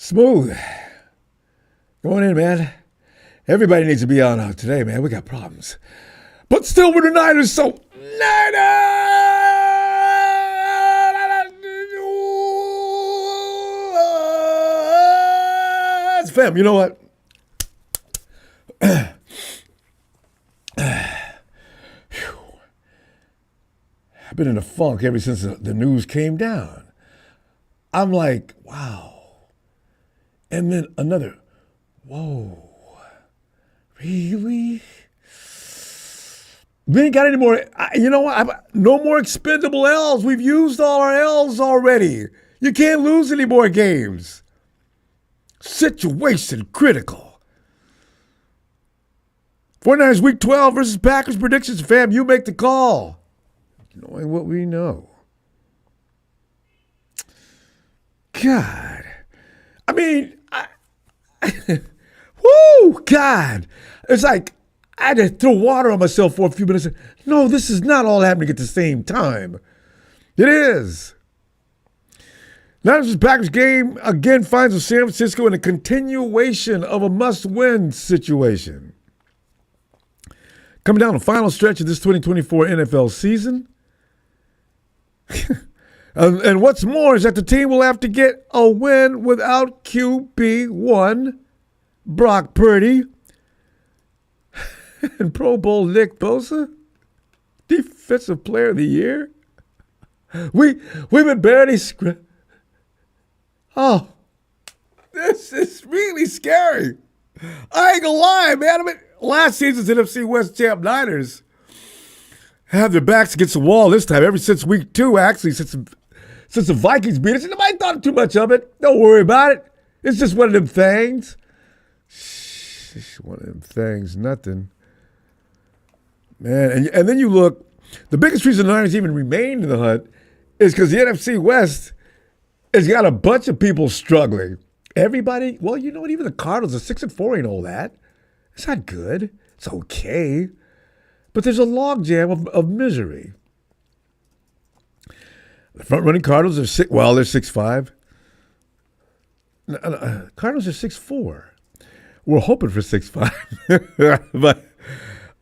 Smooth. Going in, man. Everybody needs to be on out today, man. We got problems. But still, we're the Niners, so Niners! Fam, you know what? I've been in a funk ever since the news came down. I'm like, wow. And then another, whoa, really? We ain't got any more, you know what? No more expendable L's. We've used all our L's already. You can't lose any more games. Situation critical. 49ers Week 12 versus Packers predictions. Fam, you make the call. Knowing what we know. God. I mean, whoo, God. It's like I had to throw water on myself for a few minutes. No, this is not all happening at the same time. It is. Niners Packers game again finds San Francisco in a continuation of a must-win situation. Coming down the final stretch of this 2024 NFL season. And what's more is that the team will have to get a win without QB1, Brock Purdy, and Pro Bowl Nick Bosa, Defensive Player of the Year. We've been barely Oh, this is really scary. I ain't gonna lie, man. I mean, last season's NFC West champ Niners have their backs against the wall this time. Ever since week 2, actually, since the Vikings beat us, and nobody thought too much of it. Don't worry about it. It's just one of them things. One of them things, nothing. Man, and then you look, the biggest reason the Niners even remained in the hunt is because the NFC West has got a bunch of people struggling. Everybody, well, you know what, even the Cardinals are 6-4 ain't all that. It's not good. It's okay. But there's a logjam of misery. The front-running Cardinals are they're 6-5. Cardinals are 6-4. We're hoping for 6-5. But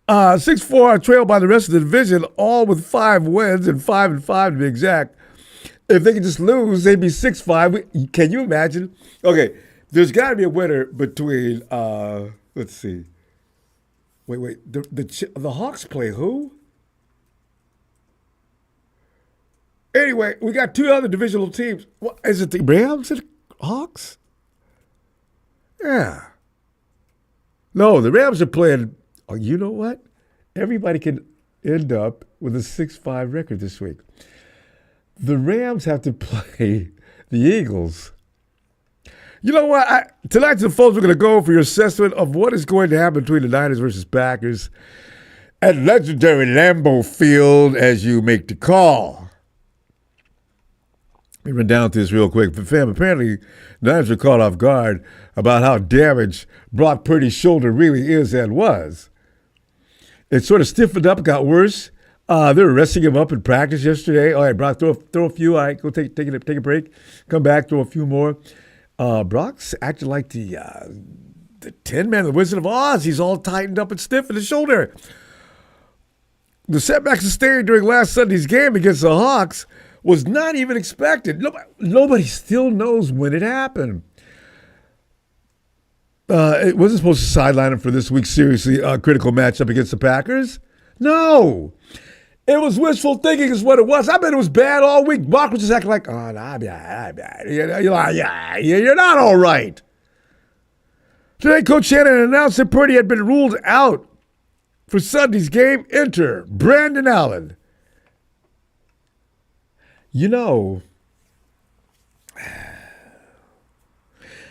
6-4 are trailed by the rest of the division, all with 5 wins and 5-5 to be exact. If they could just lose, they'd be 6-5. Can you imagine? Okay, there's got to be a winner between, let's see. Wait. The Hawks play who? Anyway, we got 2 other divisional teams. What, is it the Rams and Hawks? Yeah. No, the Rams are playing. Oh, you know what? Everybody can end up with a 6-5 record this week. The Rams have to play the Eagles. You know what? Tonight, the folks, we're going to go for your assessment of what is going to happen between the Niners versus Packers at legendary Lambeau Field as you make the call. Let me run down through this real quick. But fam, apparently, the Niners were caught off guard about how damaged Brock Purdy's shoulder really is and was. It sort of stiffened up, got worse. They were resting him up in practice yesterday. All right, Brock, throw a few. All right, go take a break. Come back, throw a few more. Brock's acting like the 10-man, the Wizard of Oz. He's all tightened up and stiff in the shoulder. The setback sustained during last Sunday's game against the Hawks was not even expected. Nobody still knows when it happened. It wasn't supposed to sideline him for this week's seriously critical matchup against the Packers. No. It was wishful thinking is what it was. I bet it was bad all week. Brock was just acting like, oh, nah, you're not all right. Today, Coach Shanahan announced that Purdy had been ruled out for Sunday's game. Enter Brandon Allen. You know,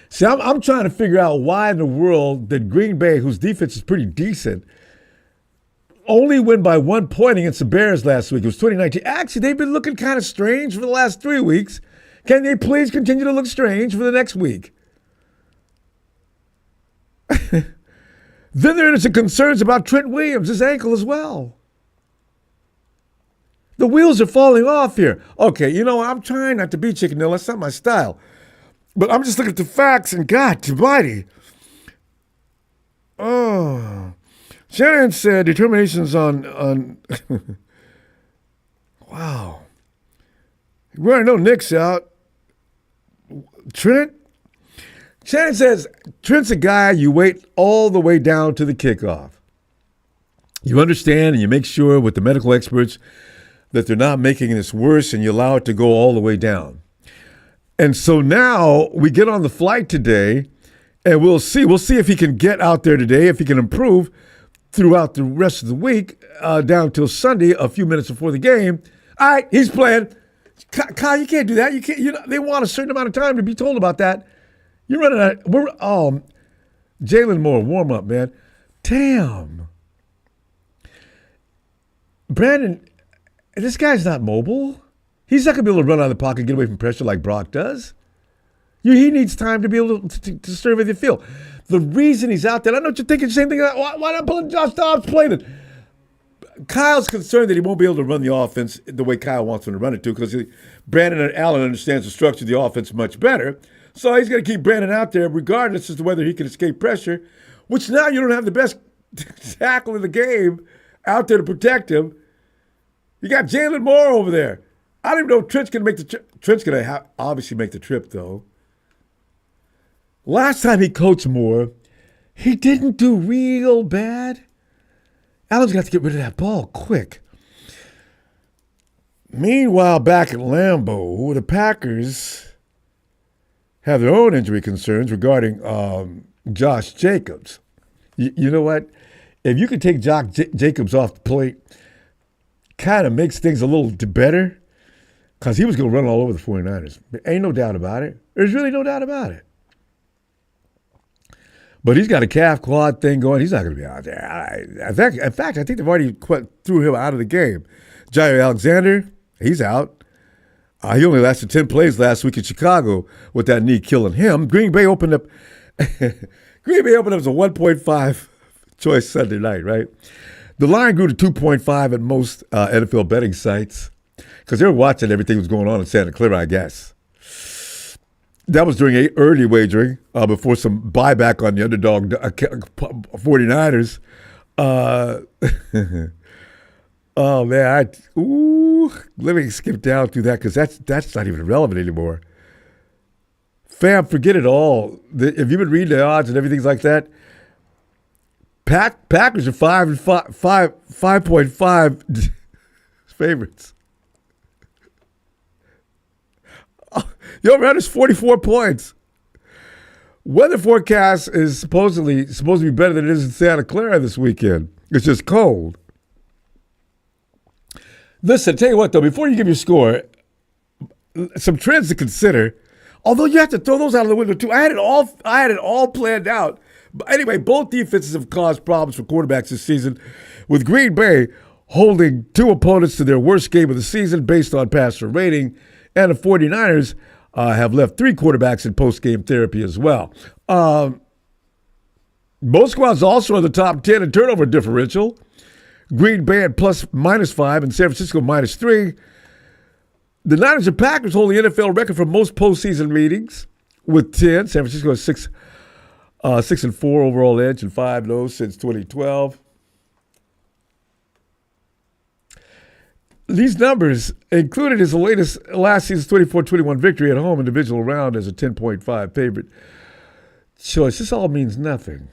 see, I'm trying to figure out why in the world did Green Bay, whose defense is pretty decent, only win by 1 point against the Bears last week. It was 2019. Actually, they've been looking kind of strange for the last 3 weeks. Can they please continue to look strange for the next week? Then there are some concerns about Trent Williams, his ankle as well. The wheels are falling off here. Okay, you know what? I'm trying not to be chicken nil. That's not my style. But I'm just looking at the facts, and God almighty. Oh. Shanahan said determinations on wow. We already know Nick's out. Trent? Shanahan says Trent's a guy you wait all the way down to the kickoff. You understand and you make sure with the medical experts that they're not making this worse, and you allow it to go all the way down. And so now we get on the flight today, and we'll see. We'll see if he can get out there today, if he can improve throughout the rest of the week, down till Sunday, a few minutes before the game. All right, he's playing. Kyle, you can't do that. You can't. You know, they want a certain amount of time to be told about that. You're running out. Jalen Moore, warm up, man. Damn. Brandon, this guy's not mobile. He's not going to be able to run out of the pocket and get away from pressure like Brock does. He needs time to be able to survey the field. The reason he's out there, I know what you're thinking, the same thing. Why not put Josh Dobbs playing it? Kyle's concerned that he won't be able to run the offense the way Kyle wants him to run it to, because Brandon and Allen understands the structure of the offense much better. So he's going to keep Brandon out there regardless as to whether he can escape pressure, which now you don't have the best tackle in the game out there to protect him. You got Jalen Moore over there. I don't even know if Trent's going to make the trip. Trent's going to obviously make the trip, though. Last time he coached Moore, he didn't do real bad. Allen's got to get rid of that ball quick. Meanwhile, back at Lambeau, the Packers have their own injury concerns regarding Josh Jacobs. You know what? If you could take Josh Jacobs off the plate, kind of makes things a little better, because he was going to run all over the 49ers. Ain't no doubt about it. There's really no doubt about it. But he's got a calf quad thing going. He's not going to be out there. In fact, I think they've already threw him out of the game. Jair Alexander, he's out. He only lasted 10 plays last week in Chicago with that knee killing him. Green Bay opened up as a 1.5 choice Sunday night, right? The line grew to 2.5 at most NFL betting sites because they were watching everything that was going on in Santa Clara, I guess. That was during early wagering before some buyback on the underdog 49ers. Oh, man. Let me skip down through that because that's not even relevant anymore. Fam, forget it all. If you've been reading the odds and everything like that, Packers are 5.5 favorites. The over-under is 44 points. Weather forecast is supposed to be better than it is in Santa Clara this weekend. It's just cold. Listen, tell you what, though, before you give your score, some trends to consider. Although you have to throw those out of the window, too. I had it all planned out. But anyway, both defenses have caused problems for quarterbacks this season, with Green Bay holding two opponents to their worst game of the season based on passer rating, and the 49ers have left three quarterbacks in post-game therapy as well. Both squads also in the top 10 in turnover differential. Green Bay at +-5 and San Francisco -3. The Niners and Packers hold the NFL record for most postseason meetings with 10. San Francisco has 6-4 overall edge and 5-0 since 2012. These numbers included his last season's 24-21 victory at home in the divisional round as a 10.5 favorite choice. This all means nothing.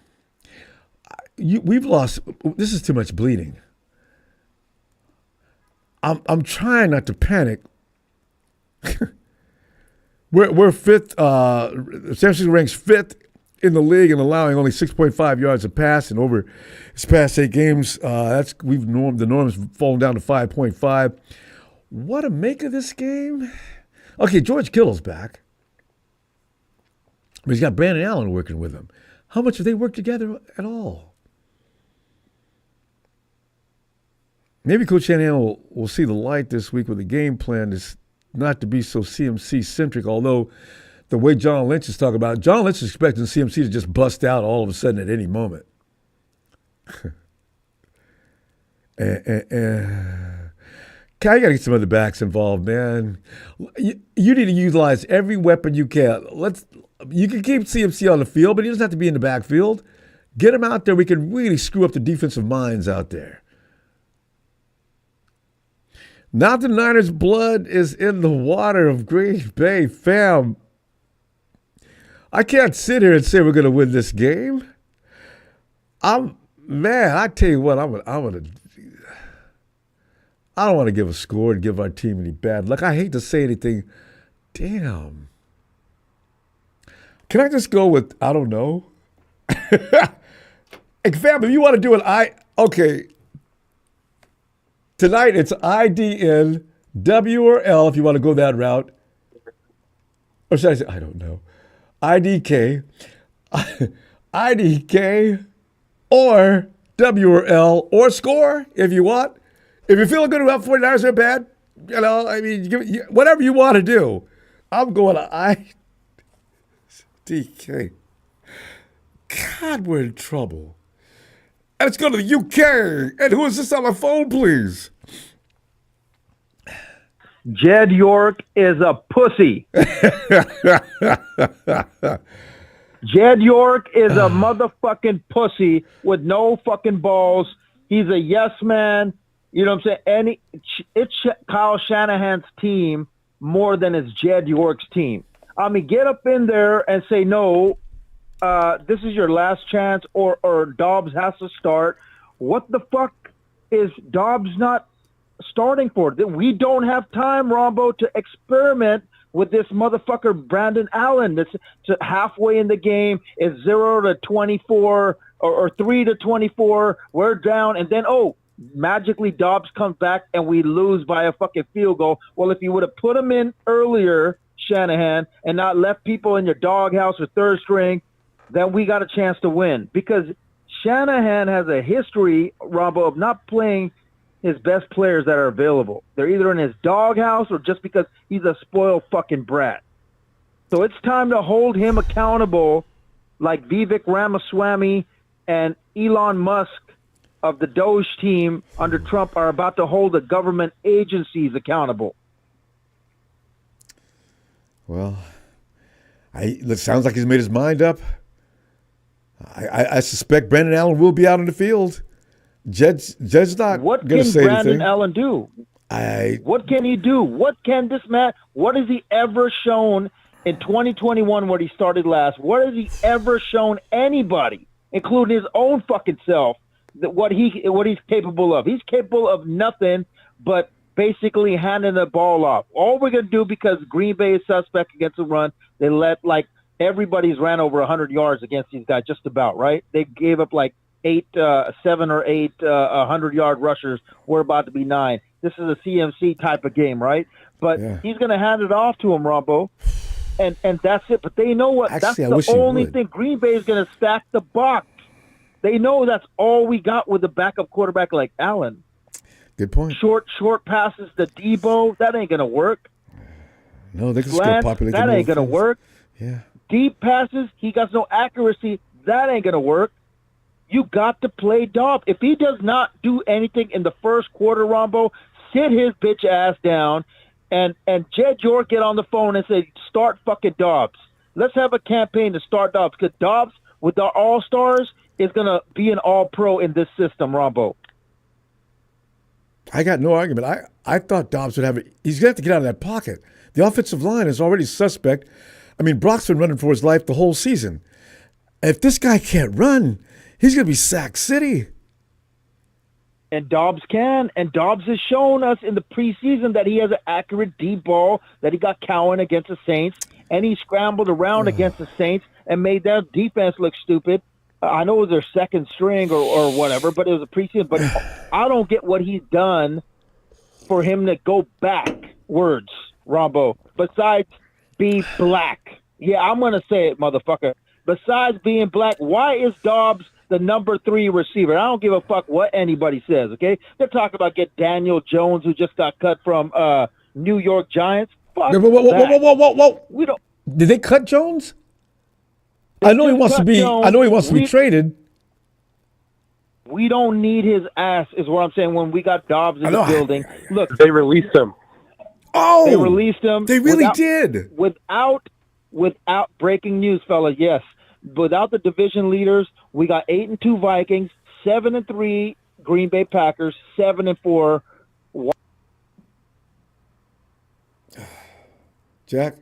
We've lost. This is too much bleeding. I'm trying not to panic. We're fifth. San Francisco ranks fifth in the league and allowing only 6.5 yards a pass, and over his past 8 games, the norm has fallen down to 5.5. What to make of this game? Okay, George Kittle's back, but he's got Brandon Allen working with him. How much have they worked together at all? Maybe Coach Shanahan will see the light this week with the game plan is not to be so CMC-centric, although the way John Lynch is talking about it, John Lynch is expecting CMC to just bust out all of a sudden at any moment. I gotta get some other backs involved, man. You need to utilize every weapon you can. You can keep CMC on the field, but he doesn't have to be in the backfield. Get him out there. We can really screw up the defensive minds out there. Now the Niners' blood is in the water of Green Bay, fam. I can't sit here and say we're going to win this game. I tell you what, I don't want to give a score and give our team any bad luck. I hate to say anything. Damn. Can I just go with, I don't know? Hey, fam, if you want to do it, okay. Tonight it's IDN, W or L if you want to go that route. Or should I say, I don't know. IDK, IDK, or W or L, or score if you want. If you're feeling good about 49ers are bad, whatever you want to do. I'm going to IDK. God, we're in trouble. Let's go to the UK. And who is this on the phone, please? Jed York is a pussy. Jed York is a motherfucking pussy with no fucking balls. He's a yes man. You know what I'm saying? It's Kyle Shanahan's team more than it's Jed York's team. I mean, get up in there and say, no, this is your last chance, or Dobbs has to start. What the fuck is Dobbs not starting for? We don't have time, Ronbo, to experiment with this motherfucker Brandon Allen. That's halfway in the game. It's 0-24 or 3-24. We're down, and then magically Dobbs comes back and we lose by a fucking field goal. Well, if you would have put him in earlier, Shanahan, and not left people in your doghouse or third string, then we got a chance to win. Because Shanahan has a history, Ronbo, of not playing his best players that are available. They're either in his doghouse or just because he's a spoiled fucking brat. So it's time to hold him accountable like Vivek Ramaswamy and Elon Musk of the Doge team under Trump are about to hold the government agencies accountable. Well, it sounds like he's made his mind up. I suspect Brandon Allen will be out on the field. Jed's not going to say anything. What can Brandon Allen do? What can he do? What can this man? What has he ever shown in 2021 where he started last? What has he ever shown anybody, including his own fucking self, that what he's capable of? He's capable of nothing but basically handing the ball off. All we're going to do, because Green Bay is suspect against the run, they let everybody's ran over 100 yards against these guys, just about, right? They gave up 7 or 8 100-yard rushers. We're about to be 9. This is a CMC type of game, right? But he's going to hand it off to him, Ronbo, and that's it. But they know what? Actually, that's the only thing. Green Bay is going to stack the box. They know that's all we got with a backup quarterback like Allen. Good point. Short passes to Debo, that ain't going to work. No, they can still populate that ain't going to work. Yeah. Deep passes, he got no accuracy. That ain't going to work. You got to play Dobbs. If he does not do anything in the first quarter, Ronbo, sit his bitch ass down and Jed York get on the phone and say, start fucking Dobbs. Let's have a campaign to start Dobbs, because Dobbs, with our all-stars, is going to be an all-pro in this system, Ronbo. I got no argument. I thought Dobbs would have it. He's going to have to get out of that pocket. The offensive line is already suspect. I mean, Brock's been running for his life the whole season. If this guy can't run, he's going to be sack city. And Dobbs can. And Dobbs has shown us in the preseason that he has an accurate deep ball, that he got Cowan against the Saints, and he scrambled around against the Saints and made that defense look stupid. I know it was their second string or whatever, but it was a preseason. But I don't get what he's done for him to go backwards, Ronbo, besides be black. Yeah, I'm going to say it, motherfucker. Besides being black, why is Dobbs the number 3 receiver? I don't give a fuck what anybody says, okay? They're talking about get Daniel Jones, who just got cut from New York Giants. Fuck whoa. We don't. Did they cut Jones? I know he wants to be. I know he wants to be traded. We don't need his ass, is what I'm saying. When we got Dobbs in the building, look, they released him. Oh, they released him. They really did. Without breaking news, fellas. Yes, without the division leaders, we got 8-2 Vikings, 7-3 Green Bay Packers, 7-4. Jack.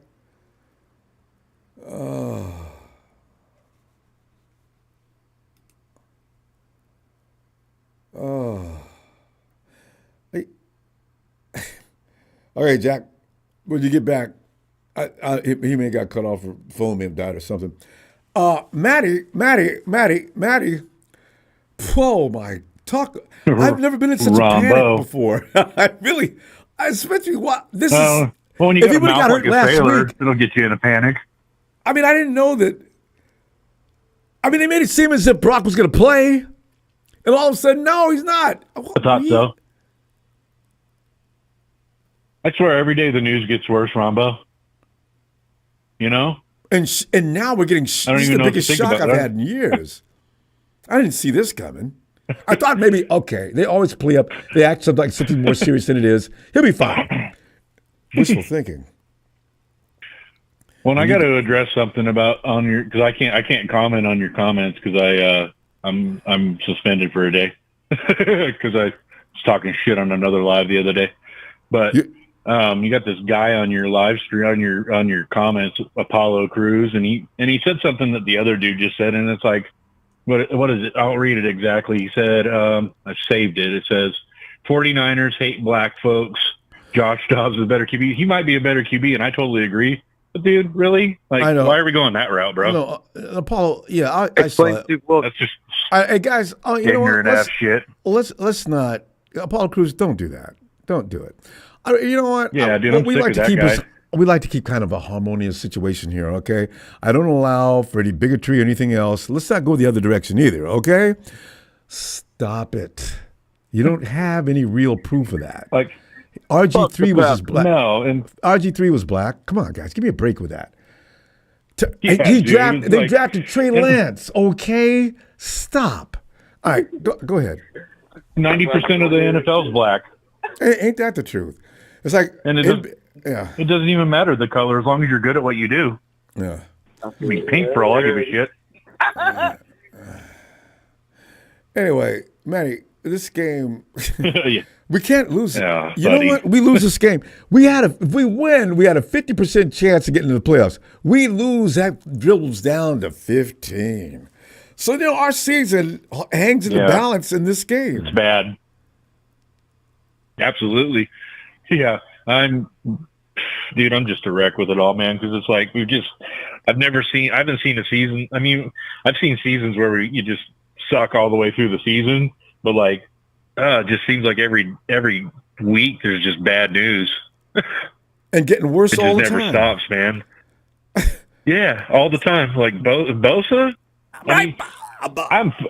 Hey. All right, Jack. When you get back, he may have got cut off, or phone may have died or something. Maddie. Whoa, my talk. I've never been in such a panic before. Especially what this is. Well, when you if he would have got hurt last week, it'll get you in a panic. I mean, I didn't know that. I mean, they made it seem as if Brock was going to play, and all of a sudden, no, he's not. I thought so. I swear, every day the news gets worse, Ronbo. You know? And now we're getting this is the biggest shock I've had in years. I didn't see this coming. I thought maybe, okay, they always play up. They act like something more serious than it is. He'll be fine. Wishful thinking. Well, and I got to address something about on your, because I can't comment on your comments because I'm suspended for a day because I was talking shit on another live the other day. But you got this guy on your live stream on your comments, Apollo Cruz, and he said something that the other dude just said, and it's like, what is it? I'll read it exactly. He said, I saved it. It says, 49ers hate black folks. Josh Dobbs is a better QB. He might be a better QB, and I totally agree. But dude, really? Like, why are we going that route, bro? No, Apollo. Yeah, I saw it. That's just hey guys. Oh, you know what? Shit. Let's not. Apollo Cruz, don't do that. Don't do it. You know what? Yeah, dude. We like to keep kind of a harmonious situation here, okay? I don't allow for any bigotry or anything else. Let's not go the other direction either, okay? Stop it. You don't have any real proof of that. Like RG3 was just black. No, and RG3 was black. Come on, guys, give me a break with that. They drafted Trey Lance. Okay, stop. All right, go ahead. 90% of the NFL's black. Ain't that the truth? It's like, and it doesn't even matter the color as long as you're good at what you do. Yeah, I mean, pink for all I give a shit. Anyway, Manny, this game. Yeah. We can't lose it. Yeah, you know what? We lose this game. If we win, we had a 50% chance of getting to the playoffs. We lose, that dribbles down to 15. So, our season hangs in the balance in this game. It's bad. Absolutely. Yeah. I'm just a wreck with it all, man, because it's like I haven't seen a season. I mean, I've seen seasons where you just suck all the way through the season, but like, it just seems like every week there's just bad news. And getting worse all the time. It just never stops, man. Yeah, all the time. Like Bosa, I mean,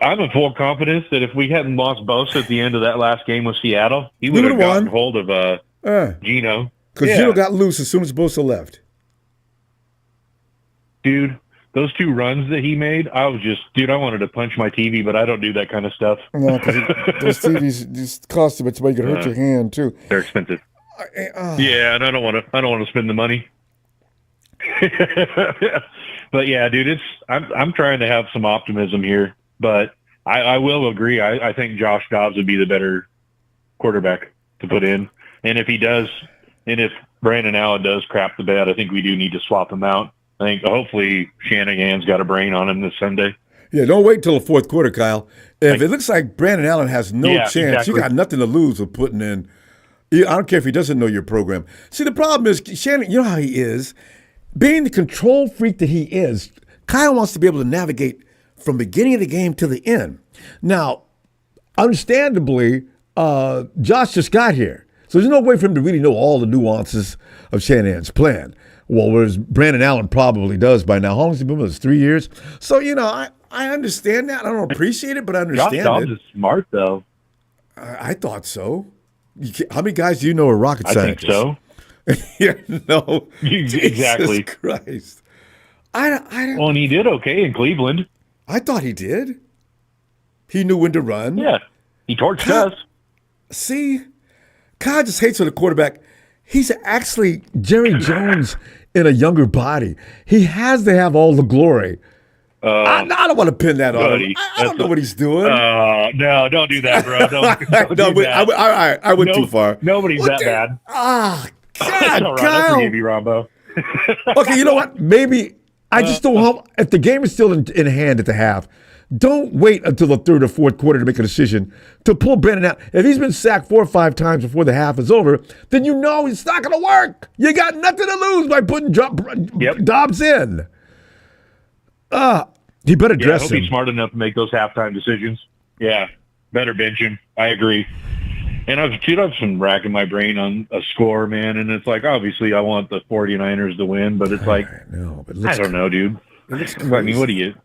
I'm in full confidence that if we hadn't lost Bosa at the end of that last game with Seattle, he would have gotten hold of Geno. Because Geno got loose as soon as Bosa left. Dude, those two runs that he made, I wanted to punch my TV, but I don't do that kind of stuff. No, because those TVs just cost you, but you could hurt your hand too. They're expensive. Yeah, and I don't want to spend the money. But yeah, dude, I'm trying to have some optimism here, but I will agree. I think Josh Dobbs would be the better quarterback to put in, and if he does, and if Brandon Allen does crap the bed, I think we do need to swap him out. I think hopefully Shanahan's got a brain on him this Sunday. Yeah, don't wait until the fourth quarter, Kyle. If it looks like Brandon Allen has no chance, exactly. You got nothing to lose with putting in. I don't care if he doesn't know your program. See, the problem is, Shannon, you know how he is. Being the control freak that he is, Kyle wants to be able to navigate from beginning of the game to the end. Now, understandably, Josh just got here. So there's no way for him to really know all the nuances of Shanahan's plan. Well, whereas Brandon Allen probably does by now. How long has he been with us? 3 years? So, I understand that. I don't appreciate it, but I understand Josh Dobbs is smart, though. I thought so. How many guys do you know are rocket scientists? I think so. Yeah, no. Exactly. Jesus Christ. I don't. Well, and he did okay in Cleveland. I thought he did. He knew when to run. Yeah. He torched us. See, Kyle just hates on the quarterback. He's actually Jerry Jones in a younger body. He has to have all the glory. I don't want to pin that on him. I don't know what he's doing. No, don't do that, bro. Don't do that. I went too far. Nobody's that bad. God, all right, Kyle. I forgive you, Ronbo. Okay, you know what? Maybe I just don't know if the game is still in hand at the half. Don't wait until the third or fourth quarter to make a decision to pull Brandon out. If he's been sacked 4 or 5 times before the half is over, then you know it's not going to work. You got nothing to lose by putting Dobbs in. He better dress him. I hope he's smart enough to make those halftime decisions. Yeah, better bench him. I agree. And I've been racking my brain on a score, man, and it's like, obviously I want the 49ers to win, but it's like, I don't know, dude. I mean, what do you...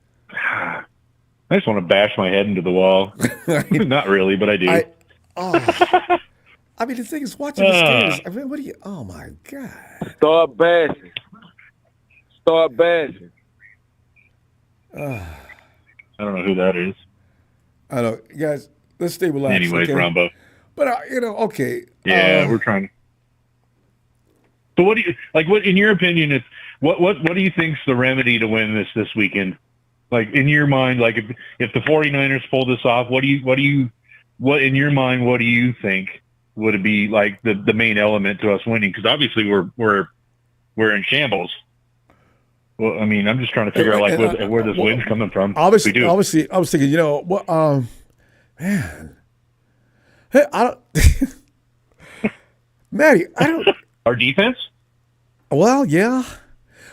I just want to bash my head into the wall. Not really, but I do. I mean, the thing is, watching this game is, I mean, what do you... Oh, my God. Start bashing. I don't know who that is. I know. Guys, let's stay relaxed. Anyways, okay? Ronbo. But, okay. Yeah, we're trying. So what do you... Like, what, in your opinion, what do you think's the remedy to win this weekend? Like, in your mind, like if the 49ers pull this off, what in your mind, what do you think would it be like the main element to us winning? Because obviously we're in shambles. Well, I mean, I'm just trying to figure out like where this win's coming from. Obviously, I was thinking, man, hey, I don't, Matty, I don't. Our defense? Well, yeah,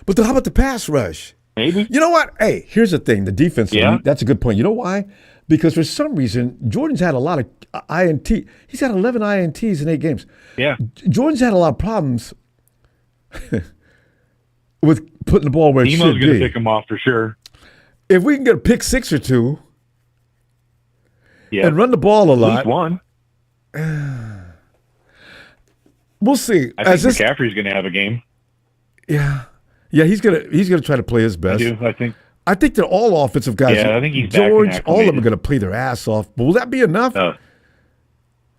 but how about the pass rush? Maybe. You know what? Hey, here's the thing. The defense, that's a good point. You know why? Because for some reason, Jordan's had a lot of INT. He's had 11 INTs in 8 games. Yeah. Jordan's had a lot of problems with putting the ball where it should be. Nemo's going to pick him off for sure. If we can get a pick 6 or 2 and run the ball a lot. At least one. We'll see. I think McCaffrey's going to have a game. Yeah. Yeah, he's gonna try to play his best. I think that all offensive guys. Yeah, I think he's George. All of them are gonna play their ass off. But will that be enough? All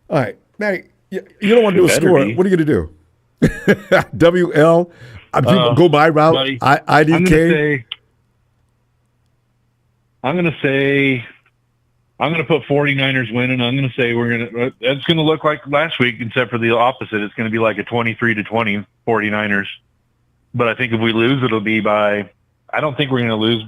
right, Matty, you don't want to do a score. What are you gonna do? WL. Go my route. Buddy, IDK. I'm gonna put 49ers winning. I'm gonna say it's gonna look like last week, except for the opposite. It's gonna be like a 23-20 49ers. But I think if we lose, it'll be by. I don't think we're going to lose.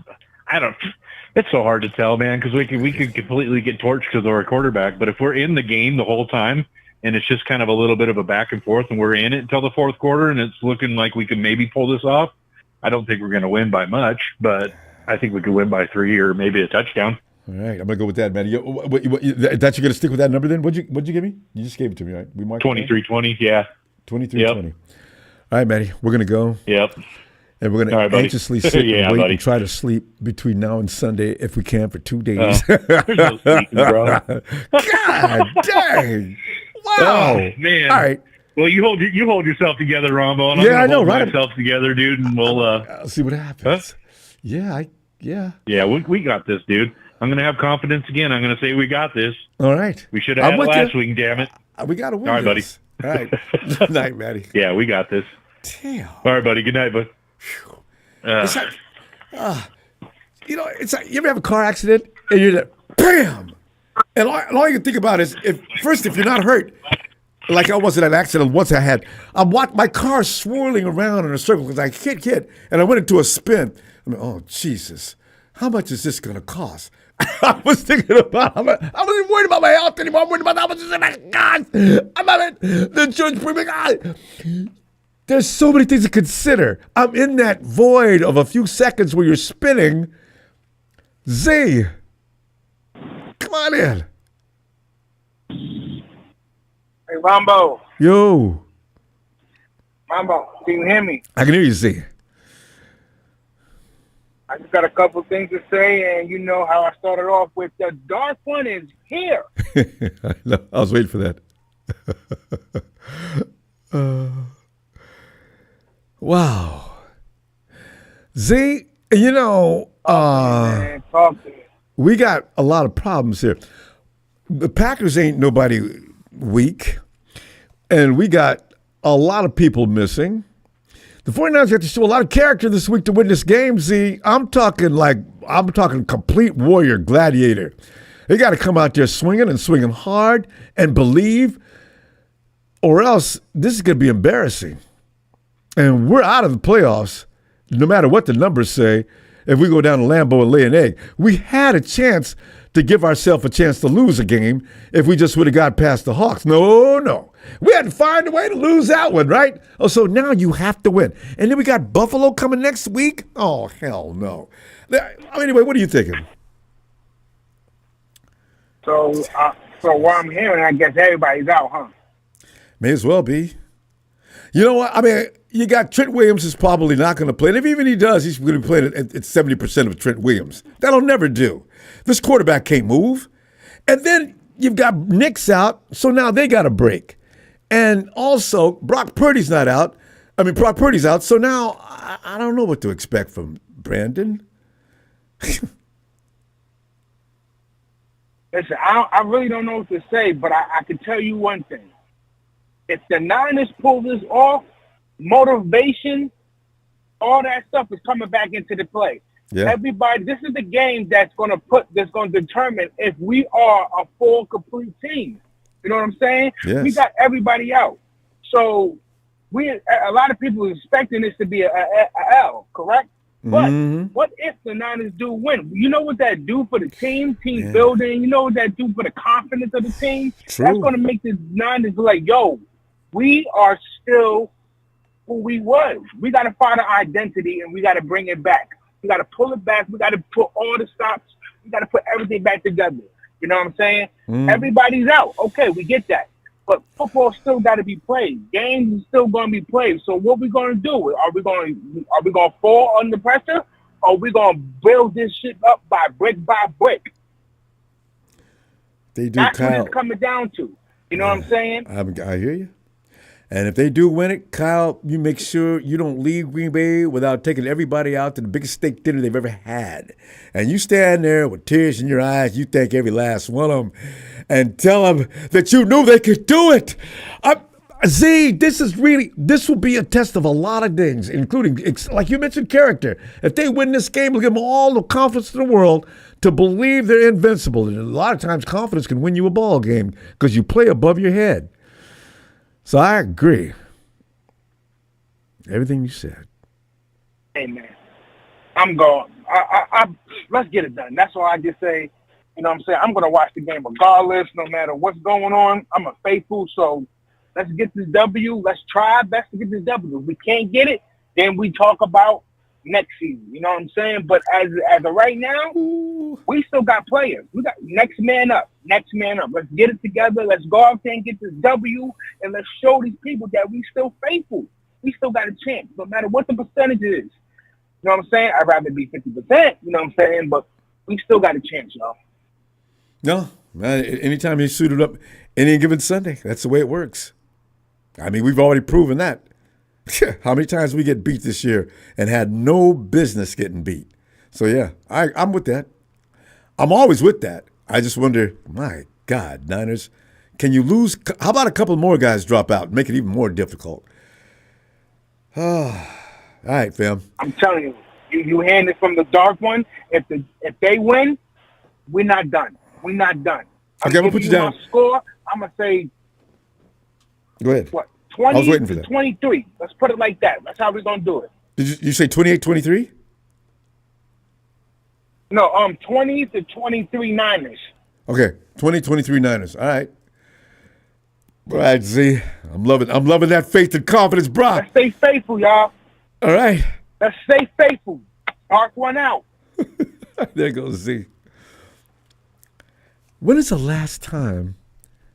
It's so hard to tell, man, because we could completely get torched because of our quarterback. But if we're in the game the whole time and it's just kind of a little bit of a back and forth, and we're in it until the fourth quarter, and it's looking like we can maybe pull this off, I don't think we're going to win by much. But I think we could win by 3 or maybe a touchdown. All right, I'm going to go with that, man. That you're going to stick with that number then? What'd you give me? You just gave it to me, right? We marked 23-20, yeah. 23-20. All right, Matty, we're going to go. Yep. And we're going to anxiously sit and wait and try to sleep between now and Sunday if we can for 2 days. No sleeping, bro. God dang. Wow. Man. All right. Well, you hold yourself together, Ronbo. And I know, hold right? myself together, dude, and we'll I'll see what happens. Huh? Yeah, we got this, dude. I'm going to have confidence again. I'm going to say we got this. All right. We should have had it last week, damn it. We got to win. All right, buddy. All right. Good night, Matty. Yeah, we got this. Damn. All right, buddy. Good night, bud. It's like, it's like you ever have a car accident and you're like, bam, and all you can think about is if you're not hurt, like I was in an accident once I had, my car swirling around in a circle because I hit, and I went into a spin. I mean, oh Jesus, how much is this going to cost? I was thinking about. I wasn't worried about my health anymore. I'm worried about how much is it going to cost. I'm at the insurance premium. God. There's so many things to consider. I'm in that void of a few seconds where you're spinning. Z, come on in. Hey, Ronbo. Yo. Ronbo, can you hear me? I can hear you, Z. I just got a couple things to say, and you know how I started off with the dark one is here. I was waiting for that. Wow. Z, Man, talk to me. we got a lot of problems here. The Packers ain't nobody weak, and we got a lot of people missing. The 49ers got to show a lot of character this week to win this game. See, I'm talking complete warrior, gladiator. They got to come out there swinging and swinging hard and believe, or else this is going to be embarrassing. And we're out of the playoffs, no matter what the numbers say, if we go down to Lambeau and lay an egg. We had a chance to give ourselves a chance to lose a game if we just would have got past the Hawks. No. We had to find a way to lose that one, right? Oh, so now you have to win. And then we got Buffalo coming next week? Oh, hell no. Anyway, what are you thinking? So what I'm hearing, I guess everybody's out, huh? May as well be. You know what? I mean, you got Trent Williams is probably not going to play. And if even he does, he's going to be playing at 70% of Trent Williams. That'll never do. This quarterback can't move. And then you've got Nick's out, so now they got a break. And also, Brock Purdy's out, so now I don't know what to expect from Brandon. Listen, I really don't know what to say, but I can tell you one thing. If the Niners pull this off, motivation, all that stuff is coming back into the play. Yeah. Everybody, this is the game that's going to determine if we are a full, complete team. You know what I'm saying? Yes. We got everybody out. So a lot of people are expecting this to be a L, correct? But what if the Niners do win? You know what that do for the team building? You know what that do for the confidence of the team? True. That's going to make the Niners like, yo, we are still who we was. We got to find an identity, and we got to bring it back. We got to pull it back. We got to put all the stops. We got to put everything back together. You know what I'm saying? Everybody's out. Okay, we get that. But football still got to be played. Games is still going to be played. So what we going to do? Are we going to fall under pressure? Or are we going to build this shit up by brick? They do. That's Kyle. what it's coming down to. You know what I'm saying? I hear you. And if they do win it, Kyle, you make sure you don't leave Green Bay without taking everybody out to the biggest steak dinner they've ever had. And you stand there with tears in your eyes, you thank every last one of them, and tell them that you knew they could do it. Z, this will be a test of a lot of things, including, like you mentioned, character. If they win this game, it'll give them all the confidence in the world to believe they're invincible. And a lot of times, confidence can win you a ball game because you play above your head. So I agree. Everything you said. Hey, man. I'm going. Let's get it done. That's why I just say, you know what I'm saying? I'm going to watch the game regardless, no matter what's going on. I'm a faithful, so let's get this W. Let's try our best to get this W. If we can't get it, then we talk about next season. You know what I'm saying? But as of right now, we still got players. We got next man up. Let's get it together. Let's go out there and get this W, and let's show these people that we still faithful. We still got a chance, no matter what the percentage is. You know what I'm saying? I'd rather be 50%, you know what I'm saying? But we still got a chance, y'all. No, anytime he's suited up any given Sunday, that's the way it works. I mean, we've already proven that. How many times we get beat this year and had no business getting beat? So, yeah, I'm with that. I'm always with that. I just wonder, my God, Niners, can you lose? How about a couple more guys drop out and make it even more difficult? All right, fam. I'm telling you hand it from the dark one. If they win, we're not done. We're not done. Okay, I'm going to put you down. Score, I'm going to say, go ahead. What, 20 I was waiting for that. 23. Let's put it like that. That's how we're going to do it. Did you say 28-23? No, 20 to 23 Niners. Okay, 20-23 Niners. All right. All right, Z. I'm loving that faith and confidence, Brock. Let's stay faithful, y'all. All right. Let's stay faithful. Park one out. There goes Z. When is the last time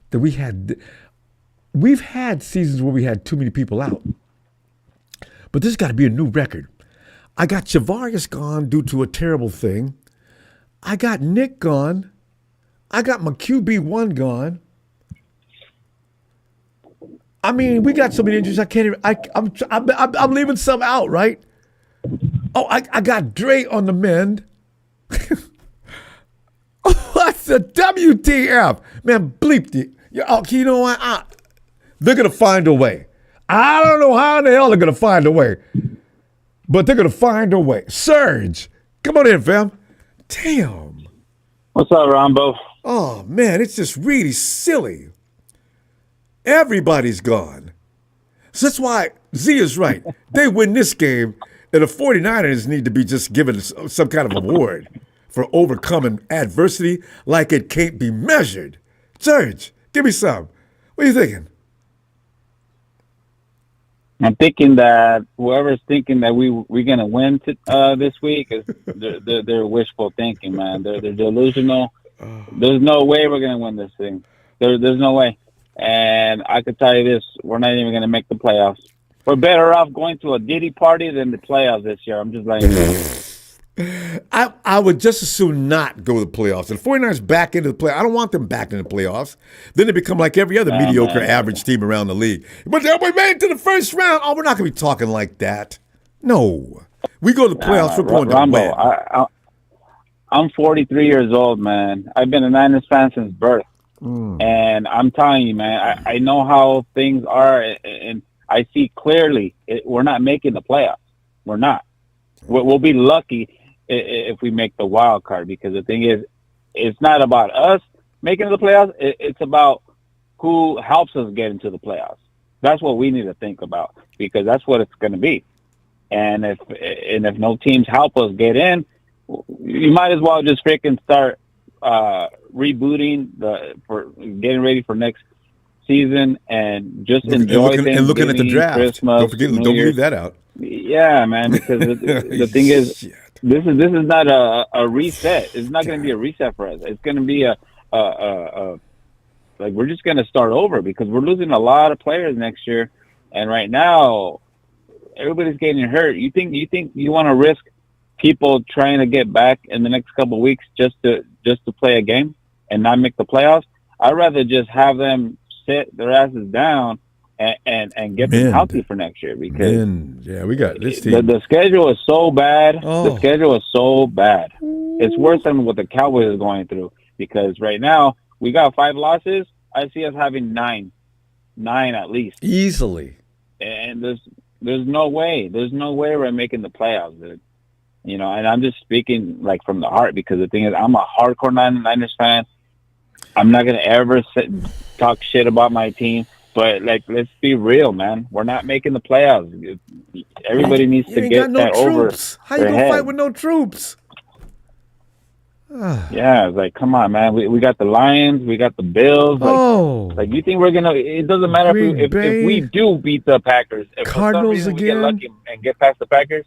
that we've had seasons where we had too many people out? But this has got to be a new record. I got Javarius gone due to a terrible thing. I got Nick gone. I got my QB1 gone. I mean, we got so many injuries. I can't even. I'm leaving some out, right? Oh, I got Dre on the mend. The WTF. Man, bleep you. You know what? They're going to find a way. I don't know how in the hell they're going to find a way. But they're going to find a way. Surge. Come on in, fam. Damn. What's up, Ronbo? Oh, man, it's just really silly. Everybody's gone. So that's why Z is right. They win this game, and the 49ers need to be just given some kind of award for overcoming adversity like it can't be measured. Surge, give me some. What are you thinking? I'm thinking that whoever's thinking that we're gonna win this week is they're wishful thinking, man. They're delusional. There's no way we're gonna win this thing. There's no way. And I could tell you this: we're not even gonna make the playoffs. We're better off going to a Diddy party than the playoffs this year. I'm just like, I would just as soon not go to the playoffs. And the 49ers back into the playoffs. I don't want them back in the playoffs. Then they become like every other mediocre average team around the league. But we made it to the first round. Oh, we're not going to be talking like that. No. We go to the playoffs. We're going to win. I'm 43 years old, man. I've been a Niners fan since birth. And I'm telling you, man, I know how things are, and I see clearly we're not making the playoffs. We're not. We'll be lucky if we make the wild card, because the thing is, it's not about us making the playoffs. It's about who helps us get into the playoffs. That's what we need to think about, because that's what it's going to be. And if no teams help us get in, you might as well just freaking start rebooting for getting ready for next season and just enjoy things. And looking at the draft. Christmas, don't leave that out. Yeah, man. Because the thing is, this is not a reset. It's not going to be a reset for us. It's going to be like we're just going to start over, because we're losing a lot of players next year, and right now everybody's getting hurt. You think you want to risk people trying to get back in the next couple of weeks just to play a game and not make the playoffs? I'd rather just have them sit their asses down and get them healthy for next year, because we got this team. The schedule is so bad. The schedule is so bad. It's worse than what the Cowboys is going through, because right now we got 5 losses. I see us having 9 at least easily. And there's no way we're making the playoffs, dude. You know, and I'm just speaking like from the heart, because the thing is, I'm a hardcore Niners fan. I'm not gonna ever talk shit about my team, but like, let's be real, man. We're not making the playoffs. Everybody needs to get that over. How you gonna fight with no troops? Yeah, it's like, come on, man. We got the Lions, we got the Bills. Like you think we're gonna? It doesn't matter if we do beat the Packers. If Cardinals for some reason again, we get lucky and get past the Packers,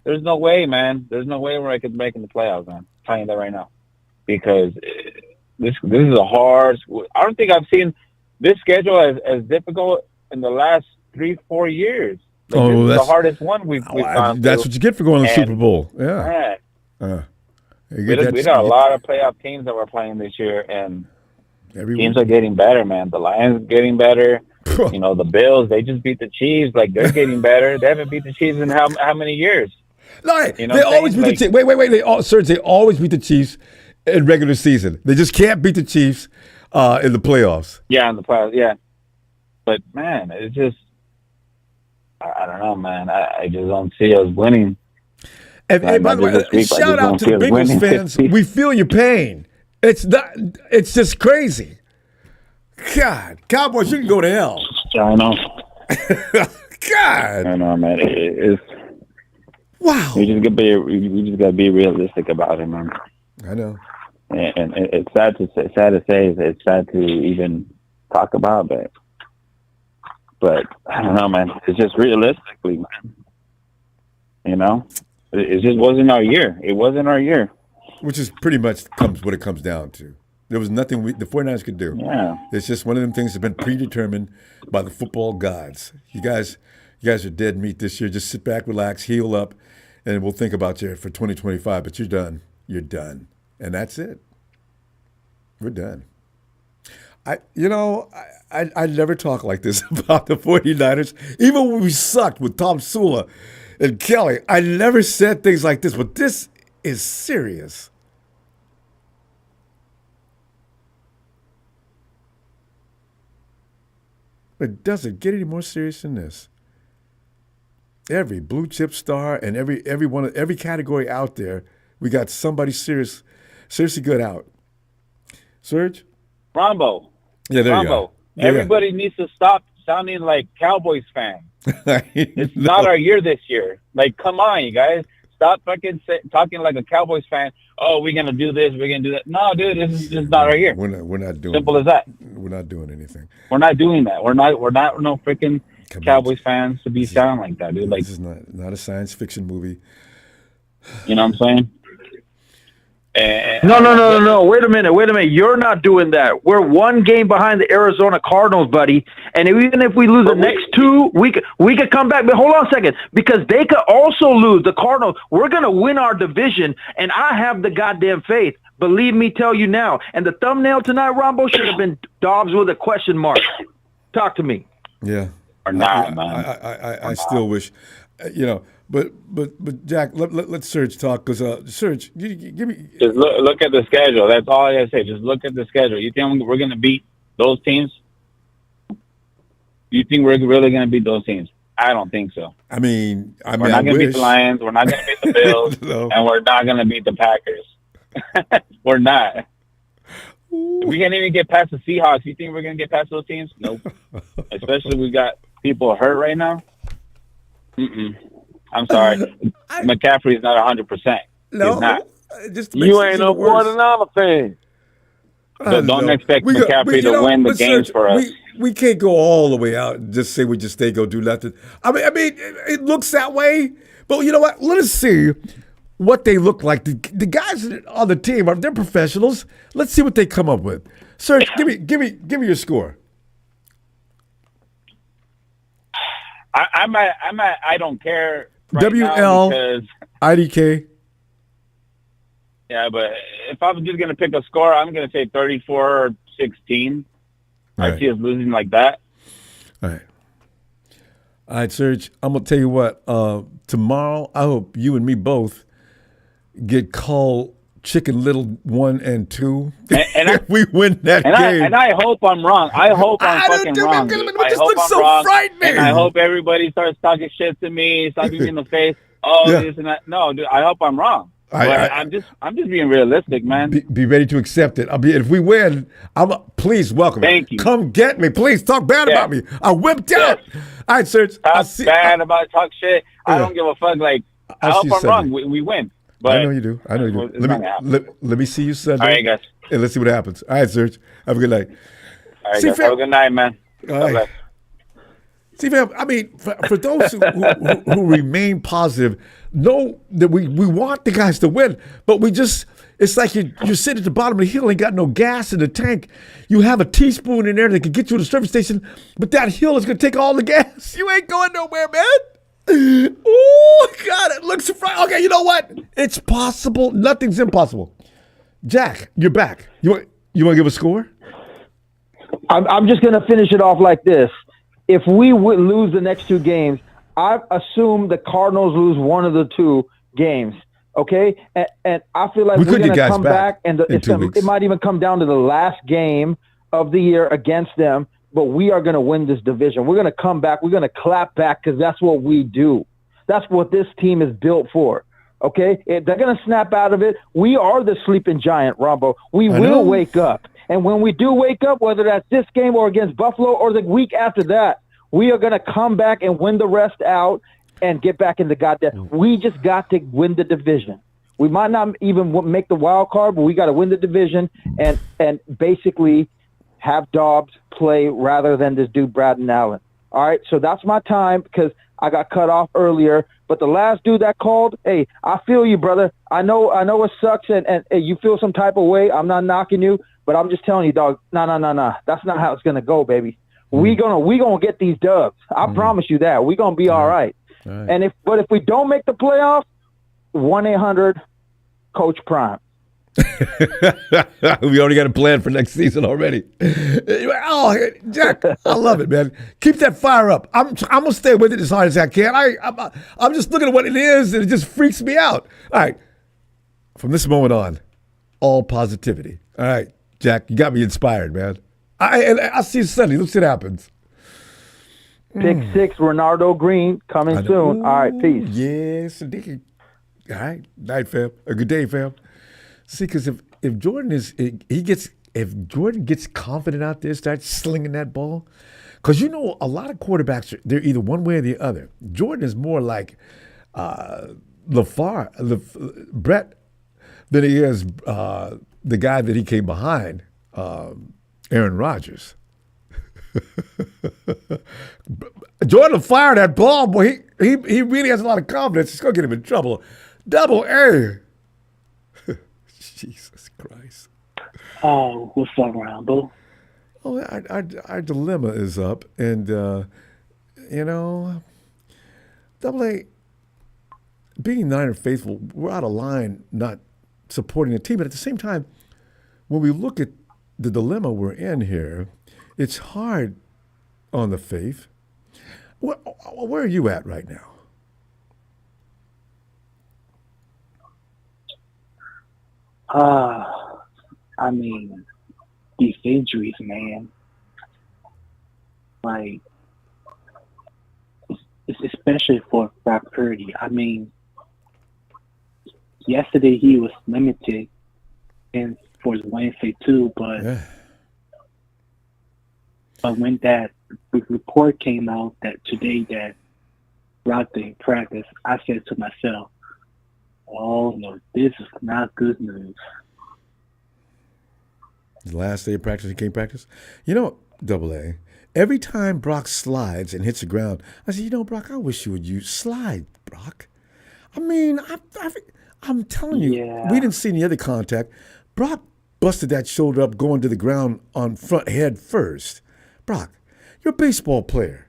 there's no way, man. There's no way I could make in the playoffs, man. I'm telling you that right now, because this is a hard. I don't think I've seen this schedule as difficult in the last 3-4 years. Like, this is the hardest one we've gone That's through. what you get for going to the Super Bowl. Yeah. We got a lot of playoff teams that we're playing this year, and teams are getting better, man. The Lions are getting better. You know, the Bills, they just beat the Chiefs. Like, they're getting better. They haven't beat the Chiefs in how many years? Like, you know, they always beat the Chiefs. Wait. Serge, they always beat the Chiefs in regular season. They just can't beat the Chiefs in the playoffs. Yeah, in the playoffs, yeah. But, man, it's just, I don't know, man. I just don't see us winning. And by the way, shout out to the Bengals fans. We feel your pain. It's just crazy. God, Cowboys, you can go to hell. I know. God. I know, man. It's wow. We just gotta be realistic about it, man. I know. And it's sad to say. It's sad to even talk about, but I don't know, man. It's just realistically, man. You know. It just wasn't our year. It wasn't our year. Which is pretty much what it comes down to. There was nothing the 49ers could do. Yeah. It's just one of them things that's been predetermined by the football gods. You guys are dead meat this year. Just sit back, relax, heal up, and we'll think about you for 2025. But you're done. You're done. And that's it. We're done. I never talk like this about the 49ers. Even when we sucked with Tom Sula and Kelly, I never said things like this, but this is serious. It doesn't get any more serious than this. Every blue chip star and every category out there, we got somebody seriously good out. Serge? Ronbo. Yeah, there you Ronbo. go. Everybody needs to stop sounding like Cowboys fans. It's No. not our year this year. Like, come on, you guys. Stop fucking talking like a Cowboys fan. Oh, we're gonna do this. We're gonna do that. No, dude, this is just not our year. We're not doing. Simple as that. We're not doing anything. We're not doing that. We're not no freaking Cowboys fans to be sounding like that, dude. Like, This is not a science fiction movie. you know what I'm saying? No. Wait a minute. You're not doing that. We're one game behind the Arizona Cardinals, buddy. And even if we lose the next two, we could come back. But hold on a second, because they could also lose the Cardinals. We're gonna win our division, and I have the goddamn faith. Believe me, tell you now. And the thumbnail tonight, Ronbo, should have been Dobbs with a question mark. Talk to me. Yeah. Or not, man. I still wish, but Jack, let's Serge talk, because Serge, give me. Just look at the schedule. That's all I gotta say. Just look at the schedule. You think we're gonna beat those teams? You think we're really gonna beat those teams? I don't think so. I mean, We're not gonna beat the Lions. We're not gonna beat the Bills, No. and we're not gonna beat the Packers. We're not. We can't even get past the Seahawks. You think we're gonna get past those teams? Nope. Especially we got people hurt right now. I'm sorry. McCaffrey's not 100%. No, He's not. You ain't no 49er fan. So don't expect McCaffrey to win the games for us. We can't go all the way out and just say we just go do nothing. I mean, it looks that way, but you know what? Let us see what they look like. The guys on the team they're professionals. Let's see what they come up with. Serge, give me your score. I don't care. Right now because, WLIDK. Yeah, but if I was just going to pick a score, I'm going to say 34-16. I see us losing like that. All right, Serge, I'm going to tell you what. Tomorrow, I hope you and me both get called Chicken Little 1 and 2. And we win that game. And I hope I'm wrong. I hope I'm fucking wrong. It just looks so frightening. And I hope everybody starts talking shit to me, slapping me in the face. This and that. No, dude, I hope I'm wrong. I'm just being realistic, man. Be ready to accept it. If we win, please welcome me. Thank you. Come get me. Please talk bad about me. I whipped out. All right, Serge. Talk shit. I don't give a fuck. Like, I hope I'm wrong. We win. But I know you do. Let me see you Sunday. All right, guys. And let's see what happens. All right, Serge. Have a good night. All right, guys. Have a good night, man. All right. See, fam, I mean, for those who remain positive, know that we want the guys to win, but it's like you're sitting at the bottom of the hill, ain't got no gas in the tank. You have a teaspoon in there that can get you to the service station, but that hill is going to take all the gas. You ain't going nowhere, man. Oh, God, it looks frightening. Okay, you know what? It's possible. Nothing's impossible. Jack, you're back. You want to give a score? I'm just going to finish it off like this. If we would lose the next two games, I assume the Cardinals lose one of the two games. Okay, and I feel like we're going to come back, and it might even come down to the last game of the year against them. But we are going to win this division. We're going to come back. We're going to clap back because that's what we do. That's what this team is built for. Okay, if they're going to snap out of it. We are the sleeping giant, Ronbo. We will wake up. And when we do wake up, whether that's this game or against Buffalo or the week after that, we are going to come back and win the rest out and get back in the goddamn. We just got to win the division. We might not even make the wild card, but we got to win the division and basically have Dobbs play rather than this dude Braden Allen. All right, so that's my time because I got cut off earlier. But the last dude that called, hey, I feel you, brother. I know it sucks and you feel some type of way. I'm not knocking you, but I'm just telling you, dog. No. That's not how it's gonna go, baby. We gonna get these dubs. I promise you that. We gonna be all right. And if we don't make the playoffs, 1-800-COACH Prime. We already got a plan for next season already. Oh, Jack, I love it, man. Keep that fire up. I'm gonna stay with it as hard as I can. I'm just looking at what it is, and it just freaks me out. All right, from this moment on, all positivity. All right, Jack, you got me inspired, man. I'll see you Sunday. Let's see what happens. Pick 6, Ronaldo Green, coming soon. All right, peace. Yes, indeed. All right, night, fam. A good day, fam. See, because if Jordan if Jordan gets confident out there, starts slinging that ball, because you know a lot of quarterbacks they're either one way or the other. Jordan is more like Brett than he is the guy that he came behind, Aaron Rodgers. Jordan will fire that ball, boy. He really has a lot of confidence. It's gonna get him in trouble. Double A. Jesus Christ. Oh, what's up, Ronbo? Oh, our dilemma is up, and Double A, being Niner faithful, we're out of line not supporting the team, but at the same time, when we look at the dilemma we're in here, it's hard on the faith. Where are you at right now? I mean, these injuries, man. Like, it's especially for Brock Purdy. I mean, yesterday he was limited and for Wednesday too, but when that report came out that today that Brock didn't practice, I said to myself, "Oh no, this is not good news." The last day of practice, he can't practice. You know, Double A, every time Brock slides and hits the ground, I say, Brock, I wish you would use slide, Brock. I mean, I'm telling you, we didn't see any other contact. Brock busted that shoulder up going to the ground on front head first. Brock, you're a baseball player.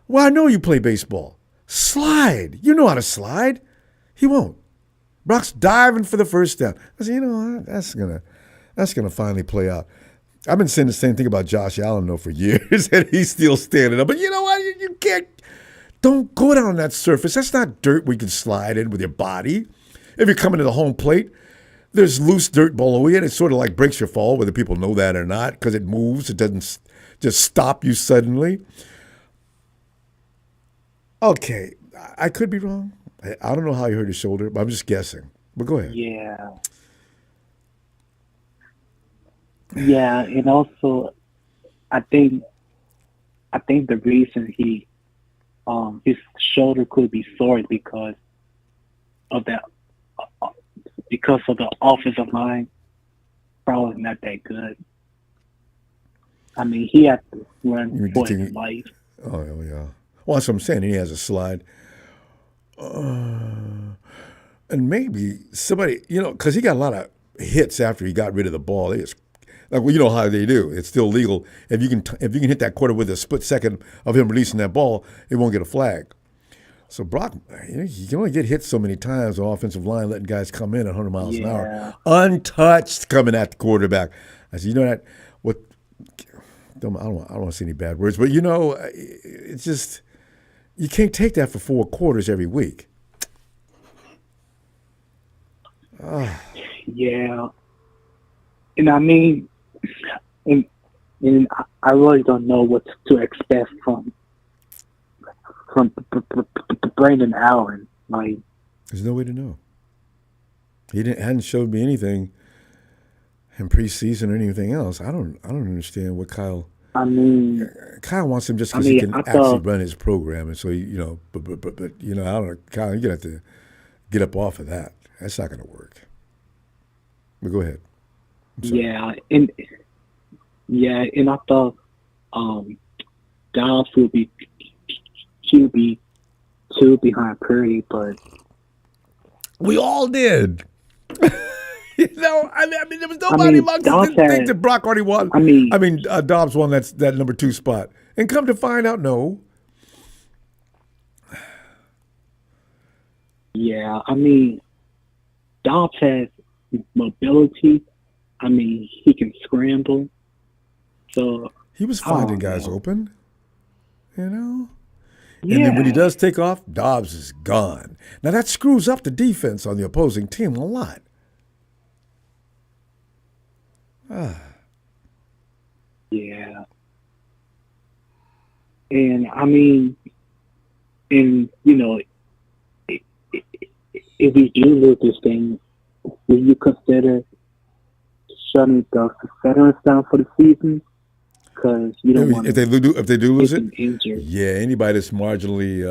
Well, I know you play baseball. Slide. You know how to slide. He won't. Brock's diving for the first down. I said, that's gonna finally play out. I've been saying the same thing about Josh Allen, though, for years, and he's still standing up. But you know what? You can't. Don't go down on that surface. That's not dirt we can slide in with your body. If you're coming to the home plate, there's loose dirt below you, and it sort of like breaks your fall, whether people know that or not, because it moves. It doesn't just stop you suddenly. Okay, I could be wrong. I don't know how he hurt his shoulder, but I'm just guessing. But go ahead. Yeah, and also, I think the reason his shoulder could be sore because of the offensive line probably not that good. I mean, he had to run for his life. Oh yeah. Well, that's what I'm saying. He has a slide. And maybe somebody, because he got a lot of hits after he got rid of the ball. They just, you know how they do. It's still legal. If you can hit that quarter with a split second of him releasing that ball, it won't get a flag. So Brock, he can only get hit so many times. The offensive line letting guys come in at 100 miles an hour, untouched, coming at the quarterback. I said, that what? I don't want to say any bad words, but it's just you can't take that for 4 quarters every week. Yeah, and I mean, and I really don't know what to expect from Brandon Allen. Like, there's no way to know. He hadn't showed me anything in preseason or anything else. I don't understand what Kyle. I mean, Kyle wants him just because he can actually run his program, and so but I don't know, Kyle. You're gonna have to get up off of that. That's not gonna work. But go ahead. And I thought Dobbs would be QB 2 behind Purdy, but we all did. I mean, there was nobody amongst us that didn't think that Brock already won. Dobbs won that number 2 spot, and come to find out, no. Yeah, I mean, Dobbs has mobility. I mean, he can scramble. So he was finding guys open, And Yeah. then when he does take off, Dobbs is gone. Now that screws up the defense on the opposing team a lot. Yeah. And I mean, and if we do lose this thing, will you consider shutting the veterans down for the season? Because you don't want If they do lose get it, them injured. yeah, anybody that's marginally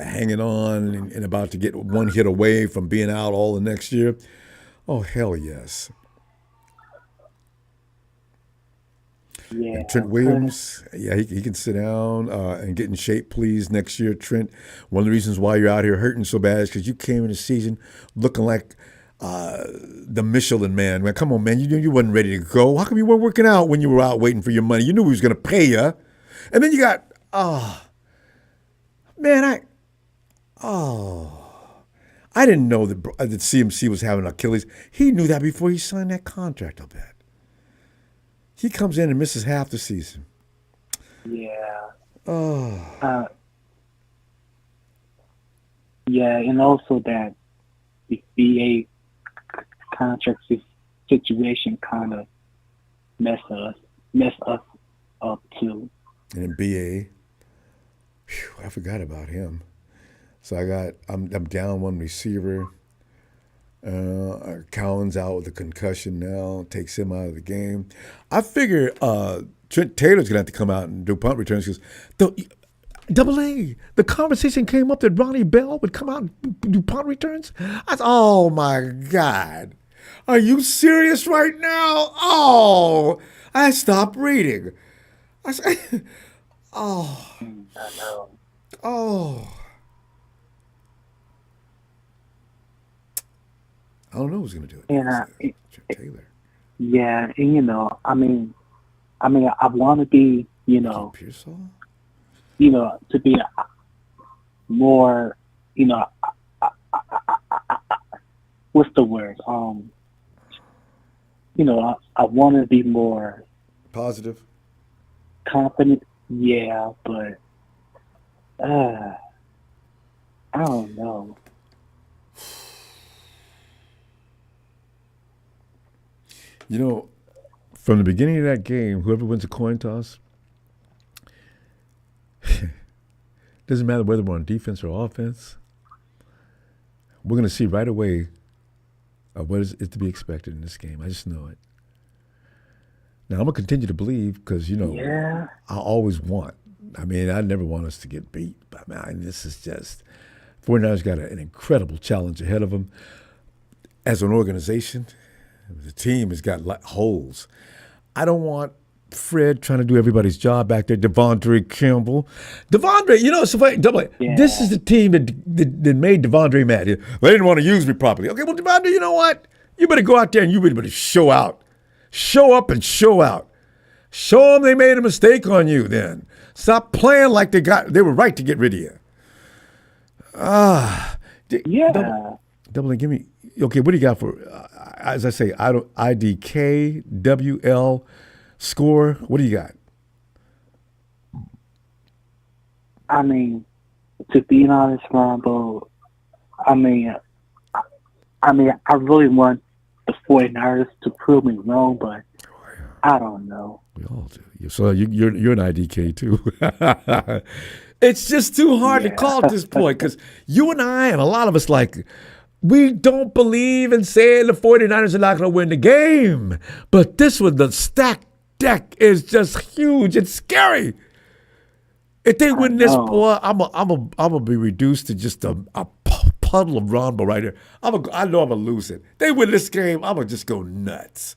hanging on and about to get one hit away from being out all the next year, oh hell yes. Yeah, And Trent Williams, yeah, he can sit down and get in shape, please, next year. Trent, one of the reasons why you're out here hurting so bad is because you came in the season looking like the Michelin man. Man, come on, man, you knew you wasn't ready to go. How come you weren't working out when you were out waiting for your money? You knew he was going to pay you. And then you got, man, I didn't know that CMC was having Achilles. He knew that before he signed that contract, I bet. He comes in and misses half the season. yeah. Oh. Yeah, and also that the VA contract situation kind of mess us up too. And in BA, I forgot about him. So I'm down one receiver. Cowan's out with a concussion now. Takes him out of the game. I figure Trent Taylor's gonna have to come out and do punt returns because Double A. The conversation came up that Ronnie Bell would come out and do punt returns. I thought, oh my God, are you serious right now? Oh, I stopped reading. I said, oh, I know. oh. I don't know who's going to do it. And Taylor. yeah, and I mean, I want to be, Pearsall? To be more, what's the word? I want to be more positive. confident. Yeah, but I don't know. From the beginning of that game, whoever wins a coin toss, doesn't matter whether we're on defense or offense, we're going to see right away what is to be expected in this game. I just know it. Now, I'm going to continue to believe because, Yeah. I always want. I mean, I never want us to get beat. But, man, this is just – 49ers got an incredible challenge ahead of them. As an organization, the team has got holes. I don't want Fred trying to do everybody's job back there. Devondre Campbell. Devondre, it's so funny. This is the team that made Devondre mad. They didn't want to use me properly. Okay, well, Devondre, you know what? You better go out there and you better show out. Show up and show out. Show them they made a mistake on you then. Stop playing like they were right to get rid of you. Yeah. Double A, give me, okay, what do you got for, as I say, IDK, WL, score, what do you got? I mean, to be honest, Ronbo, I really want the 49ers to prove me wrong, but I don't know. We all do. So you're an IDK too. It's just too hard to call at this point because you and I and a lot of us we don't believe in saying the 49ers are not going to win the game. But this one, the stacked deck is just huge. It's scary. If they win this, boy, I'm gonna be reduced to just a puddle of Ronbo right here. I know I'm gonna lose it. They win this game, I'm gonna just go nuts.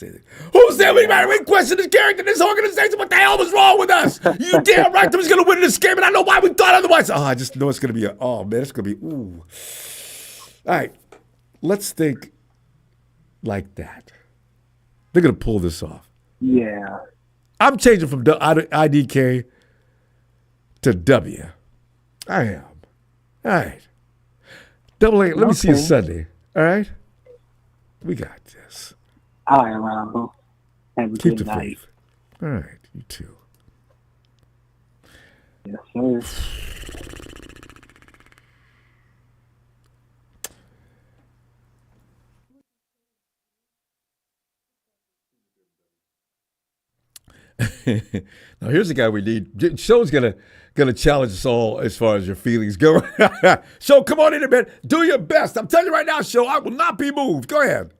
Who said we question this character in this organization? What the hell was wrong with us? You damn right, I'm going to win this game, and I know why we thought otherwise. I just know it's going to be it's going to be, ooh. All right, let's think like that. They're going to pull this off. Yeah. I'm changing from IDK to W. I am. All right. Double A, let me see you Sunday. All right? We got this. All right, Ronbo. Have a Keep good the night. faith. All right, you too. Yes, sir. Now here's the guy we need. Show's gonna challenge us all as far as your feelings go. Show, come on in there, man. Do your best. I'm telling you right now, Show, I will not be moved. Go ahead.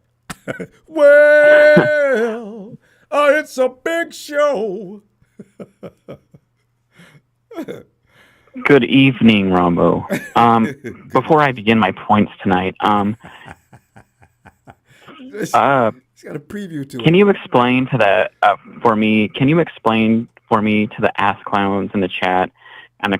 Well, it's a big show. Good evening, Ronbo. Before I begin my points tonight, It's got a preview to it. can you explain to the for me? Can you explain for me to the ass clowns in the chat and the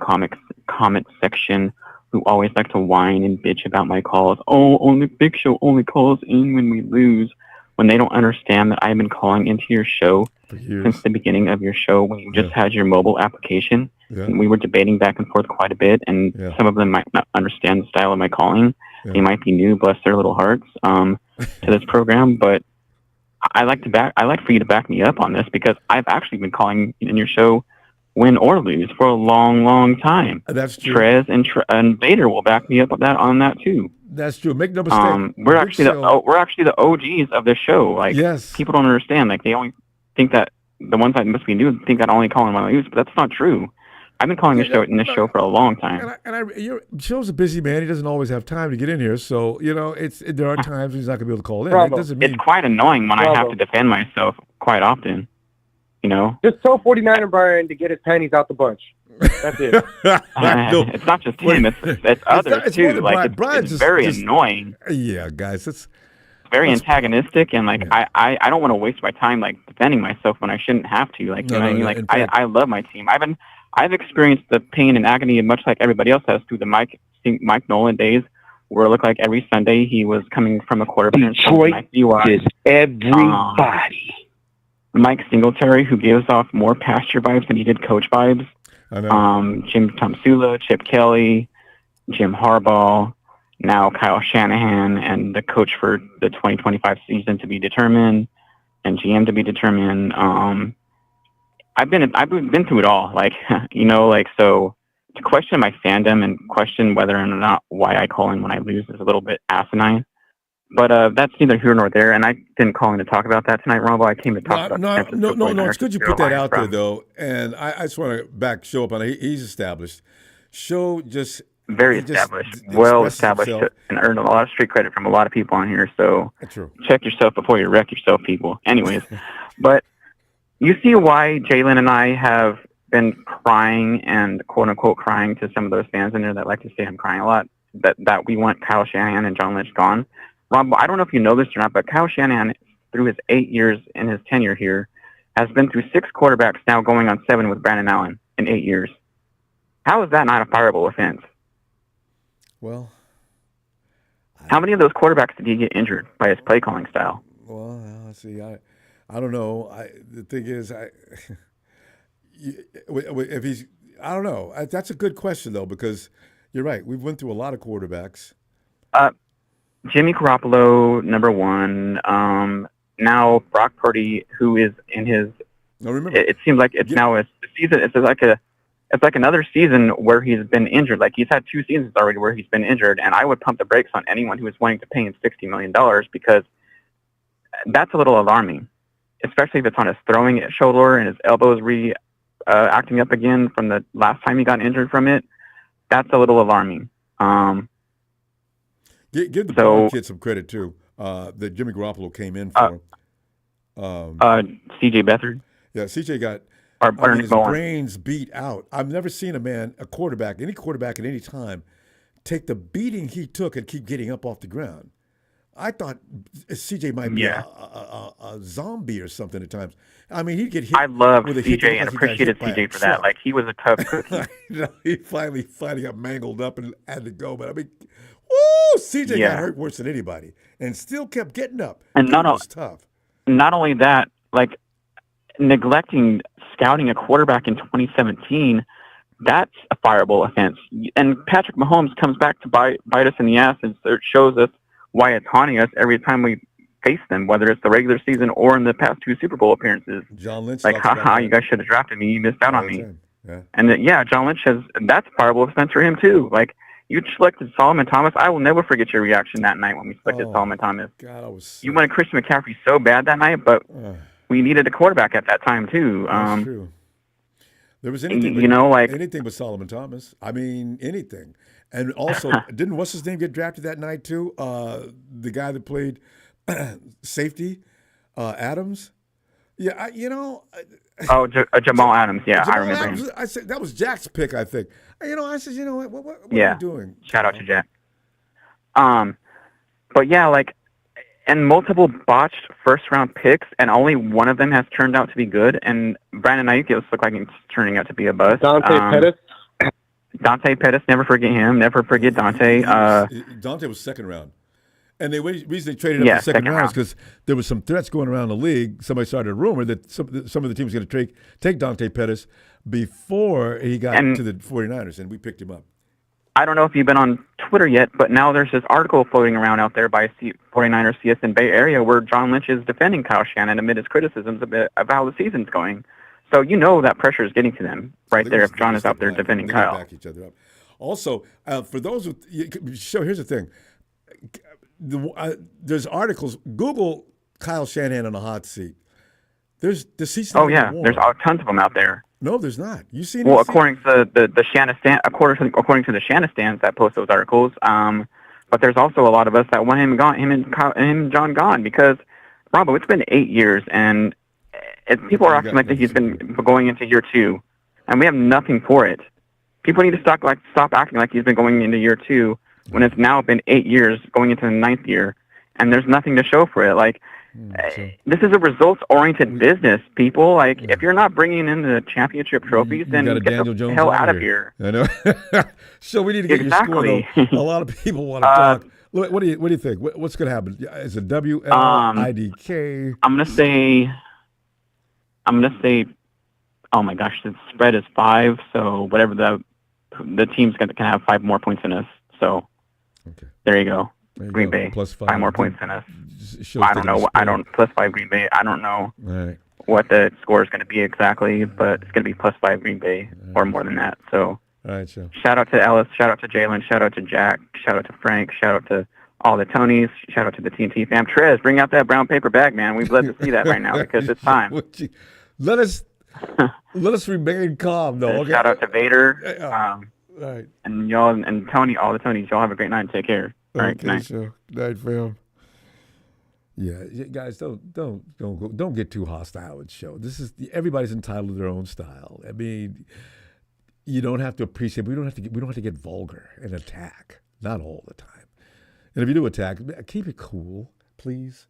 comment section who always like to whine and bitch about my calls? Oh, only Big Show only calls in when we lose. When they don't understand that I've been calling into your show since the beginning of your show when you just had your mobile application. Yeah. And we were debating back and forth quite a bit, and some of them might not understand the style of my calling. Yeah. They might be new, bless their little hearts, to this program. But I like for you to back me up on this because I've actually been calling in your show win or lose for a long, long time. That's true. Trez and Vader will back me up on that too. That's true. Make no mistake. We're actually the OGs of this show. Like, people don't understand. Like, they only think that the ones that must be new think that I only call in when I lose, but that's not true. I've been calling this show for a long time. Your Show's a busy man. He doesn't always have time to get in here. So, there are times he's not going to be able to call in. Bravo. It doesn't mean... It's quite annoying when I have to defend myself quite often. Just tell 49er Brian to get his panties out the bunch. That's it. It's not just him. It's others too. Like, it's very annoying. Yeah, guys, it's very antagonistic, and like I don't want to waste my time like defending myself when I shouldn't have to. Like, you know what I mean? Like, I love my team. I've experienced the pain and agony much like everybody else has through the Mike Nolan days, where it looked like every Sunday he was coming from a quarterback. Detroit is everybody. Mike Singletary, who gives off more pasture vibes than he did coach vibes. I know. Jim Tomsula, Chip Kelly, Jim Harbaugh, now Kyle Shanahan, and the coach for the 2025 season to be determined, and GM to be determined. I've been through it all. Like, so to question my fandom and question whether or not why I call in when I lose is a little bit asinine. But that's neither here nor there, and I didn't call in to talk about that tonight, Ronbo. I came to talk about No. It's good you put that out there, though. And I just want to back Show up on it. He's established. Show just very established, well established, and earned a lot of street credit from a lot of people on here. So check yourself before you wreck yourself, people. Anyways, but you see why Jalen and I have been crying and quote unquote crying to some of those fans in there that like to say I'm crying a lot. That we want Kyle Shanahan and John Lynch gone. Rob, I don't know if you know this or not, but Kyle Shanahan, through his 8 years in his tenure here, has been through 6 quarterbacks, now going on 7 with Brandon Allen in 8 years. How is that not a fireable offense? Well, how many of those quarterbacks did he get injured by his play calling style? Well, see, I don't know. The thing is, if he's, I don't know. That's a good question though, because you're right. We've went through a lot of quarterbacks. Jimmy Garoppolo, number 1. Now Brock Purdy, who is in his. No, remember. It seems like it's now a season. It's like another season where he's been injured. Like, he's had 2 seasons already where he's been injured, and I would pump the brakes on anyone who is wanting to pay him $60 million because that's a little alarming, especially if it's on his throwing shoulder and his elbows acting up again from the last time he got injured from it. That's a little alarming. Give the Brown kid some credit too. That Jimmy Garoppolo came in for. C.J. Beathard. Yeah, C.J. got his brains beat out. I've never seen any quarterback at any time, take the beating he took and keep getting up off the ground. I thought C.J. might be a zombie or something at times. I mean, he'd get hit. I love C.J. and appreciated C.J. for that. Like, he was a tough cookie. He finally got mangled up and had to go. But I mean, woo! C.J. got hurt worse than anybody and still kept getting up. And it was tough. Not only that, like, neglecting scouting a quarterback in 2017, that's a fireable offense. And Patrick Mahomes comes back to bite us in the ass and shows us why it's haunting us every time we face them, whether it's the regular season or in the past 2 Super Bowl appearances. John Lynch, like, you guys should have drafted me. You missed out on me. Yeah. And John Lynch that's a fireable offense for him too. Like, you selected Solomon Thomas. I will never forget your reaction that night when we selected Solomon Thomas. God, you wanted Christian McCaffrey so bad that night, but we needed a quarterback at that time too. That's true. There was anything, anything but Solomon Thomas. I mean, anything. And also, didn't what's his name get drafted that night too? The guy that played safety, Adams. Yeah, Jamal Adams. Yeah, Jamal I remember Adams, him. I said that was Jack's pick, I think. I said, what are you doing? Shout out to Jack. But yeah, like, and multiple botched first-round picks, and only one of them has turned out to be good. And Brandon Ayuk looks like he's turning out to be a bust. Dante Pettis, never forget him. Never forget Dante. Dante was second round. And the reason they traded up the second round is because there was some threats going around the league. Somebody started a rumor that some of the teams were going to take Dante Pettis before he got to the 49ers, and we picked him up. I don't know if you've been on Twitter yet, but now there's this article floating around out there by 49ers CSN Bay Area where John Lynch is defending Kyle Shanahan amid his criticisms of how the season's going. So you know that pressure is getting to them there if John is out there defending Kyle. Back each other up. Also, for those here's the thing. There's articles. Google Kyle Shanahan on the hot seat. There's tons of them out there. No, there's not. You seen? Well, according to the Shanahan, according to the Shanahan that post those articles, but there's also a lot of us that want him and John gone because Ronbo, it's been 8 years and people are acting like that he's been going into year 2, and we have nothing for it. People need to stop acting like he's been going into year 2 when it's now been 8 years going into the 9th year, and there's nothing to show for it. Like, this is a results-oriented business, people. Like, if you're not bringing in the championship trophies, then get the hell out of here. I know. So we need to get your score, though. A lot of people want to talk. What do you think? What's going to happen? Is it WLIDK? I'm gonna say. Oh my gosh, the spread is 5. So whatever the team's can have 5 more points than us. So there you go. Green Bay plus 5 more points than us. I don't know. Plus 5 Green Bay. I don't know what the score is going to be exactly, but it's going to be plus 5 Green Bay or more than that. So all right, so shout out to Ellis, shout out to Jalen, shout out to Jack, shout out to Frank, shout out to all the Tonys, shout out to the TNT fam. Trez, bring out that brown paper bag, man. We'd love to see that right now because it's time. Let us remain calm, though. Okay? Shout out to Vader. Right. And y'all and Tony, all the Tonys, y'all have a great night. Take care. All right, good night. So, night, fam. Yeah, guys, don't get too hostile with the show. Everybody's entitled to their own style. I mean, you don't have to appreciate. We don't have to get vulgar and attack. Not all the time. And if you do attack, keep it cool, please.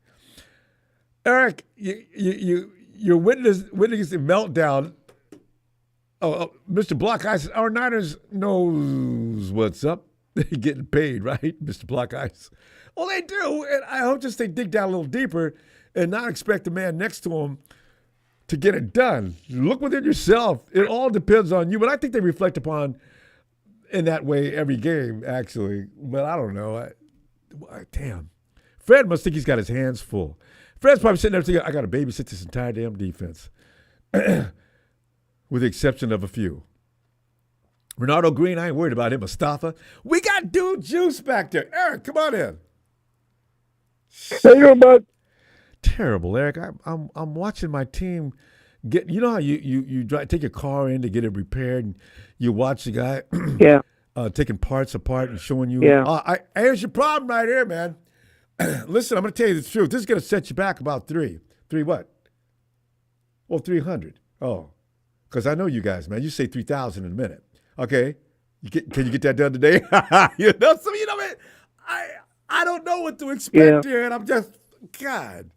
Eric, you're witnessing meltdown. Oh, Mr. Block Ice, our Niners knows what's up. They're getting paid, right, Mr. Block Ice? Well, they do, and I hope just they dig down a little deeper and not expect the man next to them to get it done. Look within yourself. It all depends on you, but I think they reflect upon in that way every game, actually. But I don't know. Damn. Fred must think he's got his hands full. Fred's probably sitting there thinking, I got to babysit this entire damn defense. With the exception of a few. Renardo Green, I ain't worried about him. Mustafa. We got Dude Juice back there. Eric, come on in. Hey, bud. Terrible, Eric. I'm watching my team get. You know how you take your car in to get it repaired, and you watch the guy. Taking parts apart and showing you. Yeah. Here's your problem right here, man. Listen, I'm going to tell you the truth. This is going to set you back about 3 what? Well, 300. Oh, because I know you guys, man. You say 3,000 in a minute. Okay, can you get that done today? I don't know what to expect here, and I'm just God.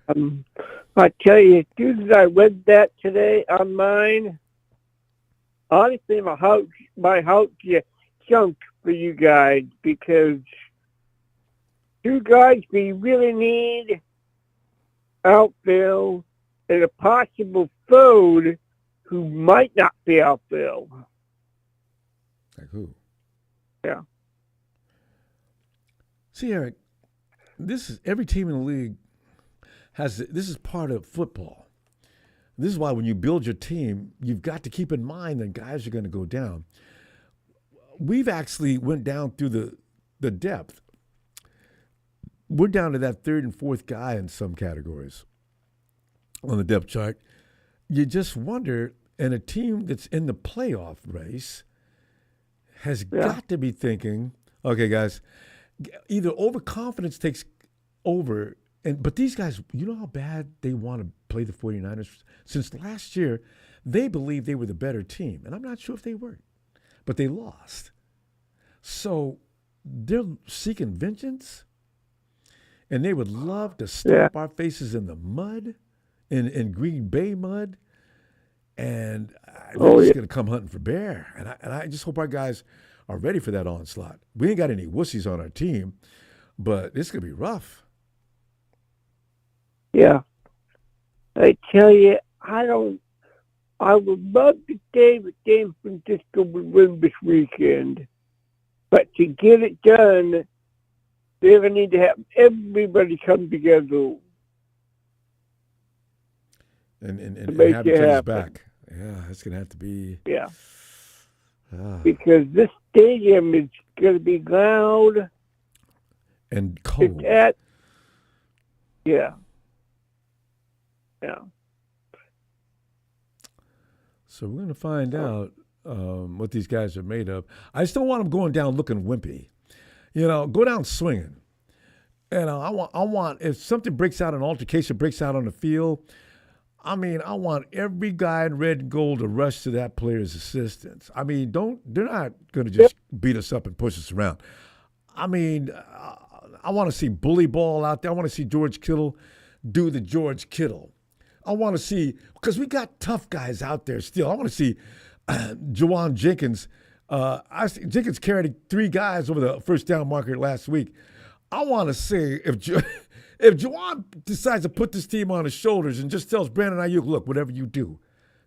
I tell you, as soon as I read that today on mine, honestly, my heart sunk for you guys because 2 guys we really need outfield and a possible foe who might not be outfield. Like who? Yeah. See, Eric, every team in the league this is part of football. This is why when you build your team, you've got to keep in mind that guys are going to go down. We've actually went down through the depth. We're down to that 3rd and 4th guy in some categories. on the depth chart. You just wonder, and a team that's in the playoff race has got to be thinking, okay, guys, either overconfidence takes over, but these guys, you know how bad they want to play the 49ers? Since last year, they believed they were the better team, and I'm not sure if they were, but they lost. So they're seeking vengeance, and they would love to stomp our faces in the mud, in Green Bay mud, and they're just going to come hunting for bear. And I just hope our guys are ready for that onslaught. We ain't got any wussies on our team, but it's going to be rough. Yeah. I tell you, I would love to say that San Francisco would win this weekend. But to get it done, they're going to need to have everybody come together. And have each other's back. Yeah, it's going to have to be. Yeah. Because this stadium is going to be loud. And cold. Yeah. So we're going to find out what these guys are made of. I just don't want them going down looking wimpy. Go down swinging. And I want if something breaks out, an altercation breaks out on the field, I want every guy in red and gold to rush to that player's assistance. They're not going to just beat us up and push us around. I want to see bully ball out there. I want to see George Kittle do the George Kittle. I want to see, because we got tough guys out there still. I want to see Juwan Jenkins. Jenkins carried 3 guys over the first down marker last week. I want to see if Juwan decides to put this team on his shoulders and just tells Brandon Ayuk, look, whatever you do,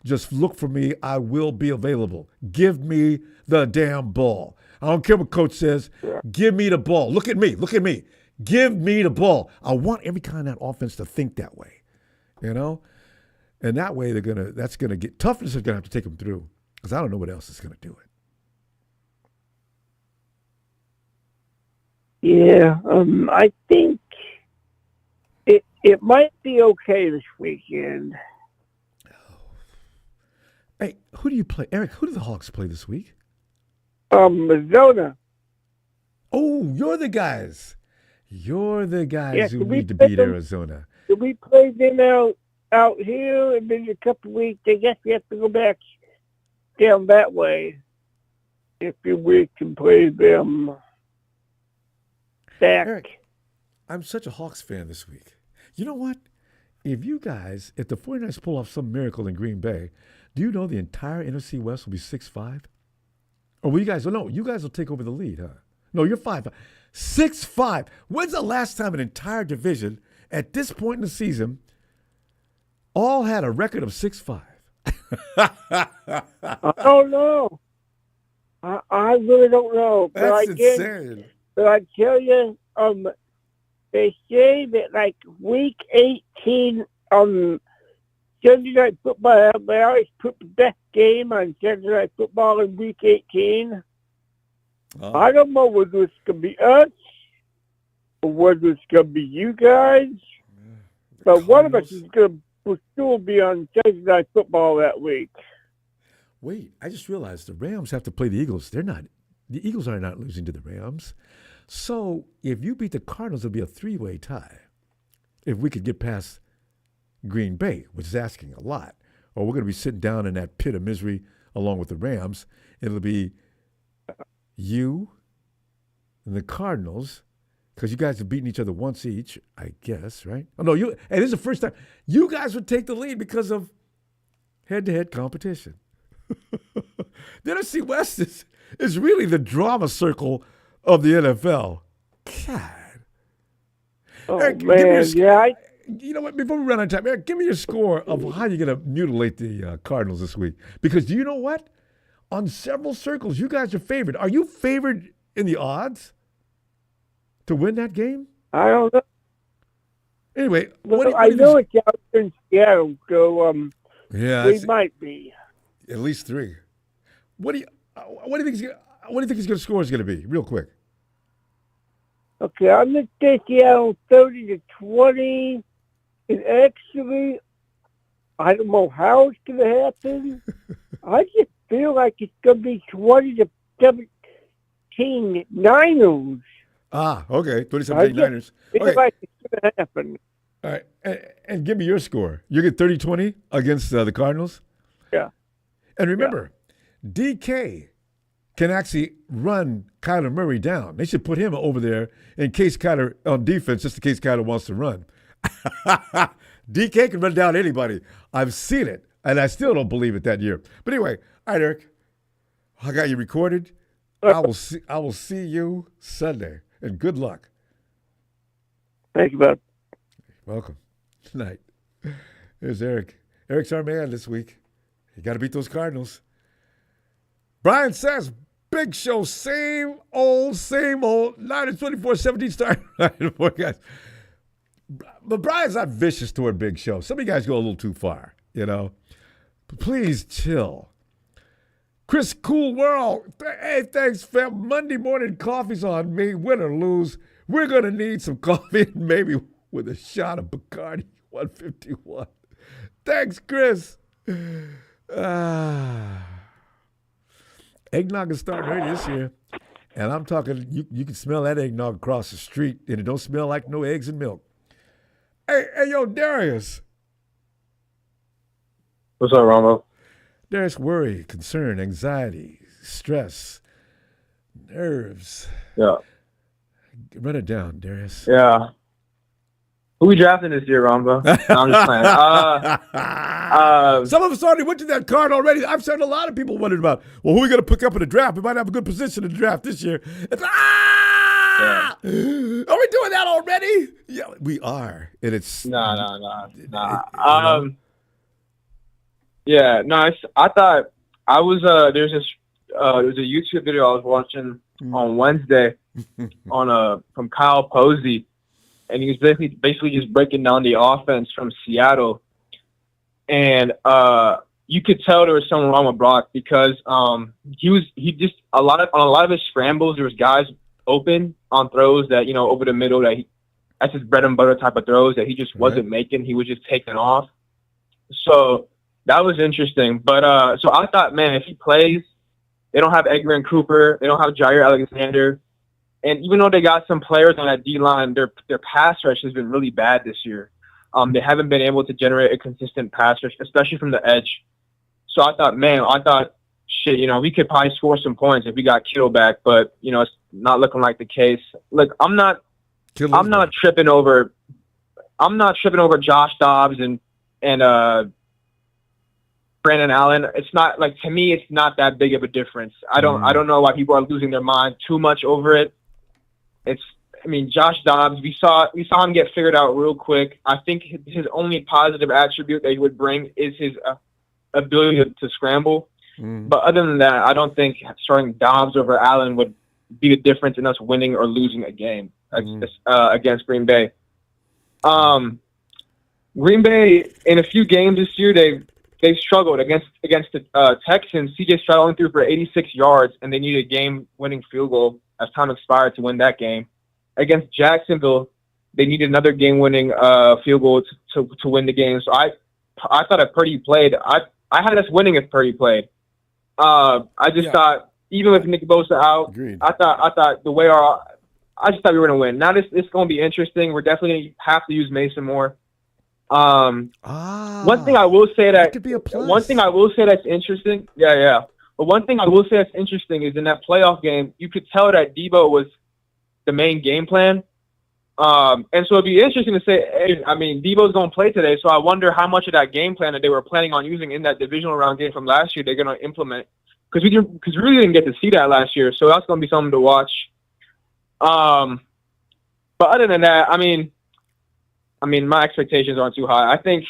just look for me. I will be available. Give me the damn ball. I don't care what coach says. Give me the ball. Look at me. Give me the ball. I want every kind of that offense to think that way, And that way that's gonna get toughness is gonna have to take them through, because I don't know what else is gonna do it. Yeah, I think it might be okay this weekend. Hey, who do you play, Eric? Who do the Hawks play this week? Arizona. Oh, you're the guys who need to beat Arizona. Do we play them out here, and then a couple of weeks, I guess we have to go back down that way if we can play them back. Eric, I'm such a Hawks fan this week. You know what? If the 49ers pull off some miracle in Green Bay, do you know the entire NFC West will be 6-5? Or will you guys? No, you guys will take over the lead, huh? No, you're 5. 6-5. When's the last time an entire division at this point in the season all had a record of 6-5? I don't know. I really don't know. That's insane. But I tell you, they say that like week 18 Sunday Night Football, they always put the best game on Sunday Night Football in week 18. Oh. I don't know whether it's going to be us or whether it's going to be you guys. But one of us is going to still be on Sunday Night Football that week. Wait, I just realized the Rams have to play the Eagles. The Eagles are not losing to the Rams. So if you beat the Cardinals, it'll be a 3-way tie. If we could get past Green Bay, which is asking a lot. Or we're going to be sitting down in that pit of misery along with the Rams. It'll be you and the Cardinals, because you guys have beaten each other once each, I guess, right? Oh, no, this is the first time you guys would take the lead because of head-to-head competition. The NFC West is really the drama circle of the NFL. God. Oh, Eric, man, you know what? Before we run out of time, Eric, give me your score of how you're going to mutilate the Cardinals this week. Because do you know what? On several circles, you guys are favored. Are you favored in the odds to win that game? I don't know. Anyway, I know it's out in Seattle, so we might be. At least 3. What do you think his score is going to be? Real quick. Okay, I'm going to say Seattle 30-20. And actually, I don't know how it's going to happen. I just feel like it's going to be 20-17 Niners. Okay. 2017 Niners. I feel like it's going to happen. All right. And give me your score. You get 30-20 against the Cardinals? Yeah. And remember, DK can actually run Kyler Murray down. They should put him over there in case Kyler, on defense, just in case Kyler wants to run. DK can run down anybody. I've seen it, and I still don't believe it that year. But anyway, all right, Eric, I got you recorded. I will see you Sunday, and good luck. Thank you, bud. Welcome. Good night. Here's Eric. Eric's our man this week. You got to beat those Cardinals. Brian says, big show, same old, 9-24-17 start. Guys. But Brian's not vicious toward Big Show. Some of you guys go a little too far, you know. But please chill. Chris Cool World, hey, thanks, fam. Monday morning coffee's on me. Win or lose, we're going to need some coffee, maybe with a shot of Bacardi 151. Thanks, Chris. Eggnog is starting early this year. And I'm talking, you can smell that eggnog across the street, and it don't smell like no eggs and milk. Hey, yo, Darius. What's up, Ronbo? Darius, worry, concern, anxiety, stress, nerves. Yeah. Run it down, Darius. Yeah. Who we drafting this year, Ronbo? No, I'm just playing. Some of us already went to that card already. I've seen a lot of people wondering about, well, who are we going to pick up in the draft? We might have a good position in the draft this year. It's, yeah. Are we doing that already? Yeah, we are. And it's no. Yeah, no. I thought I was there's a YouTube video I was watching on Wednesday from Kyle Posey, and he was basically just breaking down the offense from Seattle, and you could tell there was something wrong with Brock because on a lot of his scrambles there was guys open on throws that, you know, over the middle that's his bread and butter type of throws that he just wasn't making. He was just taking off. So that was interesting. But so I thought, man, if he plays, they don't have Edgar and Cooper, they don't have Jair Alexander, and even though they got some players on that D line, their pass rush has been really bad this year. They haven't been able to generate a consistent pass rush, especially from the edge. So I thought, shit, you know, we could probably score some points if we got Kittle back, but you know, it's not looking like the case. Look, I'm not tripping over Josh Dobbs and Brandon Allen. It's not like, to me, it's not that big of a difference. I don't know why people are losing their mind too much over it. Josh Dobbs, we saw him get figured out real quick. I think his only positive attribute that he would bring is his ability to scramble. But other than that, I don't think starting Dobbs over Allen would be the difference in us winning or losing a game against Green Bay. Green Bay, in a few games this year, they've struggled against the Texans. CJ Stroud only threw for 86 yards, and they needed a game-winning field goal as time expired to win that game. Against Jacksonville, they needed another game-winning field goal to win the game. So I thought if Purdy played, I had us winning if Purdy played. I just thought, even with Nick Bosa out, I thought the way I just thought we were going to win. Now this is going to be interesting. We're definitely going to have to use Mason more. One thing I will say that could be a plus. One thing I will say that's interesting. Yeah. But one thing I will say that's interesting is in that playoff game, you could tell that Debo was the main game plan. And so it'd be interesting to say, hey, Debo's going to play today, so I wonder how much of that game plan that they were planning on using in that divisional round game from last year they're going to implement. Because we really didn't get to see that last year, so that's going to be something to watch. But other than that, my expectations aren't too high. I think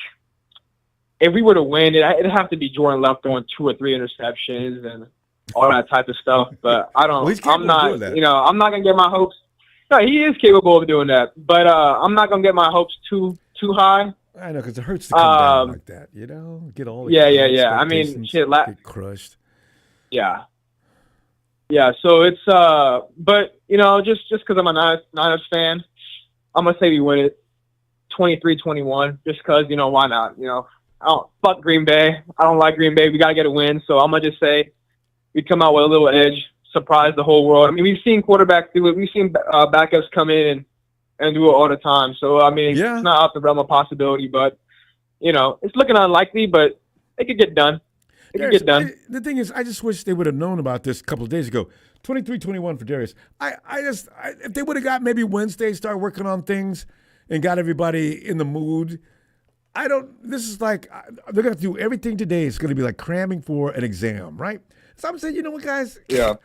if we were to win, it'd have to be Jordan Love throwing 2 or 3 interceptions and all that type of stuff. But I'm not going to get my hopes. No, he is capable of doing that, but I'm not gonna get my hopes too high. I know, because it hurts to come down like that, you know. Get all the get crushed. Yeah. So it's but you know, just because I'm a Niners fan, I'm gonna say we win it 23-21, just because, you know, why not? You know, fuck Green Bay. I don't like Green Bay. We got to get a win. So I'm going to just say we come out with a little edge, surprise the whole world. I mean, we've seen quarterbacks do it. We've seen backups come in and do it all the time. So, I mean, It's not out the realm of possibility. But, it's looking unlikely, but it could get done. The thing is, I just wish they would have known about this a couple of days ago. 23-21 for Darius. If they would have got maybe Wednesday, start working on things and got everybody in the mood. This is like, they're going to do everything today. It's going to be like cramming for an exam, right? So I'm saying, you know what, guys? Yeah.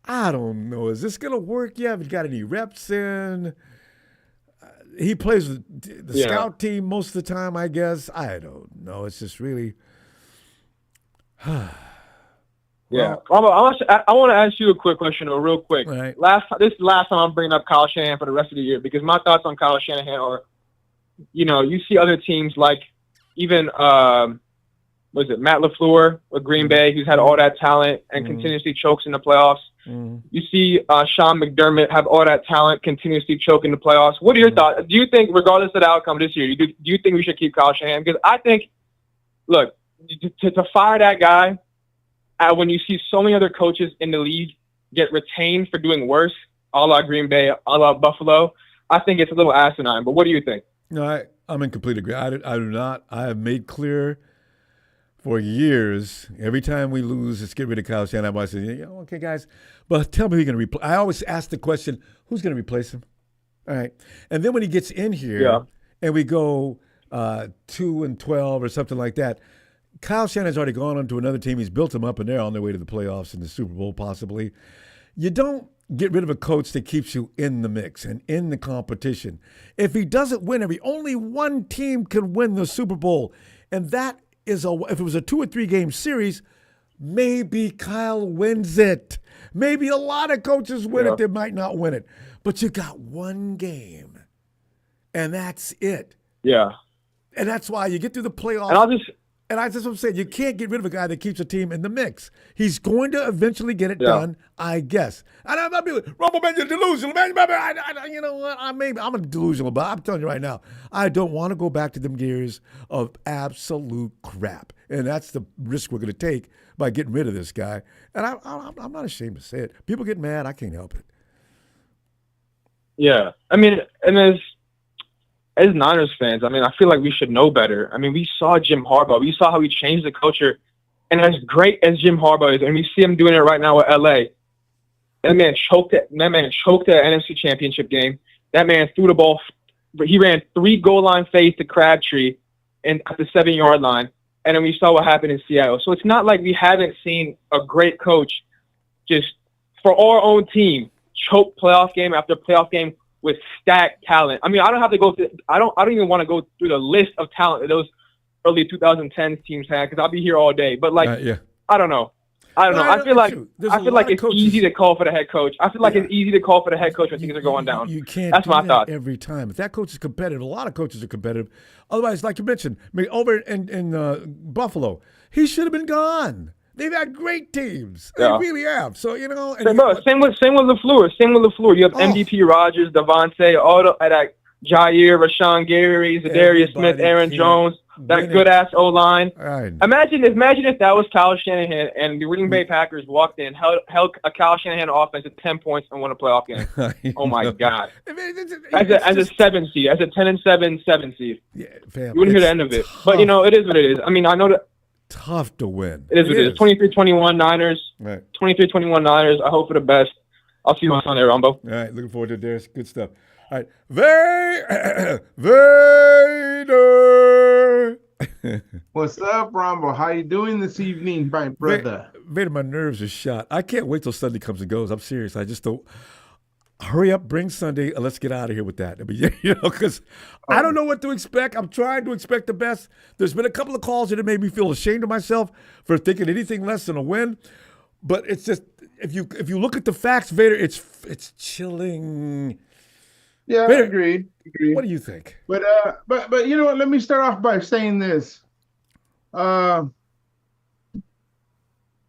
I don't know. Is this going to work? You haven't got any reps in. He plays with the scout team most of the time, I guess. I don't know. It's just really... Yeah, I want to ask you a quick question, real quick. Right. This is the last time I'm bringing up Kyle Shanahan for the rest of the year, because my thoughts on Kyle Shanahan are, you see other teams like even Matt LaFleur with Green Bay, who's had all that talent and continuously chokes in the playoffs. You see Sean McDermott have all that talent, continuously choke in the playoffs. What are your thoughts? Do you think, regardless of the outcome this year, do you think we should keep Kyle Shanahan? Because I think, look, to fire that guy when you see so many other coaches in the league get retained for doing worse, a la Green Bay, a la Buffalo, I think it's a little asinine. But what do you think? No, I'm in complete agreement. I do not. I have made clear for years, every time we lose, let's get rid of Kyle Shanahan. I say, okay, guys, but tell me who's going to replace. I always ask the question, who's going to replace him? All right. And then when he gets in here and we go 2-12 or something like that, Kyle Shanahan's already gone on to another team. He's built them up, and they're on their way to the playoffs and the Super Bowl possibly. You don't get rid of a coach that keeps you in the mix and in the competition. If he doesn't win only one team can win the Super Bowl, and that is if it was a 2 or 3 game series, maybe Kyle wins it. Maybe a lot of coaches win it. They might not win it. But you got one game, and that's it. Yeah. And that's why you get through the playoffs. And that's what I'm saying. You can't get rid of a guy that keeps a team in the mix. He's going to eventually get it done, I guess. And I'm not being Ronbo, man, you're delusional, man. You know what? I'm a delusional, but I'm telling you right now, I don't want to go back to them years of absolute crap. And that's the risk we're going to take by getting rid of this guy. And I'm not ashamed to say it. People get mad. I can't help it. Yeah. I mean, and as Niners fans, I mean, I feel like we should know better. I mean, we saw Jim Harbaugh. We saw how he changed the culture. And as great as Jim Harbaugh is, and we see him doing it right now with L.A., that man choked the NFC Championship game. That man threw the ball. He ran 3 goal line fades to Crabtree at the 7-yard line. And then we saw what happened in Seattle. So it's not like we haven't seen a great coach just for our own team choke playoff game after playoff game with stacked talent. I mean, I don't have to go through. I don't even want to go through the list of talent that those early 2010s teams had, because I'll be here all day. But I don't know. I feel like it's easy to call for the head coach. I feel like it's easy to call for the head coach when things are going down. You can't. That's my thought. Every time, if that coach is competitive, a lot of coaches are competitive. Otherwise, like you mentioned, over in Buffalo, he should have been gone. They've had great teams. They really have. So, same with LaFleur. You have MVP Rodgers, Devontae, Jair, Rashawn Gary, Zadarius Smith, Aaron Jones, that good-ass O-line. Right. Imagine if that was Kyle Shanahan and the Green Bay Packers walked in, held a Kyle Shanahan offense at 10 points and won a playoff game. Oh, my God. As a 7 seed, as a 10-7 7 seed. Yeah, fam, you wouldn't hear the end of it. Tough. But, it is what it is. I mean, I know that. Tough to win. It is what it is. 23-21 Niners. Right. 23-21 Niners. I hope for the best. I'll see you on Sunday, Ronbo. All right. Looking forward to it, Darius. Good stuff. All right. Vader. What's up, Ronbo? How you doing this evening, my brother? Vader, my nerves are shot. I can't wait till Sunday comes and goes. I'm serious. I just don't. Hurry up, bring Sunday, and let's get out of here with that. I mean, because I don't know what to expect. I'm trying to expect the best. There's been a couple of calls that have made me feel ashamed of myself for thinking anything less than a win. But it's just, if you look at the facts, Vader, it's chilling. Yeah, Vader, I agree. What do you think? But you know what? Let me start off by saying this. It's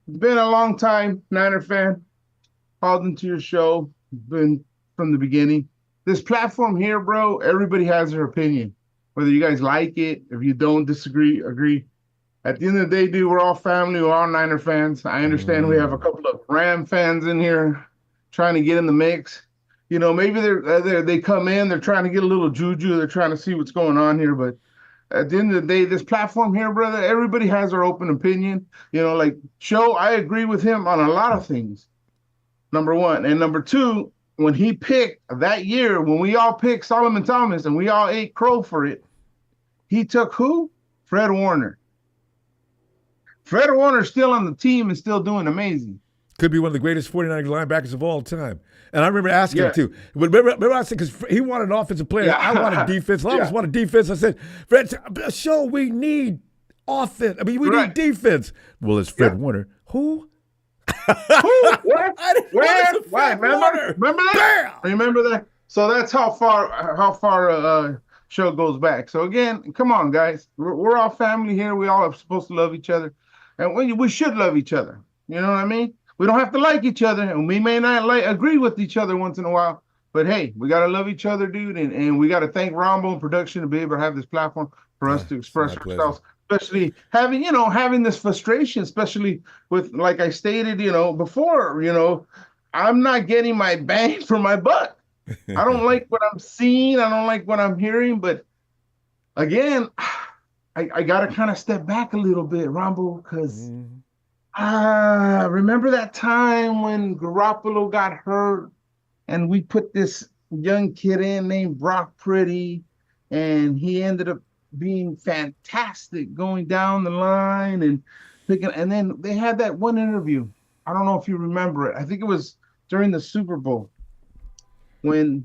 been a long time, Niner fan. Called into your show. Been from the beginning. This platform here, bro, everybody has their opinion. Whether you guys like it, if you don't agree, At the end of the day, dude, we're all family. We're all Niner fans. I understand we have a couple of Ram fans in here trying to get in the mix. You know, maybe they come in, they're trying to get a little juju. They're trying to see what's going on here. But at the end of the day, this platform here, brother, everybody has their open opinion. You know, like Joe, I agree with him on a lot of things. Number one. And number two, when he picked that year, when we all picked Solomon Thomas and we all ate crow for it, he took who? Fred Warner. Fred Warner's still on the team and still doing amazing. Could be one of the greatest 49 linebackers of all time. And I remember asking him, too. Remember I said, because he wanted an offensive player. Yeah. I wanted defense. I always wanted defense. I said, Fred, we need offense. I mean, we need defense. Well, it's Fred Warner. Who? Who? What? Where? Remember that? Bam! Remember that? So that's how far show goes back. So again, come on, guys. We're all family here. We all are supposed to love each other. And we should love each other. You know what I mean? We don't have to like each other, and we may not agree with each other once in a while. But hey, we gotta love each other, dude, and we gotta thank Ronbo and production to be able to have this platform for us to express ourselves. Especially having this frustration, especially with, like I stated, before, I'm not getting my bang for my buck. I don't like what I'm seeing. I don't like what I'm hearing. But again, I got to kind of step back a little bit, Ronbo, because remember that time when Garoppolo got hurt and we put this young kid in named Brock Purdy, and he ended up being fantastic going down the line and then they had that one interview. I don't know if you remember it. I think it was during the Super Bowl when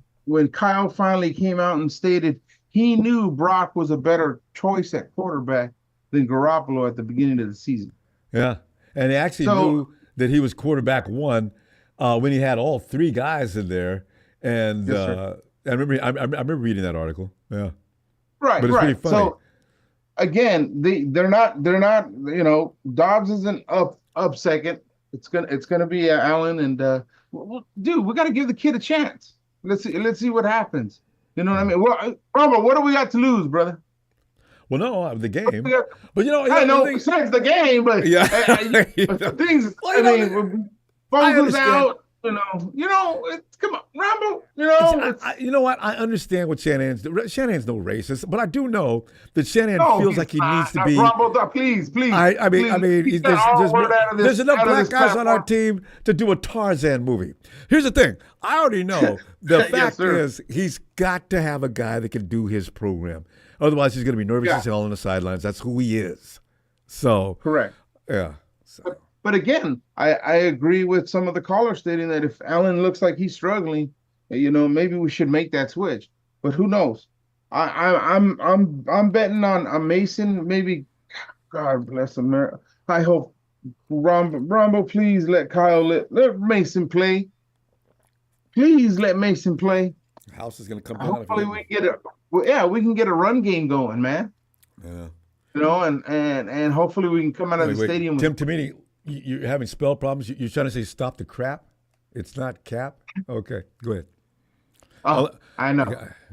Kyle finally came out and stated he knew Brock was a better choice at quarterback than Garoppolo at the beginning of the season. Yeah, and he actually knew that he was quarterback one when he had all three guys in there. And I remember reading that article. Yeah. Right, but it's pretty funny. So again, they're not, Dobbs isn't up second. It's gonna be Allen, and dude, we got to give the kid a chance. Let's see what happens. You know what I mean? Well, Robert, what do we got to lose, brother? Well, no, the game. But I know besides the game, but things. Bosa's out. Come on, Ronbo. You know what? I understand what Shanahan's no racist, but I do know that Shanahan feels like he needs to be. Ronbo, please. I mean, there's enough black guys on our team to do a Tarzan movie. Here's the thing. I already know the fact is he's got to have a guy that can do his program. Otherwise, he's going to be nervous and all on the sidelines. That's who he is. So correct. Yeah. So. But again, I agree with some of the callers stating that if Allen looks like he's struggling, maybe we should make that switch. But who knows? I'm betting on Mason. Maybe, God bless America. I hope Ronbo, please let Mason play. Please let Mason play. The house is going to come down. Hopefully we can get a run game going, man. Yeah. And hopefully we can come out of the stadium. Tim Tomini, you're having spell problems. You're trying to say stop the crap. It's not cap. Okay, go ahead. Oh, I know.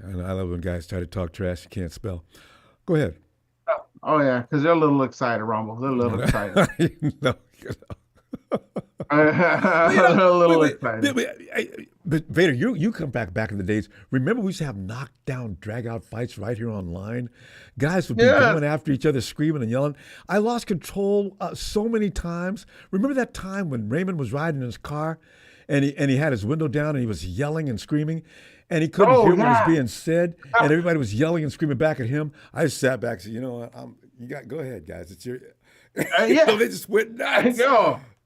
I love when guys try to talk trash. You can't spell. Go ahead. Oh yeah, because they're a little excited, Rumble. They're a little excited. A little excited. But Vader, you come back in the days. Remember we used to have knockdown, drag-out fights right here online? Guys would be going after each other, screaming and yelling. I lost control so many times. Remember that time when Raymond was riding in his car and he had his window down and he was yelling and screaming and he couldn't hear what was being said and everybody was yelling and screaming back at him? I just sat back and said, you know what, go ahead, guys. It's your they just went nuts.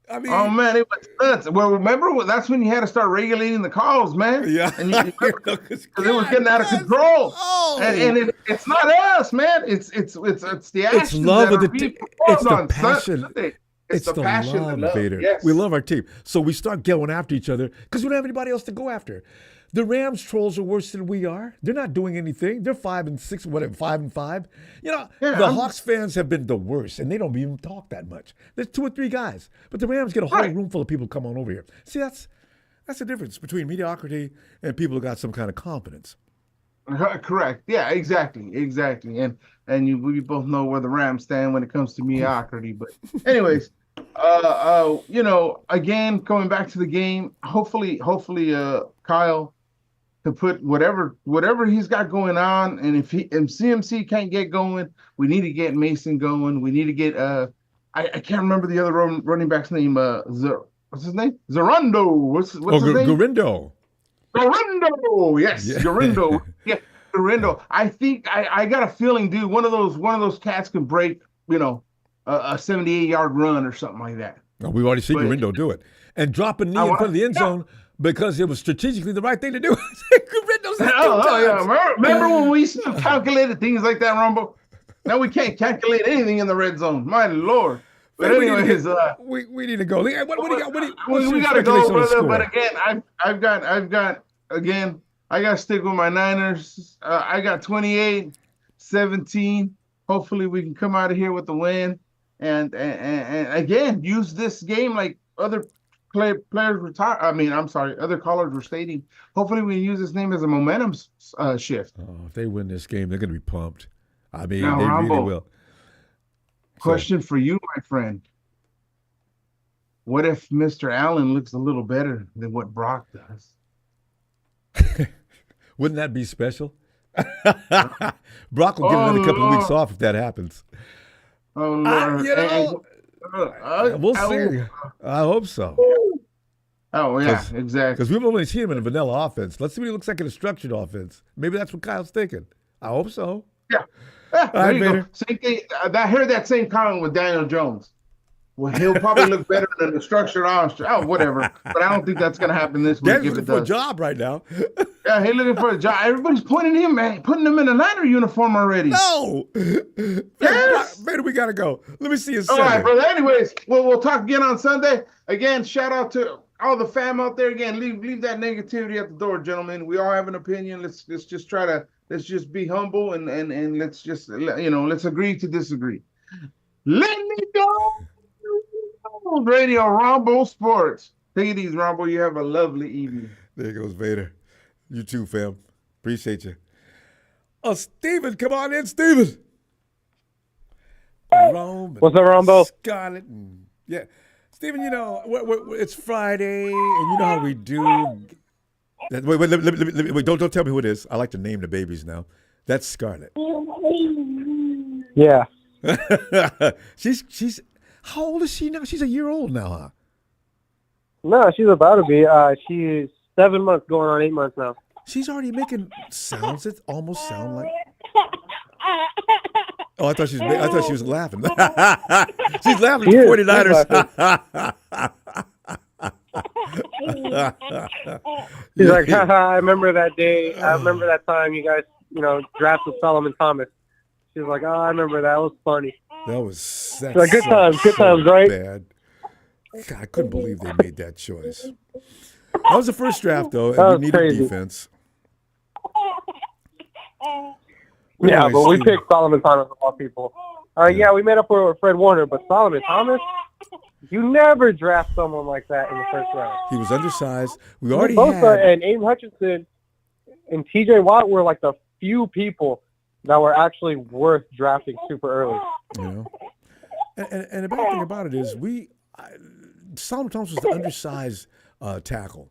I mean, oh man, it was nuts. Well, remember that's when you had to start regulating the calls, man. Yeah, because it was getting out of control. Oh. And it's not us, man. It's the action. It's love of the team. It's the passion. It's the passion, love, Vader. Yes. We love our team, so we start going after each other because we don't have anybody else to go after. The Rams trolls are worse than we are. They're not doing anything. They're 5-6, whatever, 5-5. The Hawks fans have been the worst, and they don't even talk that much. There's 2 or 3 guys, but the Rams get a whole room full of people come on over here. See, that's the difference between mediocrity and people who got some kind of confidence. Correct. Yeah, exactly. And we both know where the Rams stand when it comes to mediocrity. But anyways, again, going back to the game, hopefully, Kyle can put whatever he's got going on, and if CMC can't get going, we need to get Mason going. We need to get I can't remember the other running back's name. What's his name? Ronbo. What's his name? Gurindo. Yes, yeah. Gurindo. Yeah, Gurindo. I think I got a feeling, dude. One of those cats can break, a 78-yard run or something like that. Oh, we've already seen Gurindo do it and drop a knee in front of the end zone because it was strategically the right thing to do. Gurindo's yeah. Remember when we used to calculate things like that, Ronbo? Now we can't calculate anything in the red zone. My Lord. But anyways, we need to go. What do you got? We got to go, brother. But again, I've got I got to stick with my Niners. I got 28-17. Hopefully, we can come out of here with the win. And again, use this game like other players retire. Other callers were stating. Hopefully, we can use this name as a momentum shift. Oh, if they win this game, they're going to be pumped. They really will. Question for you, my friend. What if Mr. Allen looks a little better than what Brock does? Wouldn't that be special? Brock will get another couple of weeks off if that happens. Oh, Lord. We'll see. I hope so. Oh, yeah, exactly. Because we've only seen him in a vanilla offense. Let's see what he looks like in a structured offense. Maybe that's what Kyle's thinking. I hope so. Yeah. There you go. Same thing. I heard that same comment with Daniel Jones. Well, he'll probably look better than the structured offense. Oh, whatever. But I don't think that's going to happen this week. Dan's looking for a job right now. Yeah, he's looking for a job. Everybody's pointing him, man. Putting him in a Niner uniform already. No. Yes. Man, we got to go. Let me see his All right, brother. Anyways, we'll talk again on Sunday. Again, shout out to all the fam out there. Again, leave that negativity at the door, gentlemen. We all have an opinion. Let's just try to be humble and let's just let's agree to disagree. Let me go. Radio Ronbo Sports. Take it easy, Ronbo. You have a lovely evening. There goes Vader. You too, fam. Appreciate you. Oh, Steven, come on in, Steven. What's up, Ronbo? Scarlett. Yeah. Steven, it's Friday, and you know how we do. Wait, don't tell me who it is. I like to name the babies now. That's Scarlett. Yeah. She's how old is she now? She's a year old now, huh? No, she's about to be. She's 7 months, going on 8 months now. She's already making sounds that almost sound like. Oh, I thought she was laughing. She's laughing at the 49ers. She's like, I remember that day. I remember that time you guys, drafted Solomon Thomas. She's like, oh, I remember that. It was funny. That was like, good times, right? Bad. God, I couldn't believe they made that choice. That was the first draft, though, and we needed defense. Yeah, but we picked Solomon Thomas of all people. Yeah, we made up for Fred Warner, but Solomon Thomas, you never draft someone like that in the first round. He was undersized. We already Bosa had... and Aiden Hutchinson and T.J. Watt were like the few people that were actually worth drafting super early. And the bad thing about it is Solomon Thomas was the undersized tackle.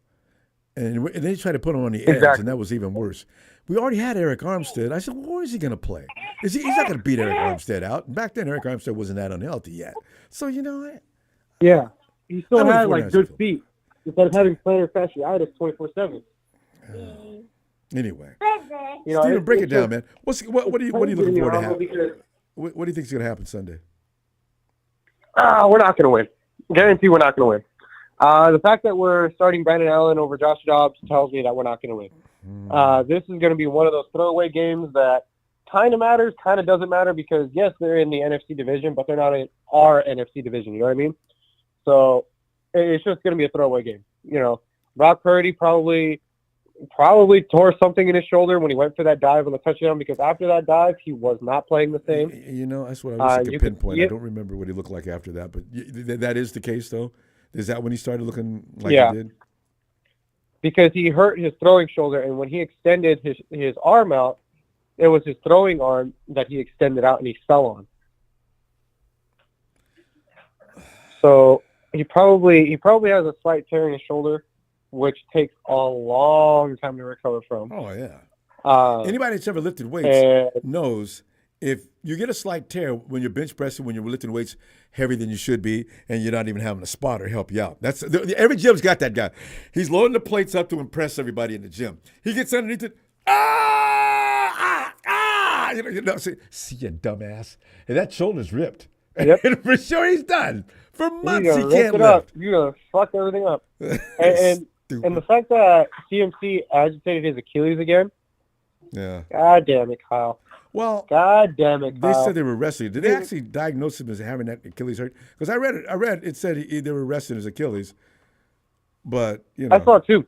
And they tried to put him on the edge, and that was even worse. We already had Eric Armstead. I said, well, where is he going to play? He's not going to beat Eric Armstead out. And back then, Eric Armstead wasn't that unhealthy yet. So, yeah, he still had, good feet. Instead of having plantar fasciitis 24/7. Anyway. Steven, break it down, man. What are you looking forward to happen? What do you think is going to happen Sunday? We're not going to win. Guarantee we're not going to win. The fact that we're starting Brandon Allen over Josh Dobbs tells me that we're not going to win. This is going to be one of those throwaway games that kind of matters, kind of doesn't matter because, yes, they're in the NFC division, but they're not in our NFC division. You know what I mean? So it's just going to be a throwaway game. Brock Purdy probably tore something in his shoulder when he went for that dive on the touchdown because after that dive, he was not playing the same. That's what I wish I could pinpoint. I don't remember what he looked like after that, but that is the case, though? Is that when he started looking like he did? because he hurt his throwing shoulder, and when he extended his arm out, it was his throwing arm that he extended out and he fell on. So he probably has a slight tear in his shoulder, which takes a long time to recover from. Oh yeah. Anybody that's ever lifted weights knows if you get a slight tear when you're bench pressing, when you're lifting weights heavier than you should be, and you're not even having a spotter help you out. That's every gym's got that guy. He's loading the plates up to impress everybody in the gym. He gets underneath it. You know, see you dumbass. And that shoulder's ripped. Yep. And for sure he's done. For months he can't lift. Up. You're going to fuck everything up. and the fact that CMC agitated his Achilles again. Yeah. God damn it, Kyle. Well, God damn it, Kyle. They said they were arresting. Did they actually diagnose him as having that Achilles hurt? Because I read it said they were arresting his Achilles. But, you know. I saw two.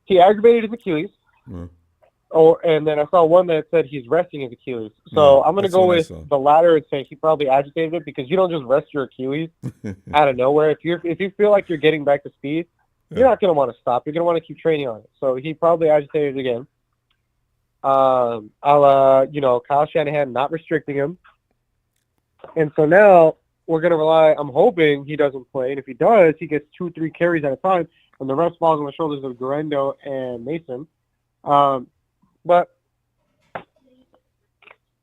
He aggravated his Achilles. And then I saw one that said he's resting his Achilles. So I'm going to go with the latter and say he probably agitated it, because you don't just rest your Achilles out of nowhere. If you feel like you're getting back to speed, you're not going to want to stop. You're going to want to keep training on it. So he probably agitated it again. Kyle Shanahan not restricting him. And so now we're going to rely, I'm hoping he doesn't play. And if he does, he gets 2-3 carries at a time, and the rest falls on the shoulders of Guerrero and Mason. But I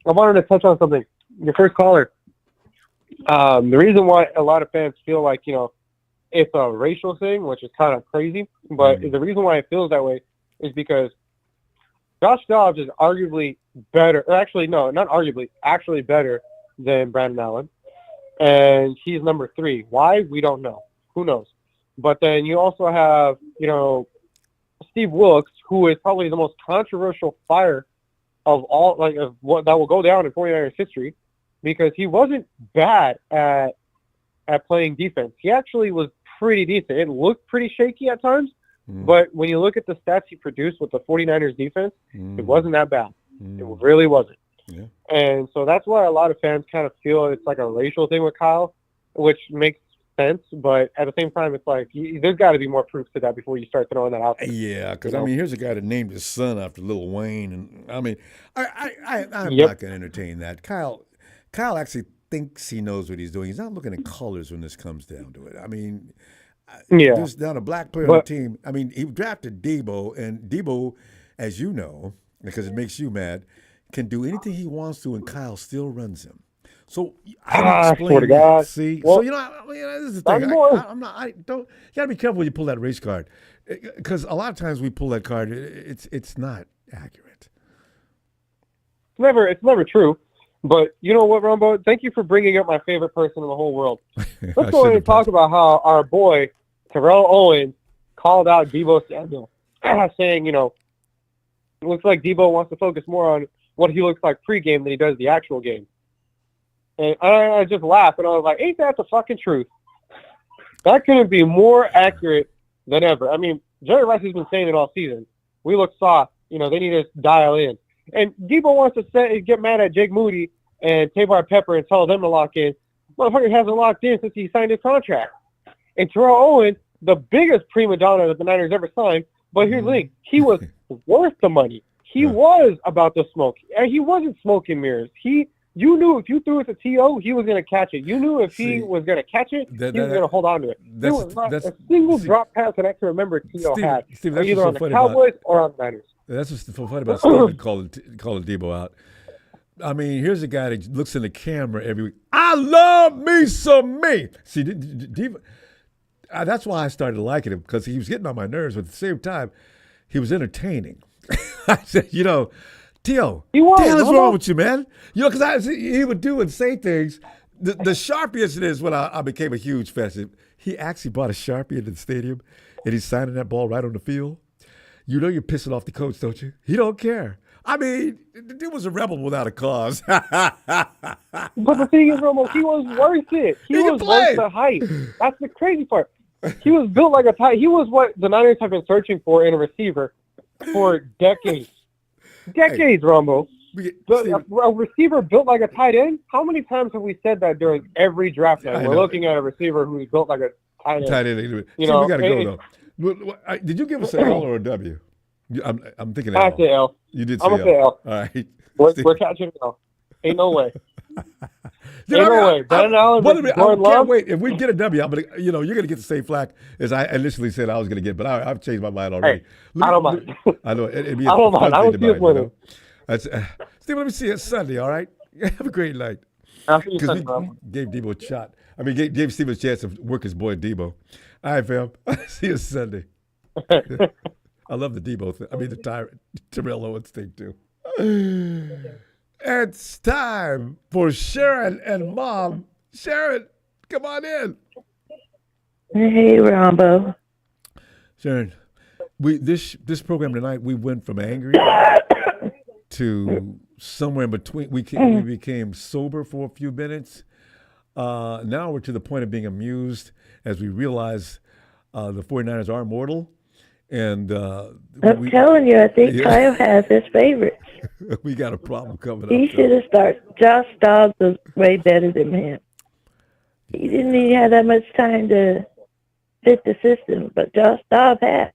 wanted to touch on something. Your first caller. The reason why a lot of fans feel like, it's a racial thing, which is kind of crazy, but the reason why it feels that way is because Josh Dobbs is arguably better, or actually, no, not arguably, actually better than Brandon Allen. And he's number 3. Why? We don't know. Who knows? But then you also have, Steve Wilkes, who is probably the most controversial fire of all, of what that will go down in 49ers history, because he wasn't bad at playing defense. He actually was pretty decent. It looked pretty shaky at times, but when you look at the stats he produced with the 49ers defense, it wasn't that bad. It really wasn't. Yeah. And so that's why a lot of fans kind of feel it's like a racial thing with Kyle, which makes sense, but at the same time, it's like there's got to be more proof to that before you start throwing that out there. Yeah, because here's a guy that named his son after Lil Wayne, and I'm not going to entertain that. Kyle actually thinks he knows what he's doing. He's not looking at colors when this comes down to it. There's not a black player on the team. He drafted Debo, and Debo, as you know, because it makes you mad, can do anything he wants to, and Kyle still runs him. So how do you explain that? God. See, well, so this is the thing. You gotta be careful when you pull that race card, because a lot of times we pull that card, it's not accurate. It's never true. But you know what, Ronbo? Thank you for bringing up my favorite person in the whole world. Let's go ahead and talk about how our boy Terrell Owens called out Deebo Samuel, saying, it looks like Deebo wants to focus more on what he looks like pregame than he does the actual game. And I just laughed, and I was like, ain't that the fucking truth? That couldn't be more accurate than ever. Jerry Rice has been saying it all season. We look soft. They need to dial in. And Deebo wants to get mad at Jake Moody and Tavar Pepper and tell them to lock in. Motherfucker hasn't locked in since he signed his contract. And Terrell Owens, the biggest prima donna that the Niners ever signed, but here's the thing. He was worth the money. He was about the smoke. And he wasn't smoking mirrors. You knew if you threw it to T.O., he was going to catch it. You knew if he was going to catch it, he was going to hold on to it. There was not a single drop pass that I can remember T.O. had, either on the Cowboys or on the Niners. That's what's so funny about Stephen calling Debo out. Here's a guy that looks in the camera every week. I love me some me. See, Debo, that's why I started liking him, because he was getting on my nerves, but at the same time, he was entertaining. I said, T.O., what's wrong with you, man? Because he would do and say things. The sharpiest it is when I became a huge fan. He actually bought a Sharpie into the stadium, and he's signing that ball right on the field. You're pissing off the coach, don't you? He don't care. The dude was a rebel without a cause. But the thing is, Romo, he was worth it. He was worth the hype. That's the crazy part. He was built like a tight. He was what the Niners have been searching for in a receiver for decades. Decades, Ronbo. A receiver built like a tight end? How many times have we said that during every draft night? We're looking at a receiver who's built like a tight end. We got to go, though. Did you give us an L or a W? I'm thinking I L. say L. You did I'm say gonna say L. All right. We're catching L. Ain't no way. Ain't no way. Brandon Allen versus I Jordan can't Love. wait. If we get a W, I'm gonna, you're gonna get the same flack as I initially said I was gonna get, but I've changed my mind already. Hey, I don't mind. I know it'd be I don't a fun mind. I thing don't to see us mind, winning. Steve, let me see you Sunday. All right. Have a great night. I'll see you Because Sunday, we bro. gave Debo a shot. I mean, gave Steve a chance to work his boy Debo. All right, fam. See you Sunday. I love the Debo thing. I mean, the Terrell Owens thing, too. It's time for Sharon and Mom. Sharon, come on in. Hey, Ronbo. Sharon, this program tonight, we went from angry to somewhere in between. We became sober for a few minutes. Now we're to the point of being amused as we realize the 49ers are mortal. And I'm telling you, I think Kyle has his favorites. We got a problem coming He up. should have started. Josh Dobbs was way better than him. He didn't even have that much time to fit the system, but Josh Dobbs had.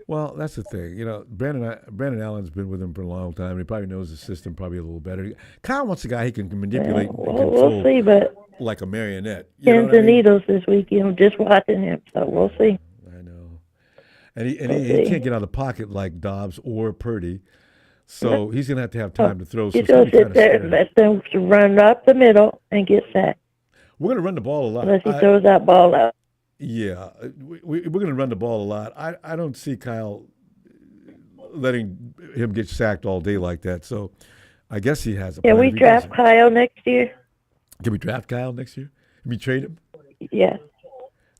Well, that's the thing. Brandon Allen's been with him for a long time. He probably knows the system probably a little better. Kyle wants a guy he can manipulate and control we'll see, but like a marionette. Pins and needles this weekend. Just watching him, so we'll see. I know. And he can't get out of the pocket like Dobbs or Purdy. So he's going to have time to throw. He's going to sit there and let them run up the middle and get sacked. We're going to run the ball a lot. Unless he throws that ball out. Yeah, we're going to run the ball a lot. I don't see Kyle letting him get sacked all day like that. So I guess he has a plan. Can we draft Kyle next year? Can we draft Kyle next year? Can we trade him? Yeah.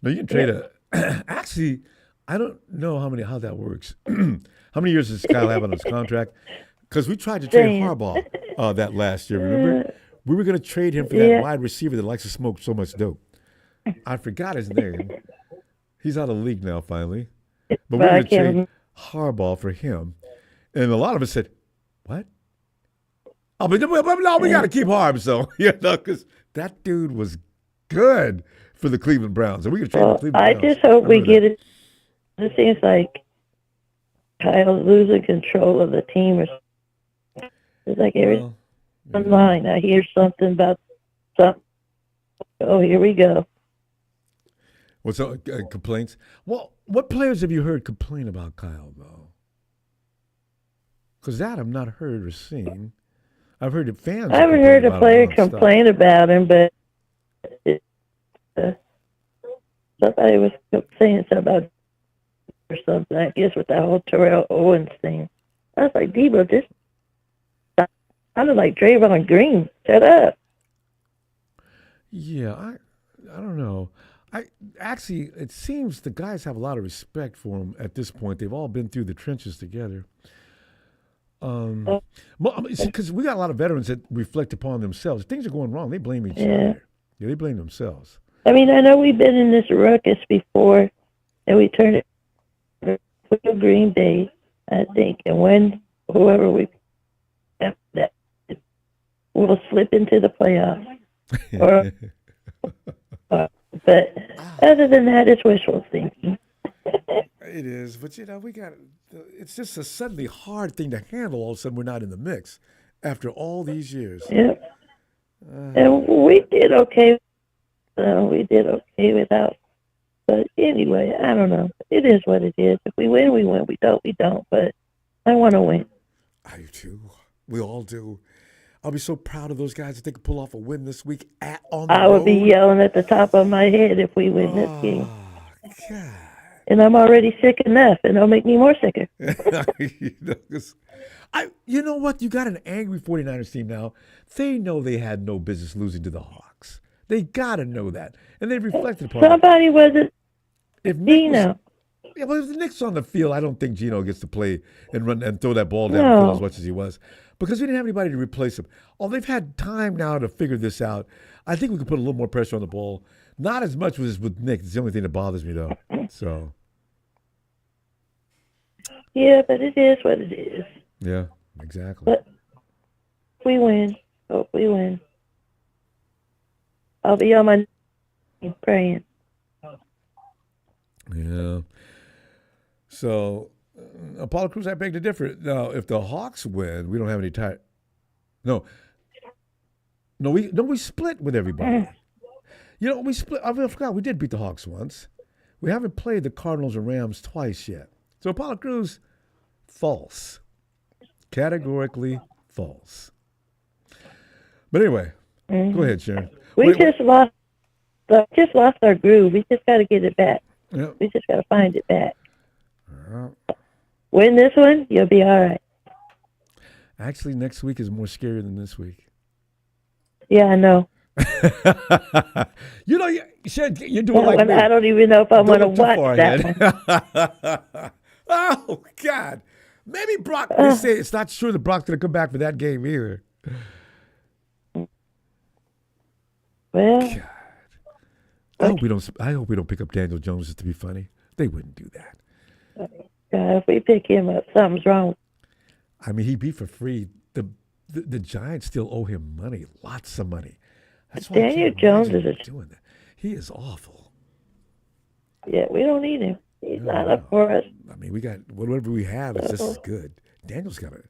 No, you can trade actually, I don't know how that works. How many years does Kyle have on his contract? Because we tried to trade Harbaugh that last year, remember? We were going to trade him for that wide receiver that likes to smoke so much dope. I forgot his name. He's out of the league now, finally. But we're going to trade Harbaugh for him. And a lot of us said, what? Oh, but no, we got to keep Harb, so, because that dude was good for the Cleveland Browns. And we could trade the Cleveland Browns. I just hope we get it. It seems like Kyle's losing control of the team. It's like every line I hear something about something. Oh, here we go. What's up? Complaints? Well, what players have you heard complain about Kyle, though? Because that I've not heard or seen. I've heard that fans. I haven't heard a player complain about him, but somebody was saying something about or something, I guess, with that whole Terrell Owens thing. I was like, Debo, this sounded like Draymond Green. Shut up. Yeah, I don't know. Actually, it seems the guys have a lot of respect for him at this point. They've all been through the trenches together. Because we got a lot of veterans that reflect upon themselves. If things are going wrong, they blame each other. Yeah, they blame themselves. I mean, I know we've been in this ruckus before, and we turned it to Green Bay, I think, and when whoever we after that, we'll slip into the playoffs. But other than that, it's wishful thinking. It is, but it's just a suddenly hard thing to handle. All of a sudden, we're not in the mix after all these years. Yep. And we did okay. We did okay without. But anyway, I don't know. It is what it is. If we win, we win. We don't, we don't. But I want to win. I do too. We all do. I'll be so proud of those guys if they can pull off a win this week on the road. I would be yelling at the top of my head if we win this game. God. And I'm already sick enough, and it'll make me more sicker. You know what? You got an angry 49ers team now. They know they had no business losing to the Hawks. They got to know that. And they reflected upon Somebody it. wasn't Gino. Well, if Nick's on the field, I don't think Gino gets to play and run and throw that ball down as much as he was. Because we didn't have anybody to replace him. Oh, they've had time now to figure this out. I think we could put a little more pressure on the ball. Not as much as with Nick. It's the only thing that bothers me, though. So. Yeah, but it is what it is. Yeah, exactly. But if we win. Hope we win. I'll be on my knees praying. Yeah. So, Apollo Crews, I beg to differ. Now, if the Hawks win, we don't have any tie. No, we split with everybody. We split. I forgot we did beat the Hawks once. We haven't played the Cardinals or Rams twice yet. So Apollo Crews, false, categorically false. But anyway, go ahead, Sharon. We just lost our groove. We just got to get it back. Yep. We just got to find it back. Win this one, you'll be all right. Actually, next week is more scary than this week. Yeah, I know. You're doing like me. I don't even know if I'm going to watch that one. Oh, God. Maybe Brock, they say it's not sure that Brock's going to come back for that game either. Well, God. I hope we don't pick up Daniel Jones just to be funny. They wouldn't do that. God, if we pick him up, something's wrong. I mean, he'd be for free. The Giants still owe him money, lots of money. That's why Daniel Jones is doing that. He is awful. Yeah, we don't need him. He's not up for us. I mean, we got whatever we have is just as good. Daniel's got it.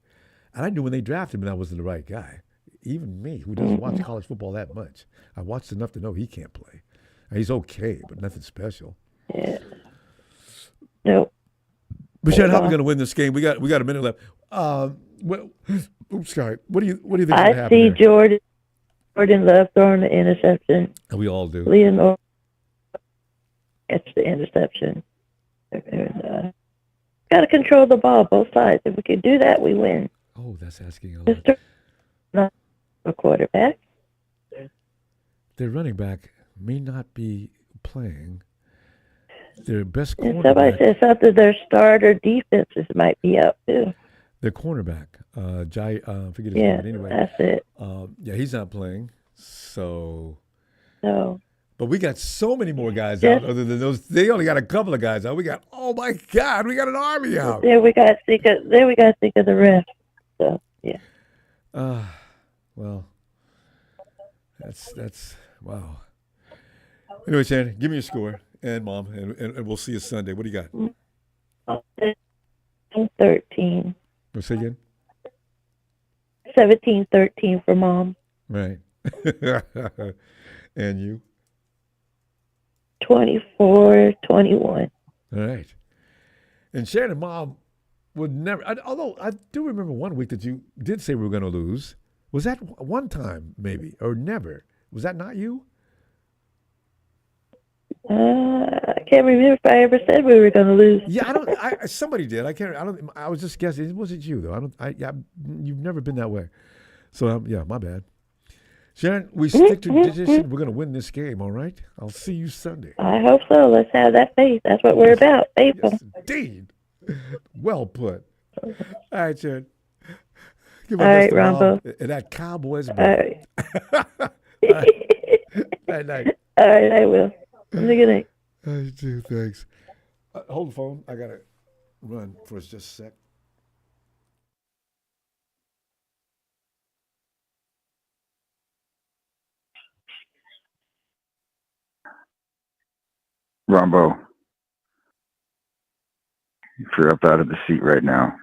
And I knew when they drafted him that wasn't the right guy. Even me, who doesn't watch college football that much, I watched enough to know he can't play. He's okay, but nothing special. Yeah. Nope. But Sharon, how are we going to win this game? We got a minute left. Oops, sorry. What do you think? I see Jordan Love throwing the interception. We all do. Leonard gets the interception. Got to control the ball both sides. If we can do that, we win. Oh, that's asking a lot. Not a quarterback. Their running back may not be playing. Their best cornerback. And somebody said something. Their starter defenses might be up too. Their cornerback, forget his name. But anyway, that's it. He's not playing. So. No. But we got so many more guys out other than those. They only got a couple of guys out. We got, oh my God, we got an army out. Then we got to think of the rest. So yeah. Well, that's wow. Anyway, Shannon, give me your score and Mom, and we'll see you Sunday. What do you got? 13. Let's say again. 17-13 for Mom. Right. And you? 24-21. All right. And Shannon, Mom would never. Although I do remember one week that you did say we were going to lose. Was that one time, maybe, or never? Was that not you? I can't remember if I ever said we were going to lose. Yeah, somebody did. I was just guessing. It wasn't you though. You've never been that way. So my bad. Sharon, we stick to tradition. We're going to win this game. All right. I'll see you Sunday. I hope so. Let's have that faith. That's what we're about. Faithful. Yes, indeed. Well put. All right, Sharon. All right, Ronbo. And that Cowboys. All right. Night. All right, I will. Have a good night. I do. Thanks. Hold the phone. I got to run for just a sec. Ronbo, if you're up out of the seat right now,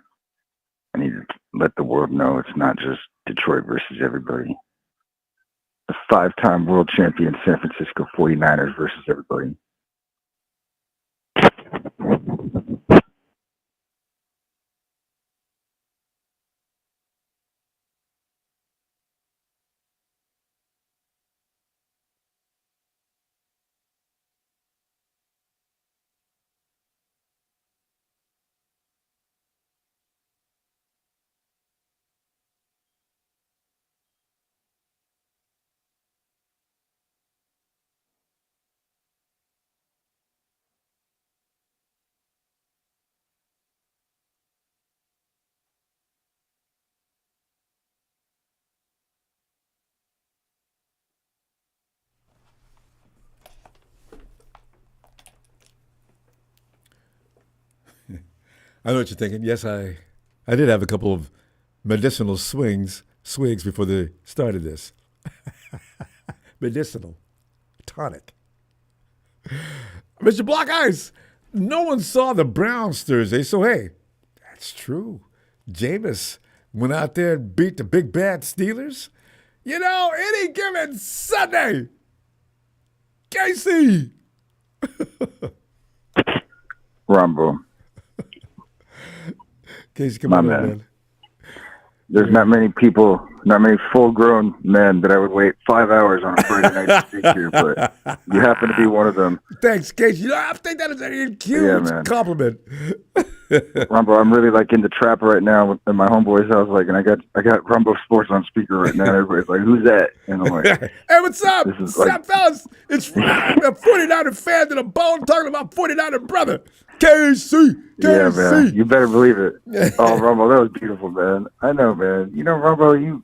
I need to let the world know it's not just Detroit versus everybody. The 5-time world champion San Francisco 49ers versus everybody. I know what you're thinking. Yes, I did have a couple of medicinal swigs before the start of this. Medicinal. Tonic. Mr. Block Ice, no one saw the Browns Thursday, so hey, that's true. Jameis went out there and beat the big bad Steelers. You know, any given Sunday, Casey. Ronbo. Casey, come on, man. There's not many people, not many full-grown men that I would wait 5 hours on a Friday night to speak to, but you happen to be one of them. Thanks, Casey. You know, I think that is a huge compliment. Ronbo, I'm really like in the trap right now in my homeboy's house, like, and I got Ronbo Sports on speaker right now. Everybody's like, "Who's that?" And I'm like, "Hey, what's up? What's up, fellas? It's a 49er fan to the bone talking about 49er brother, KC. Yeah, man, you better believe it. Oh, Ronbo, that was beautiful, man. I know, man. You know, Ronbo, you've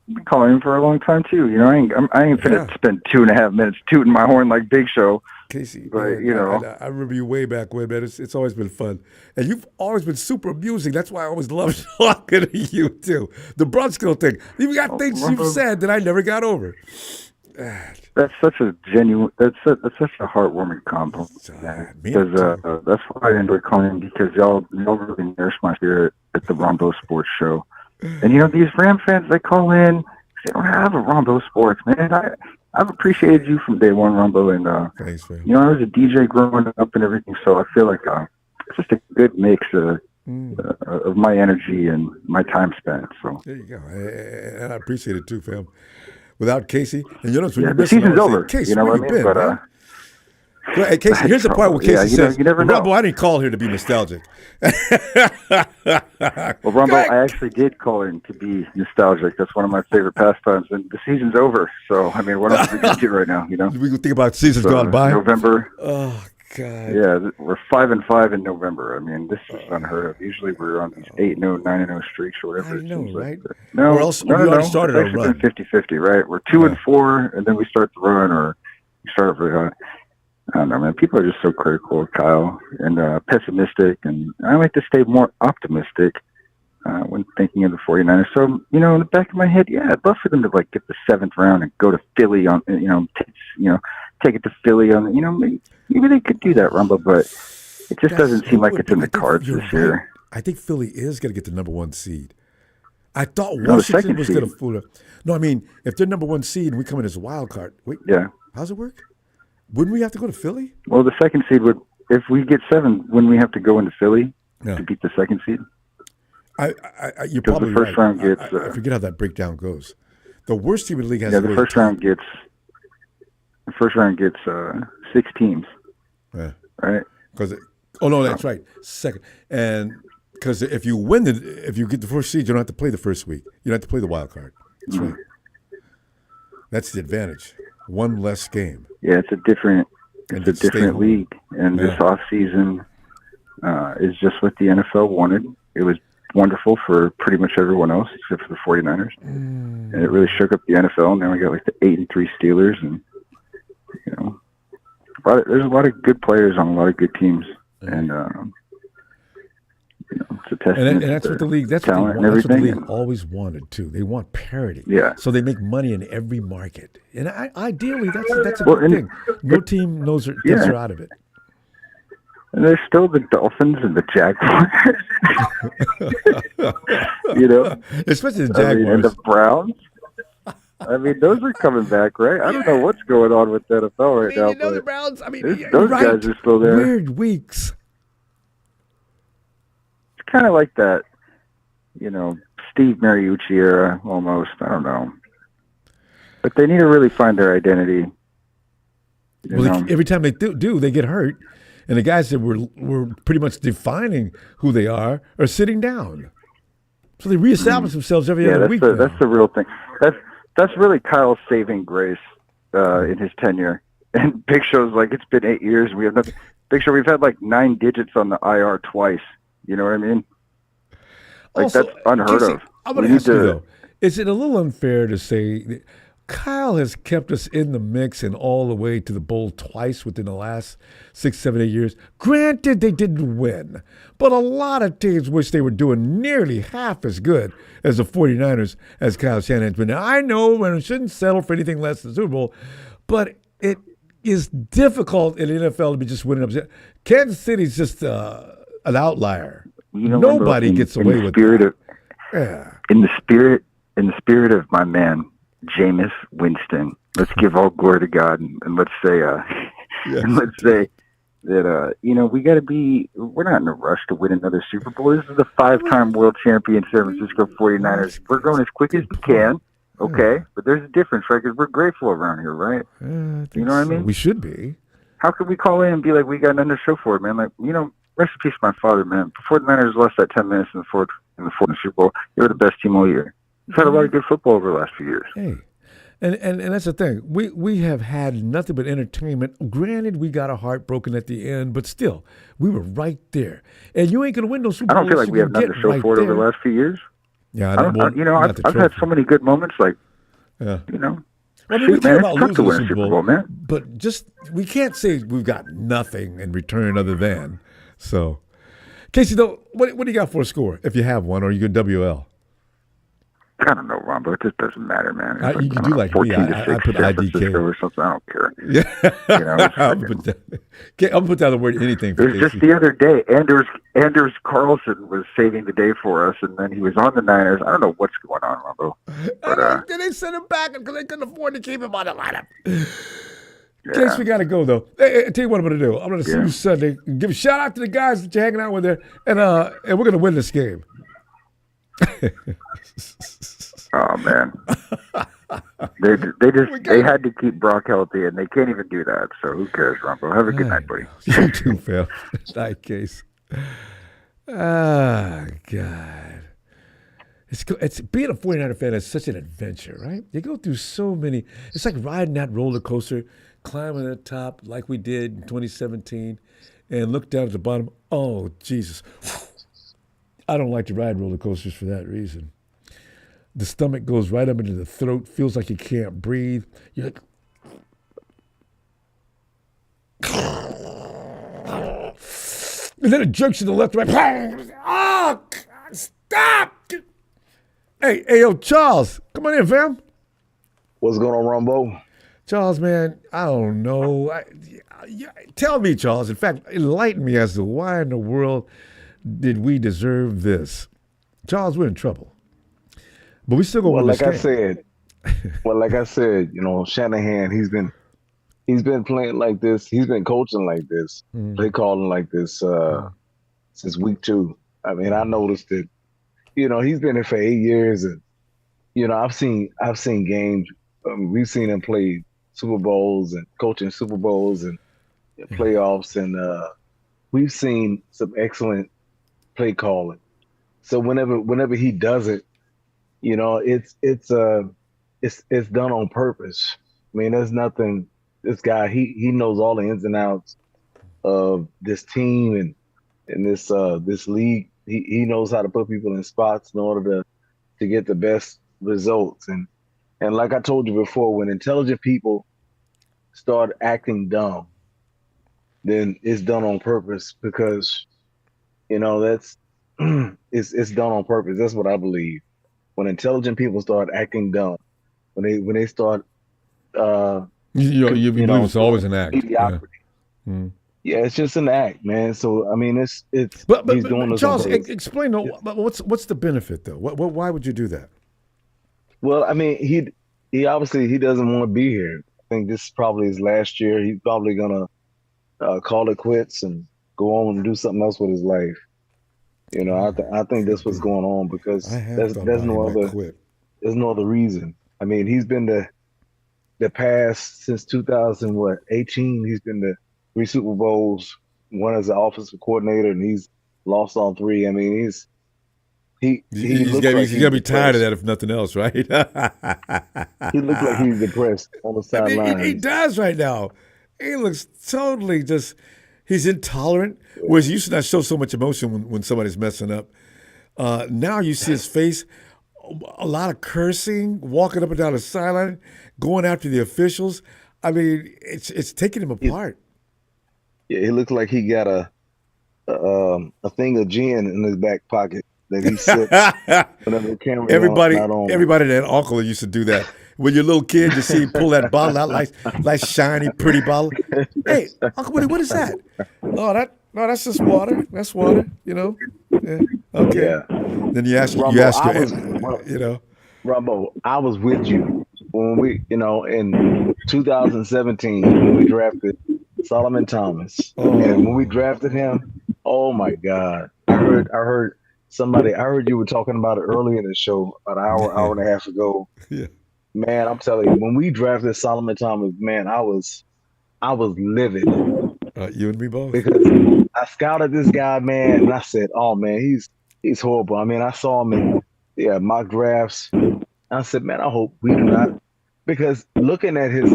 been calling him for a long time too. You know, I ain't finna spend 2.5 minutes tooting my horn like Big Show. Casey, but man, you know, I remember you way back when, man. It's always been fun, and you've always been super amusing. That's why I always loved talking to you too. The Brunskill thing. You've got things you've said that I never got over. That's such a genuine. That's such a heartwarming compliment. Because that's why I enjoy calling, because y'all really nourish my spirit at the Ronbo Sports Show. And you know, these Ram fans, they call in. They don't have a Ronbo Sports, man. I've appreciated you from day one, Ronbo, and thanks, man. You know, I was a DJ growing up and everything, so I feel like it's just a good mix of my energy and my time spent. So there you go, and I appreciate it too, fam. Without Casey, and you know, when the season's over. Casey, you know where what you I mean? been, man? Hey, Casey, here's the part where Casey says, you never know. Ronbo, I didn't call here to be nostalgic. Well, Ronbo, I actually did call in to be nostalgic. That's one of my favorite pastimes, and the season's over. So, I mean, what else are we going to do right now, you know? We can think about seasons gone by. November. Oh, God. Yeah, we're 5-5 in November. I mean, this is unheard of. Usually we're on these 8-0, 9-0 streaks or whatever. I know, right? Like. No, or else we already started our run. 50-50, right? We're 2-4, and then we start the run, or we start really high. I don't know, man. People are just so critical of Kyle and pessimistic, and I like to stay more optimistic when thinking of the 49ers. So, you know, in the back of my head, yeah, I'd love for them to like get the 7th round and go to Philly on, take it to Philly on, maybe they could do that, Ronbo, but it just doesn't seem like it's in the cards this year. I think Philly is going to get the number 1 seed. I thought Washington was going to fool her. No, I mean, if they're number 1 seed and we come in as a wild card, wait, how's it work? Wouldn't we have to go to Philly? Well, the 2nd seed would, if we get 7, wouldn't we have to go into Philly to beat the 2nd seed? You're probably the first round gets. I forget how that breakdown goes. The worst team in the league has. Yeah, the first round gets. The first round gets 6 teams. Yeah. Right. Because that's right. Second, and because if you get the first seed, you don't have to play the first week. You don't have to play the wild card. That's right. That's the advantage. 1 less game. Yeah, it's a different league, and this off season is just what the NFL wanted. It was wonderful for pretty much everyone else except for the 49ers, and it really shook up the NFL. Now we got like the 8-3 Steelers, and you know, there's a lot of good players on a lot of good teams, and it's a testament. And that's what the league. That's what the league always wanted too. They want parity. Yeah. So they make money in every market, and ideally, that's a good thing. No team knows they're out of it. And there's still the Dolphins and the Jaguars. You know, especially the Jaguars and the Browns. I mean, those are coming back, right? I don't know what's going on with the NFL right now. You know, the Browns. I mean, those guys are still there. Weird weeks. It's kind of like that, you know, Steve Mariucci era almost. I don't know, but they need to really find their identity. Well, every time they do, they get hurt. And the guys that were pretty much defining who they are sitting down. So they reestablish themselves every other week. That's the real thing. That's really Kyle's saving grace in his tenure. And Big Show's like, it's been 8 years. We have nothing. Big Show, we've had like 9 digits on the IR twice. You know what I mean? Like, also, that's unheard of. I'm going to ask you, though, is it a little unfair to say that Kyle has kept us in the mix and all the way to the bowl twice within the last 6, 7, 8 years? Granted, they didn't win, but a lot of teams wish they were doing nearly half as good as the 49ers as Kyle Shanahan's been. Now, I know we shouldn't settle for anything less than the Super Bowl, but is difficult in the NFL to be just winning up. Kansas City's just an outlier. Nobody gets away with that. In the spirit of my man Jameis Winston, let's give all glory to God, and let's say that we got to be. We're not in a rush to win another Super Bowl. This is the 5-time world champion San Francisco 49ers. We're going as quick as we can. Okay, but there's a difference, right? Because we're grateful around here, right? You know what I mean? We should be. How could we call in and be like, we got nothing to show for it, man? Like, rest in peace, my father, man. Before the Niners lost that 10 minutes in the fourth Super Bowl, they were the best team all year. We've had a lot of good football over the last few years. Hey, and that's the thing. We have had nothing but entertainment. Granted, we got our heart broken at the end, but still, we were right there. And you ain't gonna win no Super Bowl. I don't feel like we have nothing to show for it over the last few years. Yeah, I've had so many good moments. Like, yeah. I mean, shoot, man, it's tough to win a Super Bowl, man. But we can't say we've got nothing in return other than. So, Casey, though, what do you got for a score, if you have one, or you good WL? I don't know, Ronbo. It just doesn't matter, man. You can do like me. I put IDK or something. I don't care. Yeah, I'll put down the word anything. There's just the other day, Anders Carlson was saving the day for us, and then he was on the Niners. I don't know what's going on, Ronbo. But they sent him back because they couldn't afford to keep him on the lineup. Case, we got to go, though. Hey, tell you what I'm going to do. I'm going to see you Sunday. Give a shout out to the guys that you're hanging out with there, and we're going to win this game. Oh man, they had to keep Brock healthy, and they can't even do that. So who cares, Ronbo? Have a good night, buddy. You too, Phil. Night, Case. Ah, God. It's being a 49er fan is such an adventure, right? You go through so many. It's like riding that roller coaster, climbing the top like we did in 2017, and look down at the bottom. Oh, Jesus. I don't like to ride roller coasters for that reason. The stomach goes right up into the throat, feels like you can't breathe. You're like, and then it jerks you to the left, right. Oh, God, stop! Hey, yo, Charles, come on in, fam. What's going on, Ronbo? Charles, man, I don't know. Tell me, Charles. In fact, enlighten me as to why in the world did we deserve this? Charles, we're in trouble. But we still going to win this game. Like I said, Shanahan, he's been playing like this. He's been coaching like this, play calling like this since week 2. I mean, I noticed it. He's been here for 8 years, and I've seen games. We've seen him play Super Bowls and coaching Super Bowls and playoffs, and we've seen some excellent play calling. So whenever he does it, it's done on purpose. I mean, there's nothing. This guy, he knows all the ins and outs of this team and this league. He knows how to put people in spots in order to get the best results. And like I told you before, when intelligent people start acting dumb, then it's done on purpose because that's it's done on purpose. That's what I believe. When intelligent people start acting dumb, when they start, you believe it's always an act. Yeah, it's just an act, man. So I mean, it's. But he's doing this Charles, explain what's the benefit though? Why would you do that? Well, I mean, he obviously he doesn't want to be here. I think this is probably his last year. He's probably gonna call it quits and go on and do something else with his life. I think that's what's going on because there's no other reason. I mean, he's been the past since 2018. He's been to 3 Super Bowls, one as an offensive coordinator, and he's lost all 3. I mean, he's got to be tired of that if nothing else, right? He looks like he's depressed on the sideline. He does right now. He looks totally just. He's intolerant, whereas he used to not show so much emotion when somebody's messing up. Now you see his face, a lot of cursing, walking up and down the sideline, going after the officials. I mean, it's taking him apart. Yeah, he looks like he got a thing of gin in his back pocket that he sips whenever the camera everybody that uncle used to do that. when you're a little kid, you see him pull that bottle out, like shiny, pretty bottle. Hey, Uncle Woody, what is that? Oh, that's just water. That's water, Yeah. Okay. Yeah. Then you ask her, Ronbo, I was with you when we, in 2017 when we drafted Solomon Thomas, and when we drafted him, oh my God, I heard you were talking about it earlier in the show, about an hour and a half ago. Yeah. Man, I'm telling you, when we drafted Solomon Thomas, man, I was livid. You and me both. Because I scouted this guy, man, and I said, "Oh man, he's horrible." I mean, I saw him in mock drafts. I said, "Man, I hope we do not." Because looking at his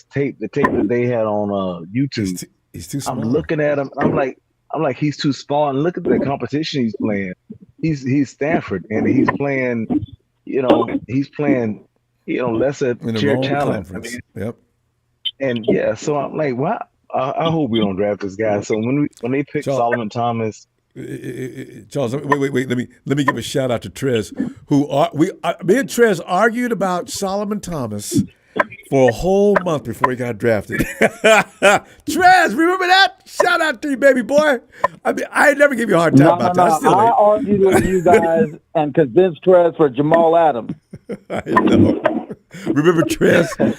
tape, the tape that they had on YouTube, he's too small. I'm looking at him. I'm like he's too small. And look at the competition he's playing. He's Stanford, and he's playing lesser tier talent. I mean, yep. And so I'm like, wow. I hope we don't draft this guy. So when they pick Solomon Thomas, Charles, wait. Let me give a shout out to Trez, me and Trez argued about Solomon Thomas for a whole month before he got drafted. Trez, remember that? Shout out to you, baby boy. I mean, I never give you a hard time about that. I argued with you guys and convinced Trez for Jamal Adams. I know. Remember Trez? And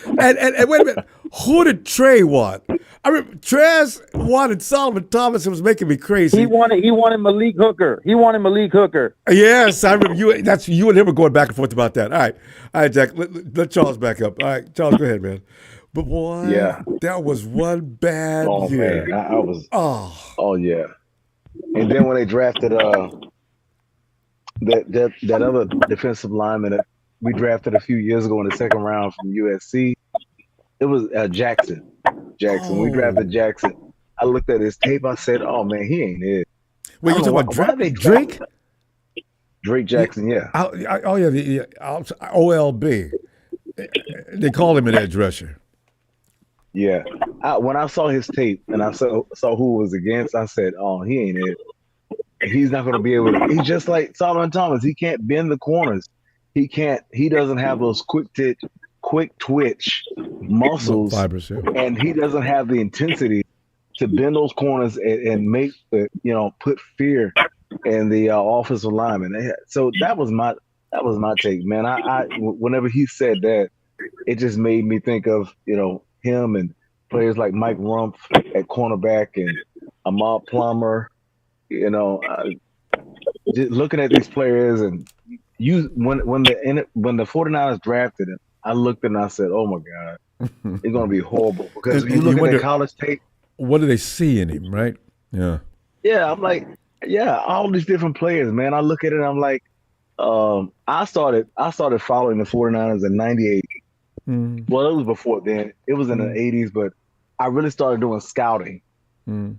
wait a minute. Who did Trey want? I remember Trez wanted Solomon Thomas. It was making me crazy. He wanted Malik Hooker. Yes, I remember you. That's you and him were going back and forth about that. All right, Jack. Let Charles back up. All right, Charles, go ahead, man. But boy, that was one bad year. Man, I was. Oh yeah. And then when they drafted that other defensive lineman that we drafted a few years ago in the second round from USC, it was Jackson. We drafted Jackson. I looked at his tape. I said, "Oh man, he ain't it." Wait, you talking about Drake? Drake Jackson, yeah. The OLB. They call him an edge rusher. Yeah. When I saw his tape and I saw who was against, I said, "Oh, he ain't it. He's not going to be able to." He's just like Solomon Thomas. He can't bend the corners. He doesn't have those quick twitch muscles, fibers, and he doesn't have the intensity to bend those corners and make put fear in the offensive lineman. So that was my take, man. I whenever he said that, it just made me think of him and players like Mike Rumpf at cornerback and Ahmad Plummer. Just looking at these players, and when the 49ers drafted him, I looked and I said, "Oh my God, it's going to be horrible." Because you look at the college tape. What do they see in him, right? Yeah. Yeah, I'm like, all these different players, man. I look at it and I'm like, I started following the 49ers in 98. Well, it was before then. It was in the 80s, but I really started doing scouting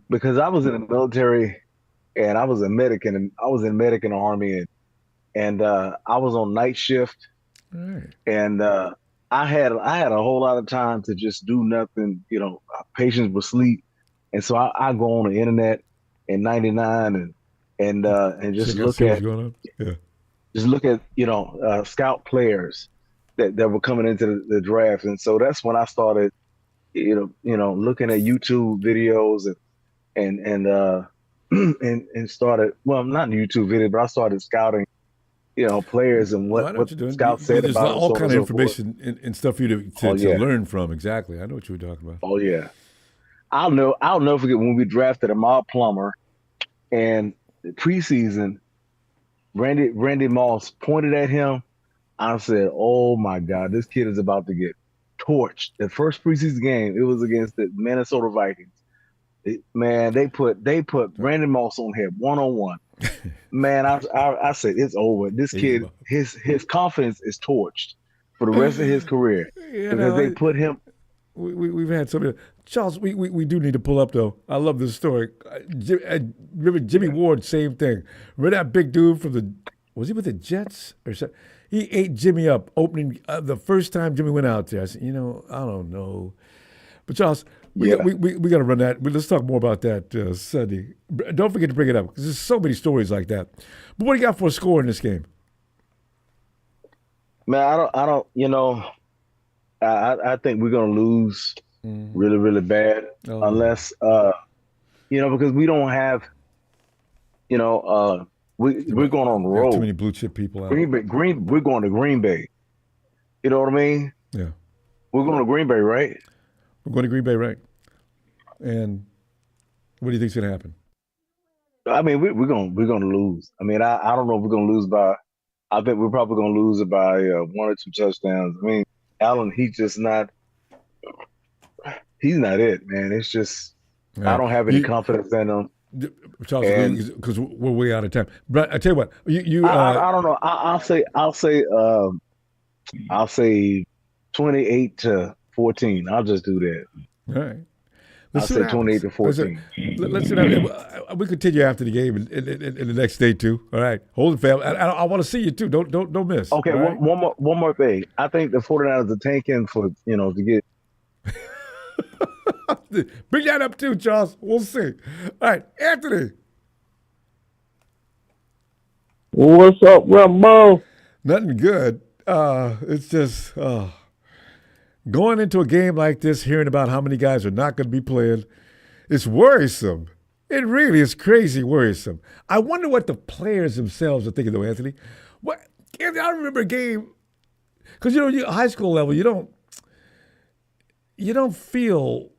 because I was in the military and I was a medic in the Army, and I was on night shift. Right. And I had a whole lot of time to just do nothing. Patients would sleep, and so I go on the internet in '99 and just look at scout players that were coming into the draft, and so that's when I started, looking at YouTube videos and started, well, not YouTube video, but I started scouting. Players and what scouts said there's about all them, kind so of information and stuff for you to learn from. Exactly, I know what you were talking about. Oh yeah, I'll never forget when we drafted Ahmad Plummer, and preseason, Randy Moss pointed at him. I said, "Oh my God, this kid is about to get torched." The first preseason game, it was against the Minnesota Vikings. They put Randy Moss on head 1-on-1. Man, I said it's over. This kid, his confidence is torched for the rest of his career because they put him. We've had so many. Charles, we do need to pull up though. I love this story. Remember Jimmy Ward, same thing. Remember that big dude was he with the Jets or something? He ate Jimmy up opening the first time Jimmy went out there. I said, I don't know, but Charles. We got to run that. Let's talk more about that Sunday. Don't forget to bring it up because there's so many stories like that. But what do you got for a score in this game? Man, I don't. I think we're gonna lose really, really bad unless because we don't have, we're going on the We have too road. many blue chip people out. We're going to Green Bay. You know what I mean? Yeah. We're going to Green Bay, right? We're going to Green Bay, right? And what do you think's going to happen? I mean, we're going to lose. I mean, I don't know if we're going to lose by. I think we're probably going to lose it by 1 or 2 touchdowns. I mean, Allen, he's not it, man. It's just I don't have any confidence in him. Charles, because we're way out of time. But I tell you what, I don't know. I'll say 28-14. I'll just do that. All right. I'll say 28-14. Let's see. We continue after the game in the next day too. All right, hold it, fam. I want to see you too. Don't miss. Okay, right? one more thing. I think the 49ers are tanking for to get. Bring that up too, Charles. We'll see. All right, Anthony. What's up, Ronbo? Nothing good. It's just going into a game like this, hearing about how many guys are not going to be playing, it's worrisome. It really is crazy worrisome. I wonder what the players themselves are thinking, though, Anthony. Anthony, I remember a game, because, high school level, you don't feel,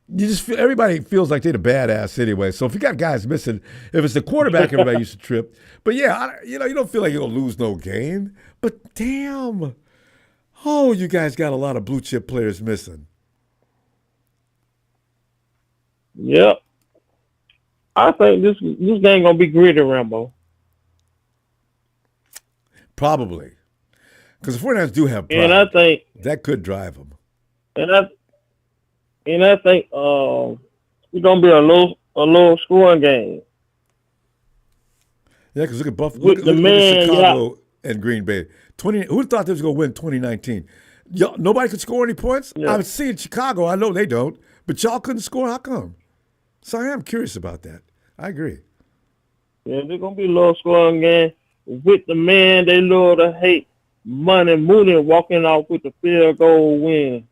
you just feel, everybody feels like they're the badass anyway. So if you got guys missing, if it's the quarterback, everybody used to trip. But yeah, you don't feel like you're going to lose no game. But damn, you guys got a lot of blue chip players missing. Yep. I think this game gonna be gritty, Lambeau. Probably, because the 49ers do have pride. And I think that could drive them. And I think it's gonna be a low scoring game. Yeah, because look at Buffalo, look at Chicago and Green Bay. Who thought they was gonna win 2019? Nobody could score any points. Yeah. I was seeing Chicago. I know they don't, but y'all couldn't score. How come? So I am curious about that. I agree. Yeah, they're gonna be a low scoring game with the man they love to hate, Money Mooney, walking off with the field goal win.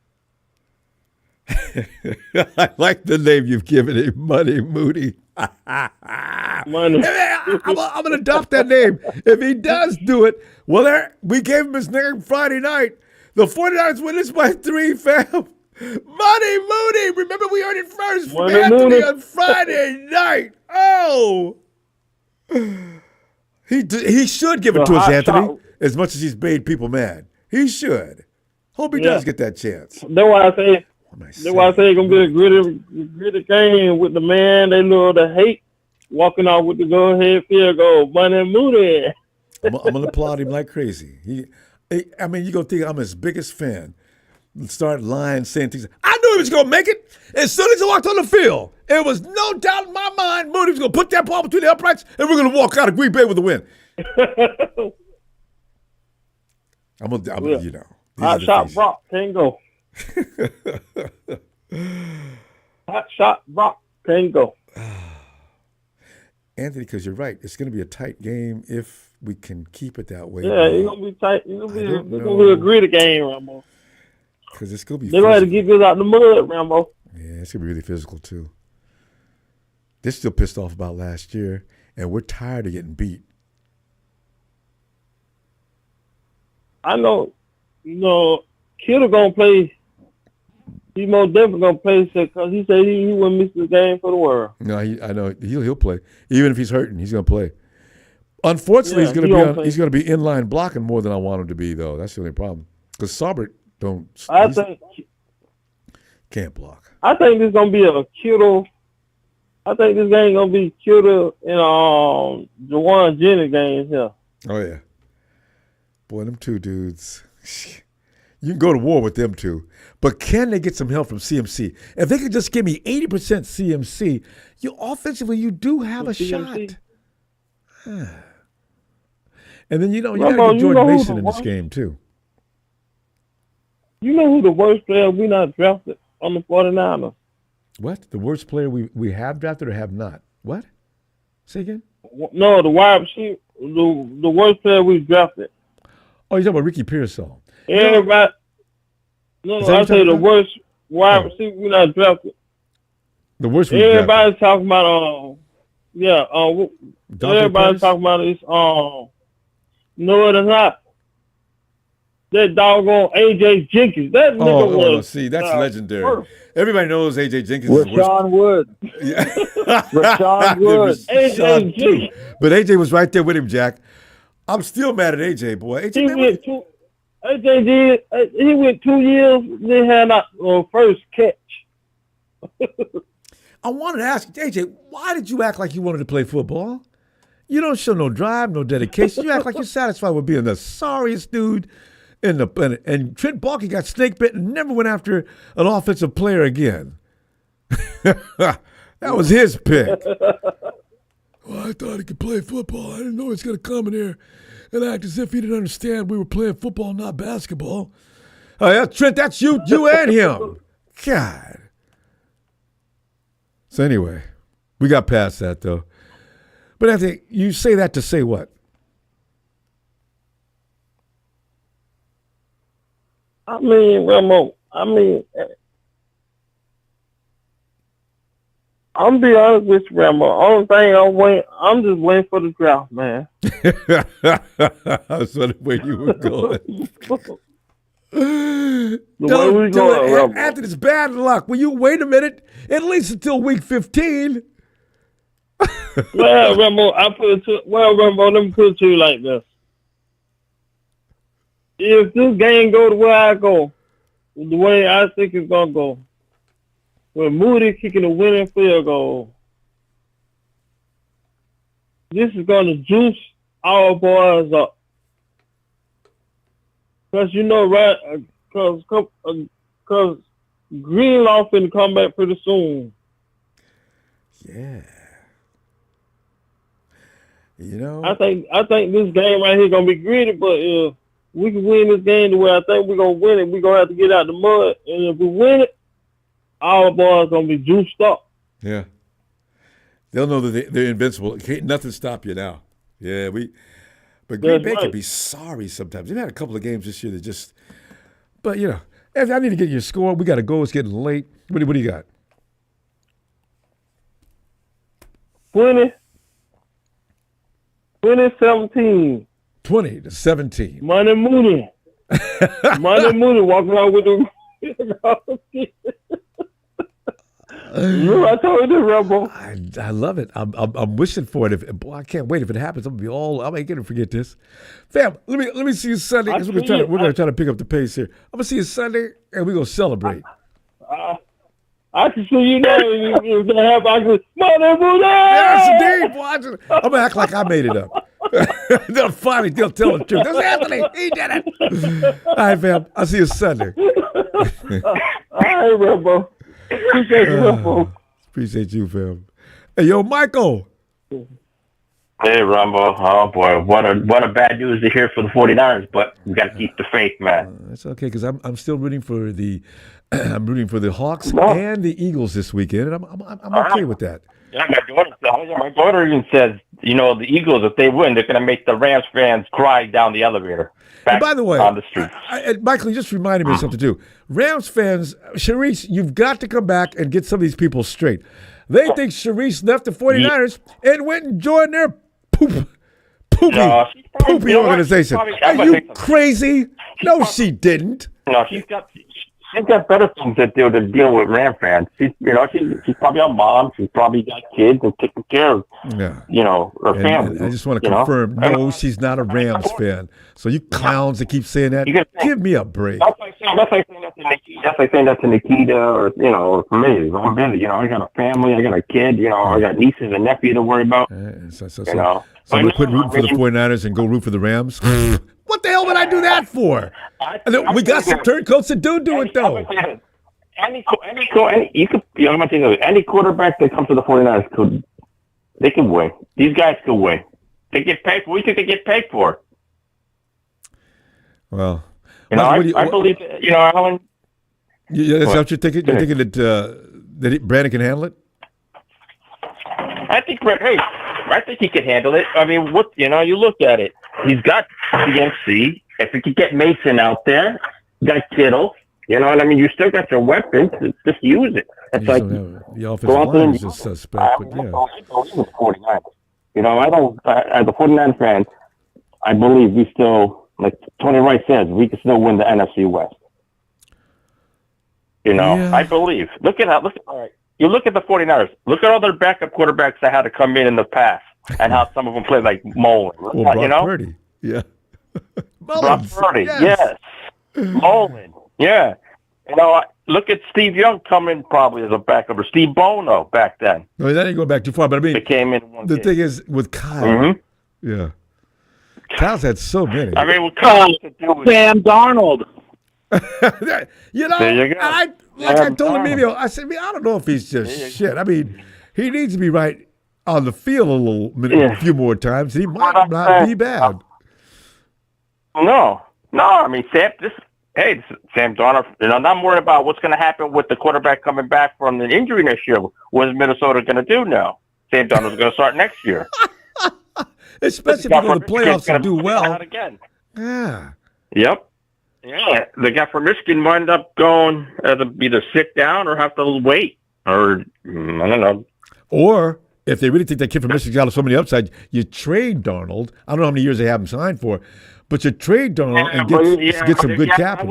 I like the name you've given him, Money Mooney. Money. I'm going to adopt that name. If he does do it, we gave him his name Friday night. The 49ers win this by 3, fam. Money Mooney. Remember, we heard it first from Anthony on Friday night. Oh. He should give it to us, Anthony, as much as he's made people mad. He should. Hope he does get that chance. That's why I say it's gonna be a gritty game with the man they love to hate, walking off with the go-ahead field goal. Money Mooney. I'm gonna applaud him like crazy. I mean, you're gonna think I'm his biggest fan. Start lying, saying things. I knew he was gonna make it as soon as he walked on the field. There was no doubt in my mind Mooney was gonna put that ball between the uprights, and we're gonna walk out of Green Bay with a win. Hot shot Brock can't go. Hot shot Brock can't go. Anthony, because you're right, it's going to be a tight game if we can keep it that way. Yeah, it's going to be tight. It's going to be a gritty game, Ronbo. Because it's going to be they're going to have to get this out the mud, Ronbo. Yeah, it's going to be really physical, too. They're still pissed off about last year, and we're tired of getting beat. I know, Kittle going to play. He's most definitely going to play because he said he wouldn't miss the game for the world. No, I know. He'll play. Even if he's hurting, he's going to play. Unfortunately, he's going to be inline blocking more than I want him to be, though. That's the only problem. Because Saubert can't block. I think this is going to be a Kittle. I think this game going to be Kittle and Jawan Jennings game here. Oh, yeah. Boy, them two dudes. You can go to war with them two. But can they get some help from CMC? If they could just give me 80% CMC, offensively, you do have a shot. And then, you got to get Jordan Mason in this game, too. You know who the worst player we not drafted on the 49ers? What? The worst player we have drafted or have not? What? Say again? No, the wide receiver, the worst player we drafted. Oh, you're talking about Ricky Pearsall. Everybody. No, I say the worst wide receiver we not drafted. The worst. Everybody's talking about everybody's talking about this. No, it's not. That doggone A.J. Jenkins. That nigga was. See, that's legendary. Everybody knows A.J. Jenkins is the Rashawn Wood. Yeah. Rashawn Wood. A.J. Jenkins. But A.J. was right there with him, Jack. I'm still mad at A.J., boy. He went 2 years, they had not first catch. I wanted to ask A.J., why did you act like you wanted to play football? You don't show no drive, no dedication. You act like you're satisfied with being the sorriest dude in the planet. And Trent Baalke got snake bitten and never went after an offensive player again. That was his pick. Well, I thought he could play football. I didn't know he was going to come in here and act as if he didn't understand we were playing football, not basketball. Oh, yeah, Trent, that's you and him. God. So anyway, we got past that, though. But I think you say that to say what? I mean, Ronbo, I'm be honest with you, Ronbo. Only thing I'm just waiting for the draft, man. I was wondering where you were going. Don't do it. After this bad luck, will you wait a minute? At least until week 15. Well, Ronbo, Ronbo, let me put it to you like this. If this game go the way I go, the way I think it's going to go, with Moody kicking the winning field goal, this is going to juice our boys up. Because, right, because Greenlaw finna come back pretty soon. Yeah. I think this game right here going to be gritty, but if we can win this game the way I think we're going to win it, we're going to have to get out the mud. And if we win it, our boys going to be juiced up. Yeah. They'll know that they're invincible. Can't nothing stop you now. Yeah, but Green Bay can be sorry sometimes. They've had a couple of games this year that just, but I need to get your score. We got to go. It's getting late. What do you got? 20-17. 20-17. Money Mooney. Money Mooney walking around with the. I told you, Ronbo. I love it. I'm wishing for it. Boy, I can't wait. If it happens, I'm ain't gonna forget this. Fam, let me see you Sunday because we're gonna try to pick up the pace here. I'm gonna see you Sunday and we're gonna celebrate. I can see you now. If that happens, I can Money Mooney. Yes, indeed. I'm gonna act like I made it up. They'll tell the truth. That's Anthony. He did it. All right, fam. I'll see you Sunday. All right, Ronbo. Appreciate you, Ronbo. Appreciate you, fam. Hey, yo, Michael. Hey, Ronbo. Oh, boy. What a bad news to hear for the 49ers, but we got to keep the faith, man. That's okay, because I'm still rooting for the Hawks and the Eagles this weekend, and I'm okay with that. Yeah, my daughter even says, the Eagles, if they win, they're going to make the Rams fans cry down the elevator. And by the way, on the street. Michael, you just reminded me of something too. Rams fans, Sharice, you've got to come back and get some of these people straight. They think Sharice left the 49ers and went and joined their poopy organization. Are you crazy? No, she didn't. No, she's got better things to do to deal with Ram fans. She's probably a mom. She's probably got kids and taking care of, her family. And I just want to confirm, no, she's not a Rams fan. So you clowns that keep saying that, give me a break. That's like saying that to Nikita or for me. I'm busy. I got a family. I got a kid. I got nieces and nephews to worry about. So we'll quit rooting for the 49ers and go root for the Rams? What the hell would I do that for? We got some turncoats that do it, though. Any quarterback that comes to the 49ers they can win. These guys can win. They get paid for. What do you think they get paid for? Well, I believe, Alan. Yeah, that's what you're thinking. You're thinking that Brandon can handle it. I think he can handle it. I mean, you look at it. He's got CMC. If you could get Mason out there, you got Kittle. You know what I mean? You still got your weapons. Just use it. It's like the offensive line is a suspect, but yeah. I believe in the 49ers. You know, as a 49 fan, I believe we still, like Tony Wright says, we can still win the NFC West. You know, yeah. I believe. All right. You look at the 49ers. Look at all their backup quarterbacks that had to come in the past and how some of them played like Mullen. Well, you know? Purdy. Yeah. Brock Purdy, yes. Mullen, yeah. You know, look at Steve Young coming probably as a backup, or Steve Bono back then. No, that ain't going back too far, but I mean, it came in one the game. Thing is, with Kyle, yeah. Kyle's had so many. I mean, with Kyle, Sam Darnold. You know, there you go. I told him, maybe I said, I don't know if he's just shit. I mean, he needs to be right on the field a few more times. He might not be bad. No. I mean, Sam Darnold. You know, I'm worried about what's going to happen with the quarterback coming back from the injury next year. What is Minnesota going to do now? Sam Darnold's going to start next year. Especially if you go to the playoffs and do well. Again. Yeah. Yep. Yeah. The guy from Michigan wind up going either sit down or have to wait. Or, I don't know. Or, if they really think that kid from Michigan's got so many upsides, you trade Darnold. I don't know how many years they have him signed for, but you trade Darnold and get some good capital. I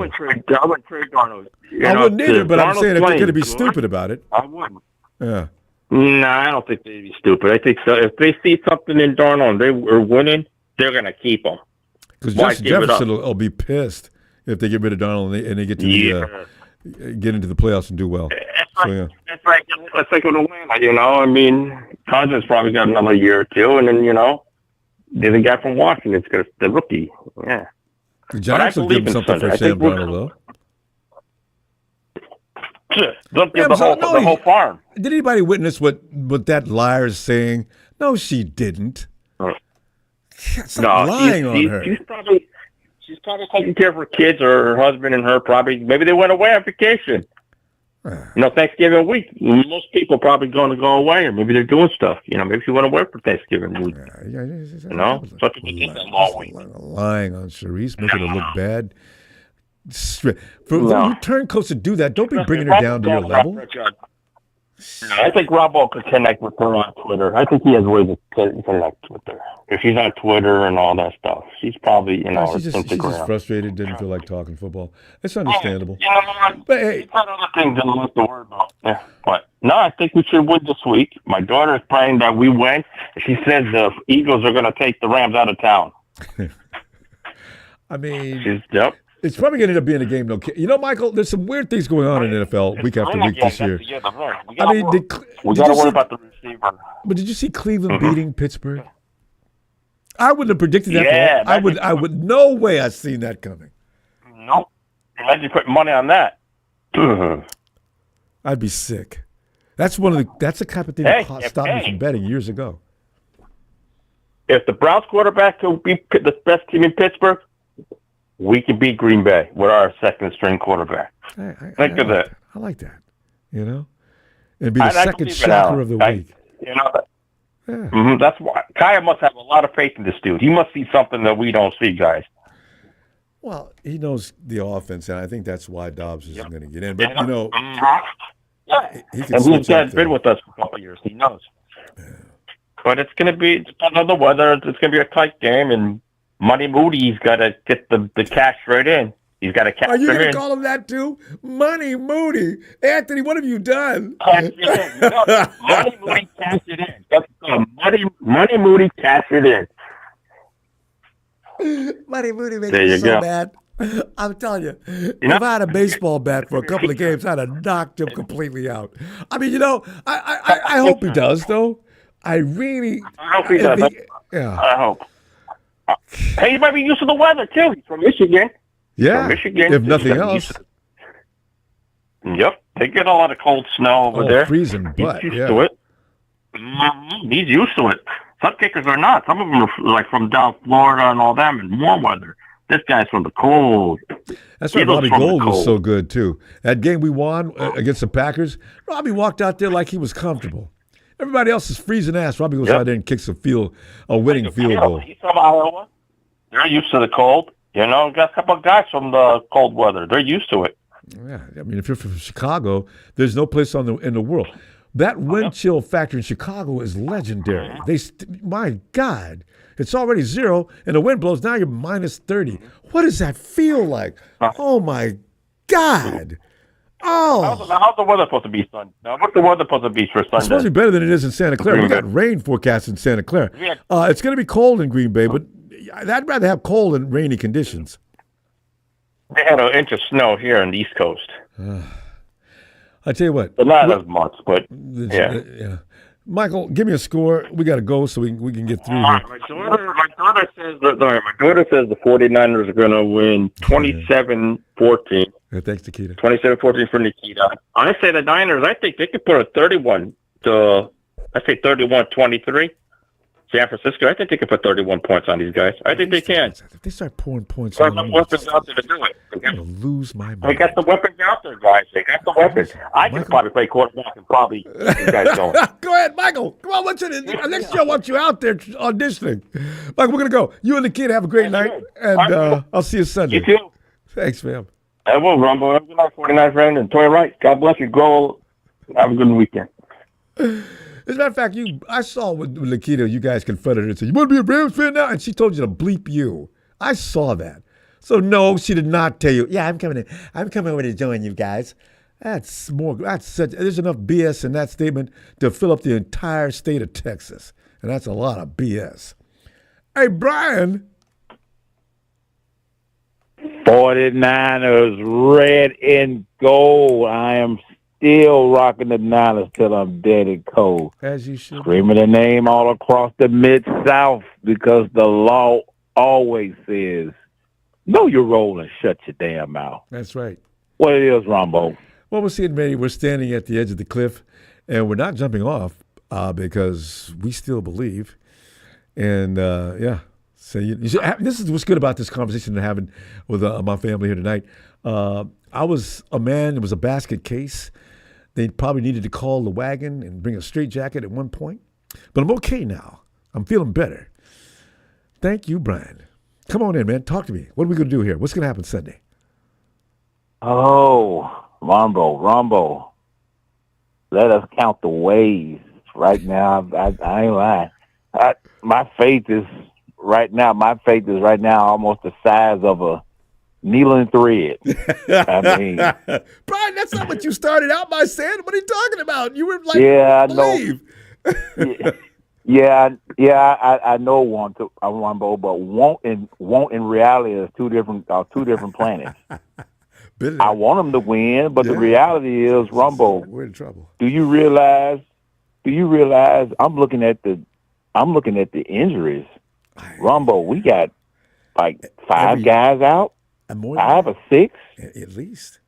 wouldn't trade Darnold. I wouldn't either, but I'm saying if they're going to be stupid about it. I wouldn't. Yeah. No, I don't think they'd be stupid. I think so. If they see something in Darnold and they are winning, they're going to keep him. Because Justin Jefferson will be pissed if they get rid of Darnold and they get to get into the playoffs and do well. It's like with a win. You know, I mean, Cousins probably got another year or two, and then, you know, the guy from Washington's the rookie. Yeah. The Giants will give him something for Sam Darnold, though. Don't give the whole farm. Did anybody witness what that liar is saying? No, she didn't. Stop lying on her. She's probably taking care of her kids or her husband and her maybe they went away on vacation. You know, Thanksgiving week, most people probably going to go away, or maybe they're doing stuff. You know, maybe she went away for Thanksgiving week. You know, such a long week. Lying on Charisse, making her look bad. For you turncoats to do that, don't be bringing her down to your level. I think Ronbo could connect with her on Twitter. I think he has ways to connect with her. If she's on Twitter and all that stuff, she's probably, she's just frustrated, didn't feel like talking football. It's understandable. You know what? But hey, she's got other things than to worry about. Yeah. But no, I think we should win this week. My daughter is praying that we win. She says the Eagles are going to take the Rams out of town. I mean, yep. It's probably going to end up being a game. You know, Michael, there's some weird things going on in the NFL week after week this year. I mean, we got to worry about the receiver. But did you see Cleveland beating Pittsburgh? I wouldn't have predicted that. Yeah, I would. No way I've seen that coming. Nope. Imagine you put money on that. I'd be sick. That's the type of thing that stopped me from betting years ago. If the Browns quarterback could be the best team in Pittsburgh, we can beat Green Bay with our second string quarterback. Think of that. I like that. You know, it'd be the second shocker of the week. You know, that's why Kaya must have a lot of faith in this dude. He must see something that we don't see, guys. Well, he knows the offense, and I think that's why Dobbs is going to get in. But you know, he's been with us for a couple of years. He knows. Yeah. But it's going to be depends on the weather. It's going to be a tight game, and Money Moody's got to get the cash right in. He's got to cash. Are you going to call him that too? Money Moody. Anthony, what have you done? Cash it in. No, Money Moody, cash it in. That's Money Moody, cash it in. Money Moody makes me so mad. I'm telling you, if I had a baseball bat for a couple of games, I'd have knocked him completely out. I mean, you know, I hope he does, though. I hope he does. I hope. Hey, he might be used to the weather, too. He's from Michigan. Yeah, from Michigan. If nothing else. Yep. They get a lot of cold snow over there. Freezing butt, He's used to it. He's used to it. Some kickers are not. Some of them are like from down Florida and all them and warm weather. This guy's from the cold. That's why Robbie Gould was so good, too. That game we won against the Packers, Robbie walked out there like he was comfortable. Everybody else is freezing ass. Robbie goes out there and kicks a winning field goal. He's from Iowa. They're used to the cold. You know, got a couple of guys from the cold weather. They're used to it. Yeah, I mean, if you're from Chicago, there's no place in the world. That wind chill factor in Chicago is legendary. My God, it's already 0, and the wind blows. Now you're minus 30. What does that feel like? Oh my God! Oh, how's the weather supposed to be, son? What's the weather supposed to be for Sunday? It's supposed to be better than it is in Santa Clara. We got rain forecast in Santa Clara. It's going to be cold in Green Bay, but I'd rather have cold and rainy conditions. They had an inch of snow here on the East Coast. I tell you what. But not as much, but yeah. Michael, give me a score. We got to go so we can get through here. My daughter says the 49ers are going to win 27-14. Yeah, thanks, Nikita. 27-14 for Nikita. I say the Niners, I think they could put a 31-23. San Francisco, I think they could put 31 points on these guys. I think they can. If they start pouring points on them, weapons out there to do it. I'm going to lose my mind. They got the weapons out there, guys. They got the weapons. I can probably play quarterback and probably get you guys going. Go ahead, Michael. Come on, next year I want you out there auditioning. Michael, we're going to go. You and the kid have a great night, and I'll see you Sunday. You too. Thanks, fam. I will, Ronbo. Have a good night, 49 friend. And Toy Wright, God bless you. Go. Have a good weekend. As a matter of fact, I saw with Nikita, you guys confronted her and said, "You want to be a Rams fan now?" And she told you to bleep you. I saw that. So no, she did not tell you, "Yeah, I'm coming in. I'm coming over to join you guys." There's enough BS in that statement to fill up the entire state of Texas. And that's a lot of BS. Hey, Brian. 49ers, red and gold. I am still rocking the Niners till I'm dead and cold. As you should. Screaming the name all across the Mid-South because the law always says, know your role and shut your damn mouth. That's right. What it is, Ronbo. Well, we're seeing many. We're standing at the edge of the cliff, and we're not jumping off because we still believe. And, yeah. So this is what's good about this conversation I'm having with my family here tonight. I was a man. It was a basket case. They probably needed to call the wagon and bring a straitjacket at one point. But I'm okay now. I'm feeling better. Thank you, Brian. Come on in, man. Talk to me. What are we going to do here? What's going to happen Sunday? Oh, Ronbo. Let us count the ways. Right now, I ain't lying. My faith is right now almost the size of a needle and thread. I mean, Brian, that's not what you started out by saying. What are you talking about? You were like, yeah, believe. I know. I know Ronbo, but won't in reality is two different planets. I want them to win, but the reality is, Ronbo, we're in trouble. Do you realize? I'm looking at the injuries. Ronbo, we got like 5 guys out. I have a 6 at least.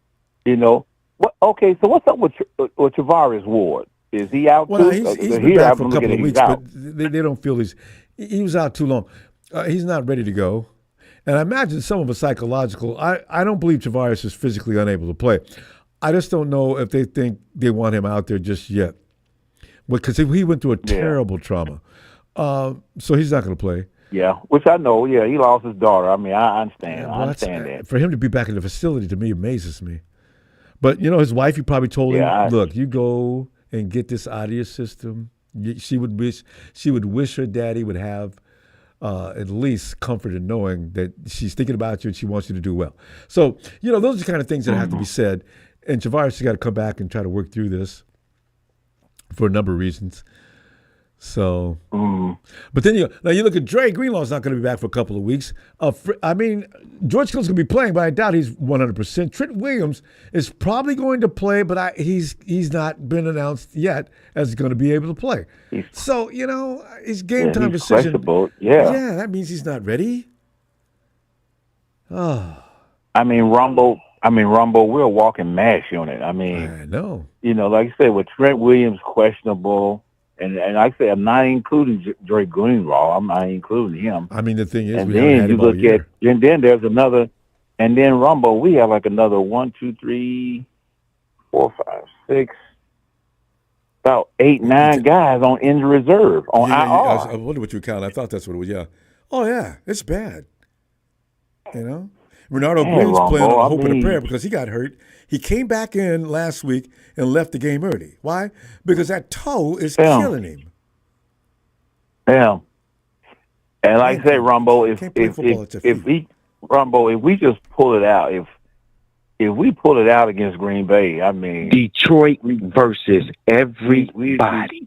You know what? Okay, so what's up with Travaris Ward? Is he out too? He's been back for a couple of weeks, but they don't feel he was out too long. He's not ready to go, and I imagine some of it's psychological. I don't believe Travaris is physically unable to play. I just don't know if they think they want him out there just yet, because he went through a terrible trauma, so he's not going to play. Yeah, which I know. Yeah, he lost his daughter. I mean, I understand. I understand that. For him to be back in the facility, to me, amazes me. But, his wife, he probably told him, look, you go and get this out of your system. She would wish her daddy would have at least comfort in knowing that she's thinking about you and she wants you to do well. So, those are the kind of things that have to be said. And Travaris has got to come back and try to work through this for a number of reasons. So, but then you look at Dre Greenlaw's not going to be back for a couple of weeks. George Kittle's going to be playing, but I doubt he's 100%. Trent Williams is probably going to play, but he's not been announced yet as going to be able to play. So his game time decision. Yeah, that means he's not ready. Oh, Ronbo, we're a walking mash unit. I know. Like I said, with Trent Williams questionable. And like I say, I'm not including Dre Greenlaw. I'm not including him. The thing is, and then you look at, and then there's another, and then Ronbo, we have like another 1, 2, 3, 4, 5, 6, about 8, 9 guys on injury reserve on IR. I wonder what you count. I thought that's what it was. Yeah. Oh yeah, it's bad. You know, Renardo Man, Green's playing Ronbo, on I hope and a mean- prayer because he got hurt. He came back in last week and left the game early. Why? Because that toe is killing him. Yeah. And like I say, Ronbo, if we just pull it out, if we pull it out against Green Bay, I mean, Detroit versus everybody.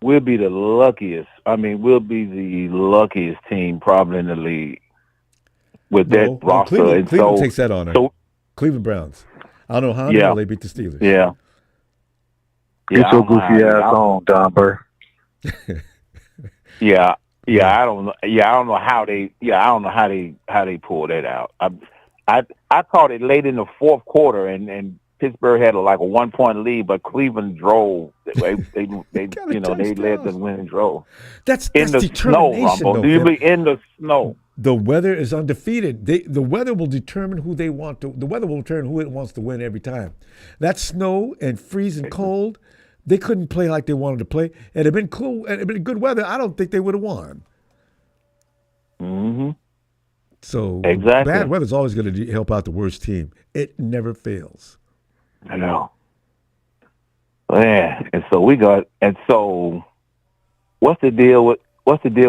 We'll be the luckiest. I mean, we'll be the luckiest team probably in the league with that roster. Cleveland takes that honor. Cleveland Browns. I don't know how in the hell they beat the Steelers. Yeah. Get your goofy ass on, Don Burr. Yeah, I don't know. I don't know how they pulled that out. I caught it late in the fourth quarter, and Pittsburgh had a 1 point lead, but Cleveland drove. They led the winning drove. That's in the snow, Rumble. Do you be in the snow? The weather is undefeated. The weather will determine who they want to. The weather will determine who it wants to win every time. That snow and freezing cold, they couldn't play like they wanted to play. Had it been cool, had it been good weather, I don't think they would have won. Mm-hmm. So exactly. Bad weather's always going to help out the worst team. It never fails. I know. Yeah, and so what's the deal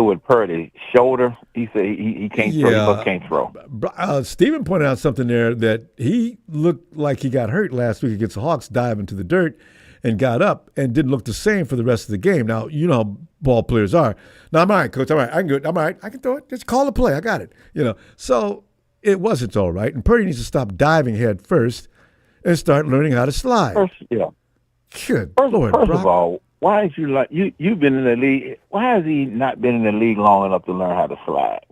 with Purdy? Shoulder? He said he can't throw. He can't throw. Steven pointed out something there that he looked like he got hurt last week against the Hawks, diving to the dirt, and got up and didn't look the same for the rest of the game. Now, you know how ball players are. Now, I'm all right, Coach. I'm all right. I can do it. I'm all right. I can throw it. Just call the play. I got it. So it wasn't all right. And Purdy needs to stop diving head first and start learning how to slide. Good Lord, First Brock. of all, why is you've been in the league? Why has he not been in the league long enough to learn how to slide?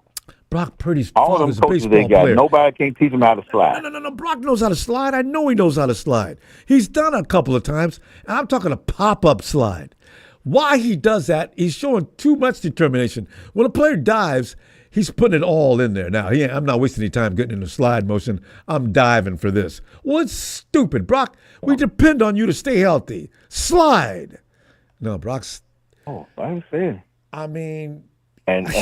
Brock Purdy's all father's them a coaches baseball they got. player. Nobody can teach him how to slide. No. Brock knows how to slide. I know he knows how to slide. He's done it a couple of times, and I'm talking a pop-up slide. Why he does that, he's showing too much determination. When a player dives, he's putting it all in there. Now, I'm not wasting any time getting in the slide motion. I'm diving for this. Well, it's stupid. Brock, we depend on you to stay healthy. Slide. No, Brock's... Oh, I understand. I mean... And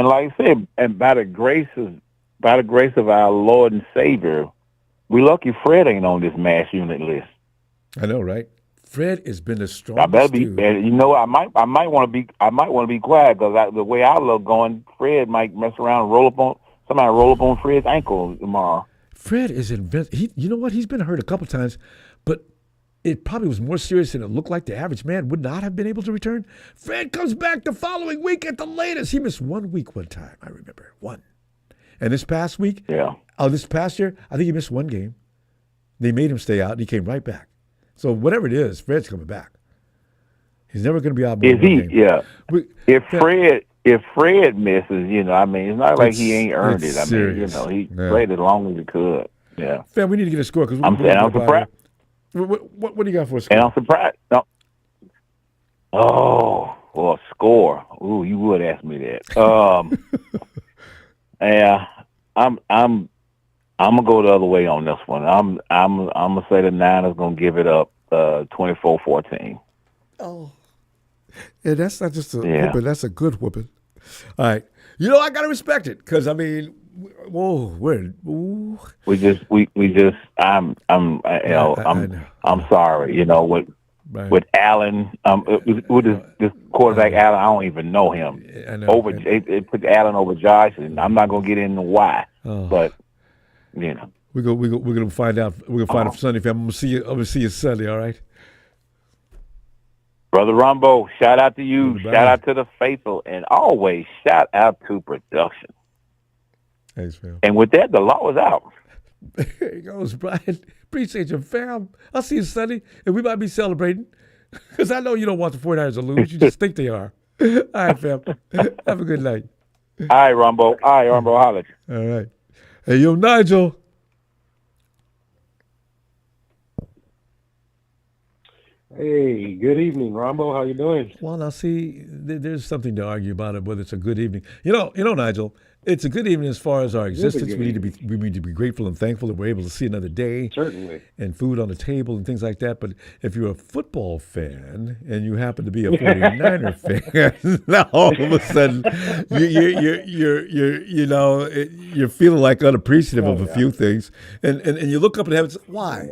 like I said, and by the grace of our Lord and Savior, we lucky Fred ain't on this mass unit list. I know, right? Fred has been the strongest. I better be. I might want to be quiet because the way I look going, Fred might mess around and roll up on Fred's ankle tomorrow. Fred is invincible. You know what? He's been hurt a couple times, but it probably was more serious than it looked like. The average man would not have been able to return. Fred comes back the following week at the latest. He missed 1 week one time. I remember one. And this past week, this past year, I think he missed one game. They made him stay out, and he came right back. So whatever it is, Fred's coming back. He's never going to be out more than one game. Yeah. If Fred misses, it's not like he ain't earned it. He played as long as he could. Yeah. Fam, we need to get a score because I'm surprised. What do you got for a score? And I'm surprised. No. Oh, well, a score. Ooh, you would ask me that. Yeah, I'm gonna go the other way on this one. I'm gonna say the Niners gonna give it up 24-14. Oh, yeah, that's not just a whooping. That's a good whooping. All right, I gotta respect it because we just. I'm sorry. With Allen, with this quarterback Allen, I don't even know him. It put Allen over Josh, and I'm not gonna get into why, but. We're gonna find out. We're gonna find out for Sunday, fam. I'm gonna see you Sunday. All right, Brother Ronbo. Shout out to you. Shout out to the faithful, and always shout out to production. Thanks, fam. And with that, the law is out. There he goes, Brian. Appreciate you, fam. I'll see you Sunday, and we might be celebrating because I know you don't want the 49ers to lose. You just think they are. All right, fam. Have a good night. All right, Ronbo. Holler. All right. Hey, yo, Nigel. Hey, good evening, Ronbo. How you doing? Well, now see, there's something to argue about it, whether it's a good evening. You know, Nigel, It's a good evening as far as our a existence. good We need to be grateful and thankful that we're able to see another day. Certainly. And food on the table and things like that. But if you're a football fan and you happen to be a 49er fan, now all of a sudden you're feeling like unappreciative of a few things. And you look up at heaven and say, why?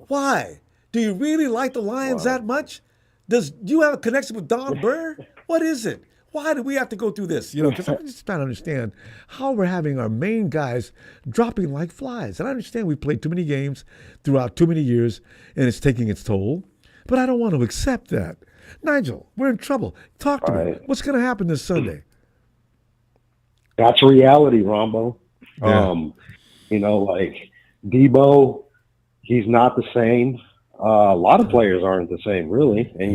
Why? Do you really like the Lions that much? Do you have a connection with Don Burr? What is it? Why do we have to go through this? Because I'm just trying to understand how we're having our main guys dropping like flies. And I understand we've played too many games throughout too many years, and it's taking its toll. But I don't want to accept that. Nigel, we're in trouble. Talk to me. What's going to happen this Sunday? That's reality, Ronbo. Yeah. Like Debo, he's not the same. A lot of players aren't the same, really. And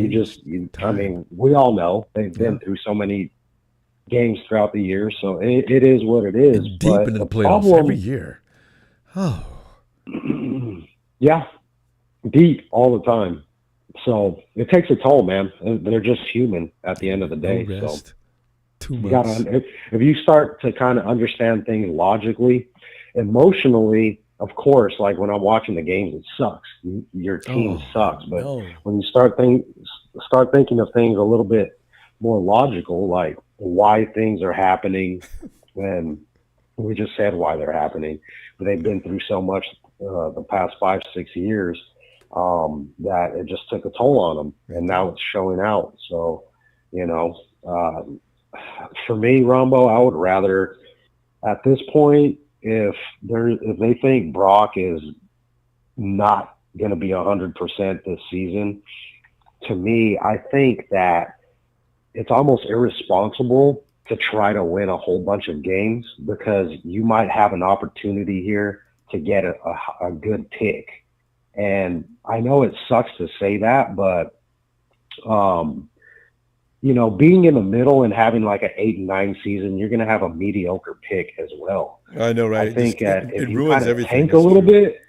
we all know they've been through so many games throughout the year, so it is what it is. Deep into the playoffs every year. Oh. Yeah, deep all the time. So it takes a toll, man. They're just human at the end of the day. No rest. So 2 months. if you start to kind of understand things logically, emotionally, of course, like when I'm watching the games, it sucks. Your team sucks. But when you start thinking of things a little bit more logical, like why things are happening, and we just said why they're happening. But they've been through so much the past 5-6 years that it just took a toll on them, and now it's showing out. So, for me, Ronbo, I would rather, at this point, if they think Brock is not going to be 100% this season, to me, I think that it's almost irresponsible to try to win a whole bunch of games, because you might have an opportunity here to get a good pick. And I know it sucks to say that, but being in the middle and having like an 8-9 season, you're going to have a mediocre pick as well. I know, right? I think if you ruins kind of everything. tank a little bit,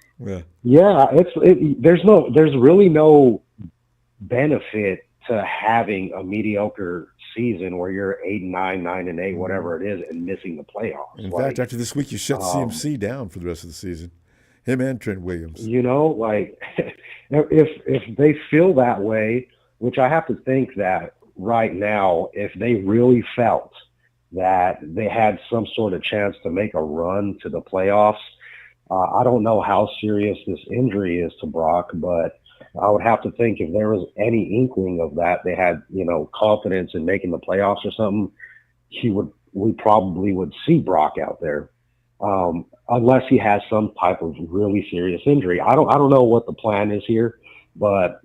there's really no benefit to having a mediocre season where you're 8-9, 9-8, whatever it is, and missing the playoffs. In fact, after this week, you shut CMC down for the rest of the season. Him and Trent Williams. If they feel that way, which I have to think that right now, if they really felt that they had some sort of chance to make a run to the playoffs, I don't know how serious this injury is to Brock, but I would have to think if there was any inkling of that, they had, confidence in making the playoffs or something, we probably would see Brock out there. Unless he has some type of really serious injury. I don't know what the plan is here, but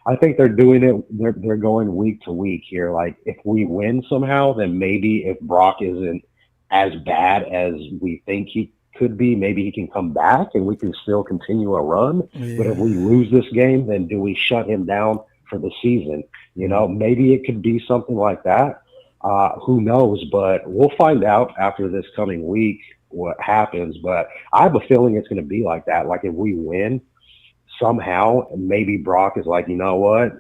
I think they're doing it. They're going week to week here. Like, if we win somehow, then maybe if Brock isn't as bad as we think he could be, maybe he can come back and we can still continue a run. Yeah. But if we lose this game, then do we shut him down for the season? Maybe it could be something like that. Who knows? But we'll find out after this coming week what happens. But I have a feeling it's going to be like that. Like, if we win somehow, maybe Brock is like, you know what?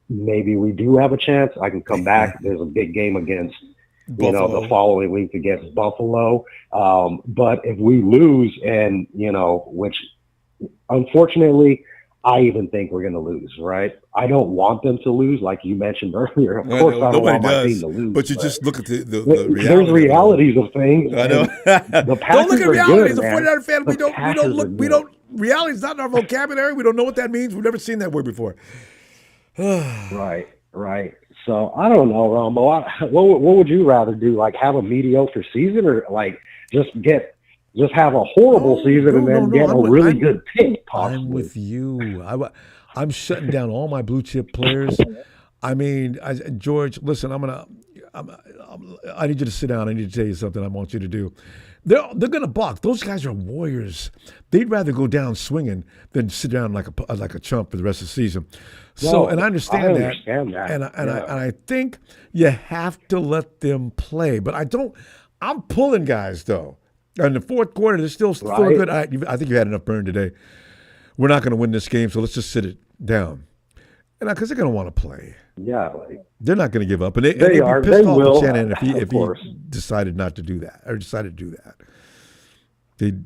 Maybe we do have a chance. I can come back. There's a big game against, the following week against Buffalo. But if we lose and, which unfortunately, I even think we're going to lose, right? I don't want them to lose, like you mentioned earlier. Of course, I don't want my team to lose. But you just look at the reality. There's realities of things. I know. The Packers don't look at realities. As a 49er fan, we don't. Reality is not in our vocabulary. We don't know what that means. We've never seen that word before. Right. So I don't know, Ronbo. What would you rather do? Like, have a mediocre season, or like just have a horrible season and then get a really good pick? Possibly. I'm with you. I'm shutting down all my blue chip players. I mean, George, listen, I need you to sit down. I need to tell you something I want you to do. They're going to balk. Those guys are warriors. They'd rather go down swinging than sit down like a chump for the rest of the season. So, and I understand that. And I think you have to let them play. But I'm pulling guys, though. In the fourth quarter, they're still feeling good. I think you had enough burn today. We're not going to win this game, so let's just sit it down. And because they're going to want to play. Yeah, they're not going to give up, and they they'd are. be pissed They off will, at Shanahan if of course. he decided not to do that or decided to do that.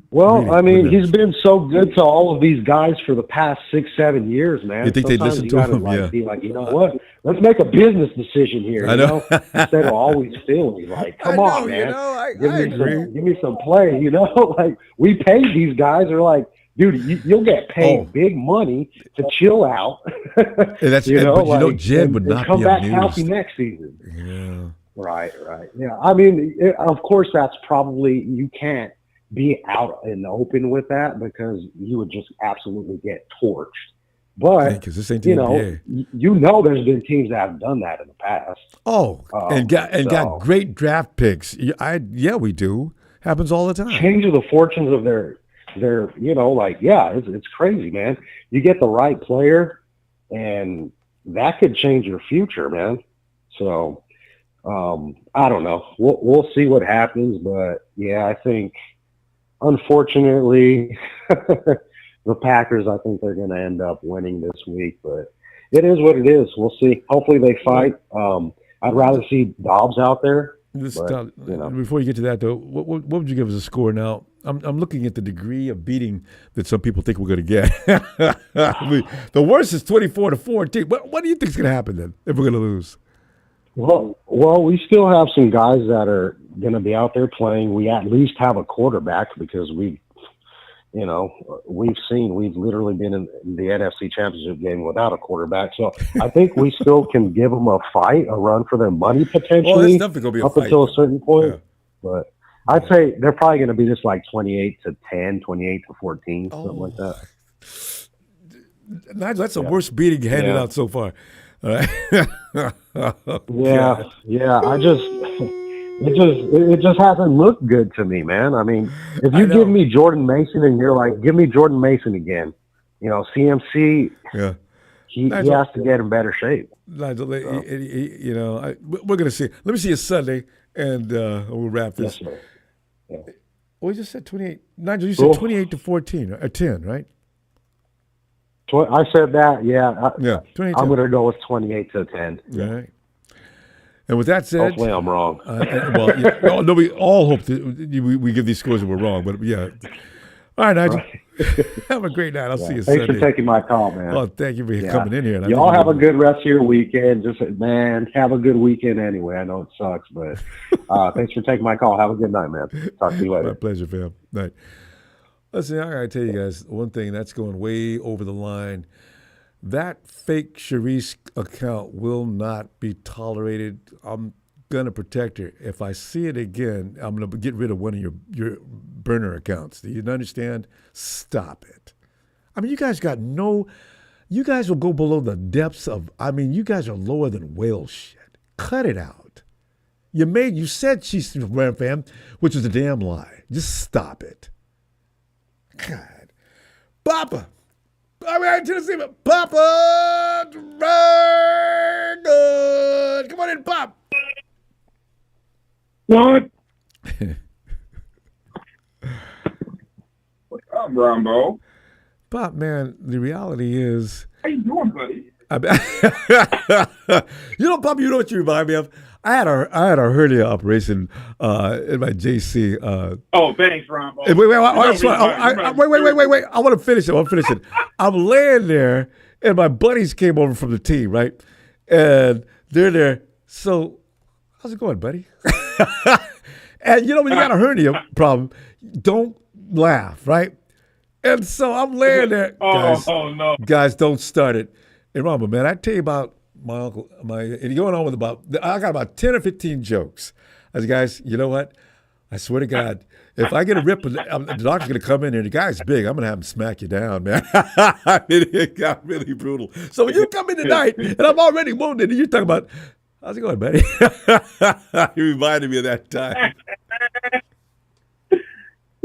Well, really I mean, wouldn't he's been so good to all of these guys for the past 6-7 years, man. You think they'd Sometimes listen you to gotta, him? Yeah. be like, you know what? Let's make a business decision here. I You know. know, instead of always feeling like, come on, man, give me some play. You know, like we paid these guys. They're like, dude, you'll get paid big money to chill out. And that's you know, but you know, like, Jed would and not come be back amused. healthy next season. Yeah. Right. Yeah. I mean, of course, that's probably you can't be out in the open with that because you would just absolutely get torched. But because this ain't the you know, NBA. you know, there's been teams that have done that in the past. And got great draft picks. We do. Happens all the time. Changes the fortunes of their you know, like it's crazy, man. You get the right player, and that could change your future, man. So I don't know. We'll see what happens, but yeah, I think unfortunately the Packers, I think they're going to end up winning this week, but it is what it is. We'll see. Hopefully they fight. I'd rather see Dobbs out there. But, you know. Before you get to that, though, what would you give as a score now? I'm looking at the degree of beating that some people think we're going to get. I mean, the worst is 24-14. What do you think is going to happen then if we're going to lose? Well, we still have some guys that are going to be out there playing. We at least have a quarterback because we've literally been in the NFC Championship game without a quarterback. So I think we still can give them a fight, a run for their money potentially. Well, it's definitely going to be a fight. Until a certain point. Yeah. But I'd say they're probably going to be just like 28-10, 28-14, something like that. Nigel, that's the worst beating handed out so far. All right. Yeah. It just hasn't looked good to me, man. I mean, if you give me Jordan Mason and you're like, give me Jordan Mason again, you know, CMC, he has to get in better shape. Nigel, you know, we're going to see. Let me see you Sunday, and we'll wrap this. Yes, sir. Yeah. Well, you just said 28. Nigel, you said 28-14 or 10, right? I said that, yeah. 28. I'm going to go with 28-10. All right. And with that said, hopefully I'm wrong. We all hope that we give these scores and we're wrong, but yeah. All right, Nigel. Right. Have a great night. I'll see you Sunday. Thanks for taking my call, man. Oh, thank you for coming in here. Y'all have a good rest of your weekend. Have a good weekend anyway. I know it sucks, but thanks for taking my call. Have a good night, man. Talk to you later. My pleasure, fam. Night. Listen, I got to tell you guys one thing that's going way over the line. That fake Charisse account will not be tolerated. I'm going to protect her. If I see it again, I'm going to get rid of one of your burner accounts. Do you understand? Stop it. I mean, you guys will go below the depths of, you guys are lower than whale shit. Cut it out. You said she's a Ram fan, which is a damn lie. Just stop it. God. Papa. Tennessee, but Papa, very good. Come on in, Pop. What? What's up, Ronbo? Pop, man, the reality is... How you doing, buddy? Pop, you know what you remind me of? I had a hernia operation in my JC. Thanks, Ronbo. Wait. I want to finish it. I'm laying there, and my buddies came over from the team, right? And they're there. So, how's it going, buddy? And you know, when you got a hernia problem, don't laugh, right? And so I'm laying there. Guys, don't start it. Hey, Ronbo, man, I tell you about my uncle, and going on with I got about 10 or 15 jokes. I said, guys, you know what? I swear to God, if I get a rip, the doctor's going to come in here, and the guy's big, I'm going to have him smack you down, man. I mean, it got really brutal. So when you come in tonight, and I'm already wounded, and you're talking about, how's it going, buddy? You reminded me of that time.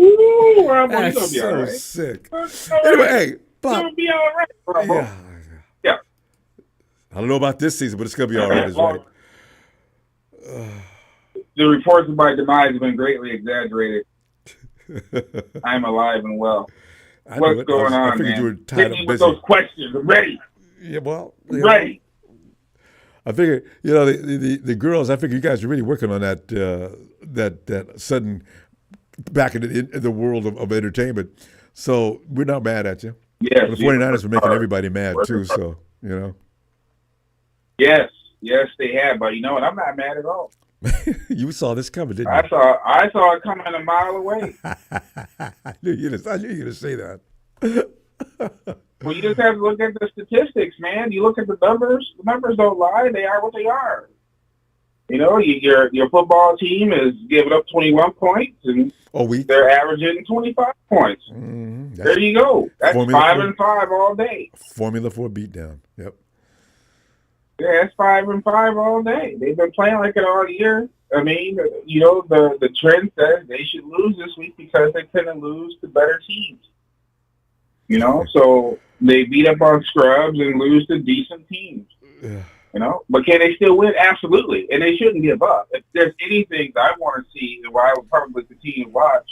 Ooh, Ronbo, you're going to be so all right. Sick. Anyway, hey, Bob. You're going to be all right, Ronbo. Yeah. I don't know about this season, but it's going to be all right, is right. The reports of my demise have been greatly exaggerated. I'm alive and well. What's going on, man? You were tied Hit me up with busy. those questions. I'm ready. Yeah, well, ready. I figure, you know, the girls. I figure you guys are really working on that that sudden back in the world of entertainment. So we're not mad at you. Yes, the 49ers are making everybody mad too. So you know. Yes, they have. But you know what? I'm not mad at all. You saw this coming, didn't you? I saw it coming a mile away. I knew you were going to say that. Well, you just have to look at the statistics, man. You look at the numbers. The numbers don't lie. They are what they are. You know, your football team is giving up 21 points, and they're averaging 25 points. There you go. That's 5-5 all day. Formula for a beatdown. Yep. Yeah, it's 5-5 all day. They've been playing like it all year. I mean, you know, the trend says they should lose this week because they couldn't lose to better teams. You know, so they beat up on scrubs and lose to decent teams. Yeah. You know, but can they still win? Absolutely, and they shouldn't give up. If there's anything that I want to see, and why I would probably continue to watch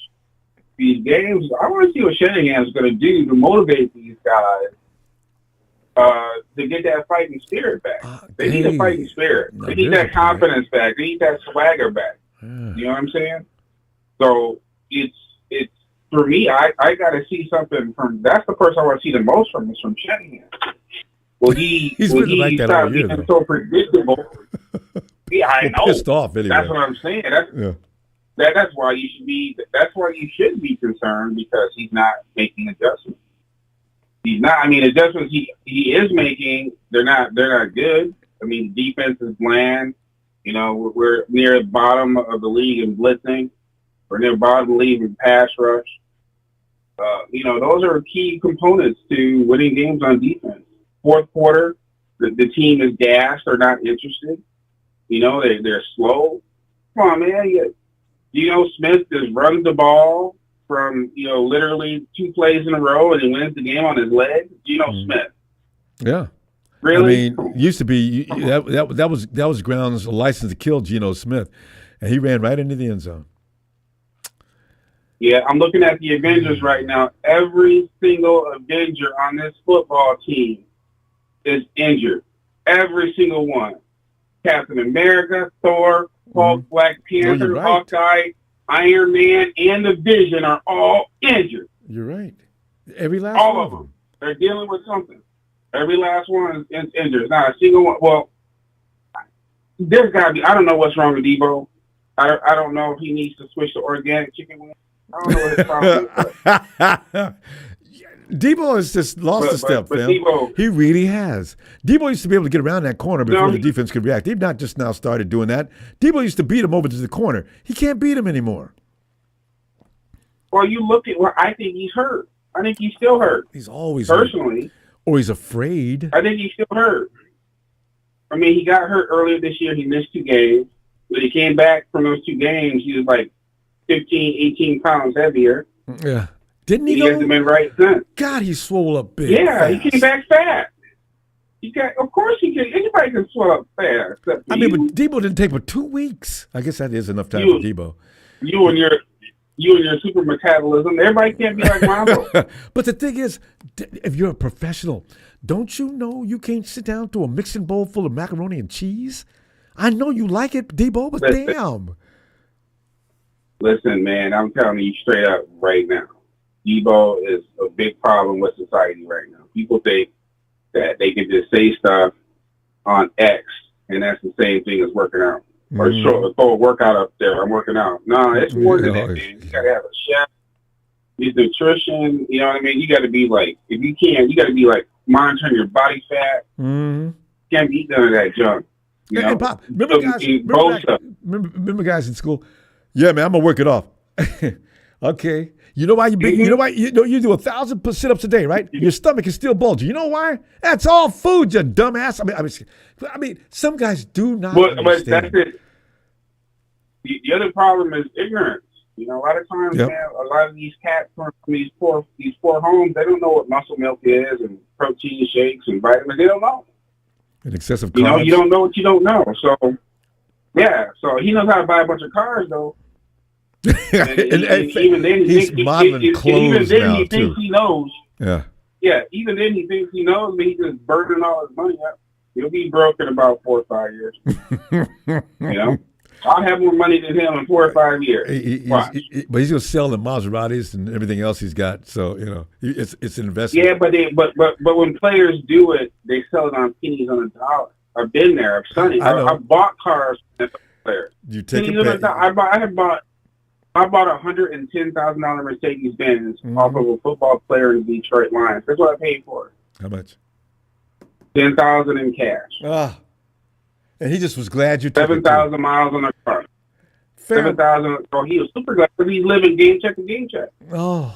these games, I want to see what Shanahan is going to do to motivate these guys to get that fighting spirit back. They need a fighting spirit. They need that confidence back. They need that swagger back. You know what I'm saying? So it's for me. I got to see something from. That's the person I want to see the most from is from Shanahan. Will he stop being so predictable? Yeah, I know. Pissed off anyway. That's what I'm saying. That's why you should be. That's why you should be concerned because he's not making adjustments. He's not. I mean, adjustments he is making. They're not good. I mean, defense is bland. You know, we're near the bottom of the league in blitzing. We're near the bottom of the league in pass rush. You know, those are key components to winning games on defense. Fourth quarter, the team is gassed or not interested. You know, they're slow. Come on, man. Geno Smith just runs the ball from, you know, literally 2 plays in a row and he wins the game on his leg. Geno Smith. Yeah. Really? I mean, used to be that was grounds a license to kill Geno Smith, and he ran right into the end zone. Yeah, I'm looking at the Avengers right now. Every single Avenger on this football team is injured. Every single one. Captain America, Thor, Hulk, Black Panther, Hawkeye, Iron Man, and the Vision are all injured. You're right. Every last all one of them. They're dealing with something. Every last one is injured. Not a single one. Well, there's got to be. I don't know what's wrong with Debo. I don't know if he needs to switch to organic chicken wings. I don't know what his problem is. Debo has just lost a step, but fam. Debo, he really has. Debo used to be able to get around that corner before the defense could react. They've not just now started doing that. Debo used to beat him over to the corner. He can't beat him anymore. Well, you look at where I think he's hurt. I think he's still hurt. He's always personally. Hurt. Or he's afraid. I think he's still hurt. I mean, he got hurt earlier this year. He missed 2 games. When he came back from those 2 games, he was like 15, 18 pounds heavier. Yeah. Didn't he? He hasn't been right since. God, he swole up big. Yeah, fast. He came back fat. Of course he can. Anybody can swell up fast. I mean, but Debo didn't take but 2 weeks. I guess that is enough time for Debo. You and your super metabolism. Everybody can't be like Ronbo. But the thing is, if you're a professional, don't you know you can't sit down to a mixing bowl full of macaroni and cheese? I know you like it, Debo, but damn. Listen, man, I'm telling you straight up right now. Debo is a big problem with society right now. People think that they can just say stuff on X, and that's the same thing as working out. Or throw a workout up there, I'm working out. No, it's more than that, man. You got to have a chef, need nutrition, you know what I mean? You got to be like, if you can, you got to be like monitoring your body fat. You can't eat none of that junk. You know? Pop, remember guys in school? Yeah, man, I'm going to work it off. Okay. You know why you do 1,000 sit-ups a day, right? Your stomach is still bulging. You know why? That's all food, you dumbass. I mean, some guys do not understand. But that's it. The other problem is ignorance. You know, a lot of times, man, a lot of these cats from these poor homes, they don't know what muscle milk is and protein shakes and vitamins. They don't know. And excessive carbs. You know, you don't know what you don't know. So, yeah. So he knows how to buy a bunch of cars, though. Even then, he's modeling clothes now, too. He knows. Yeah. Yeah, even then he thinks he knows, but he's just burning all his money up. He'll be broke in about 4 or 5 years. You know, I'll have more money than him in 4 or 5 years. But he's going to sell the Maseratis and everything else he's got. So it's an investment. Yeah, but when players do it, they sell it on pennies on the dollar. I've been there. I've done it. I bought cars from players. You take pennies it back. I bought a $110,000 Mercedes Benz off of a football player in the Detroit Lions. That's what I paid for it. How much? $10,000 in cash. And he just was glad you took 7,000 miles on the car. 7,000. Oh, he was super glad because he's living game check to game check. Oh,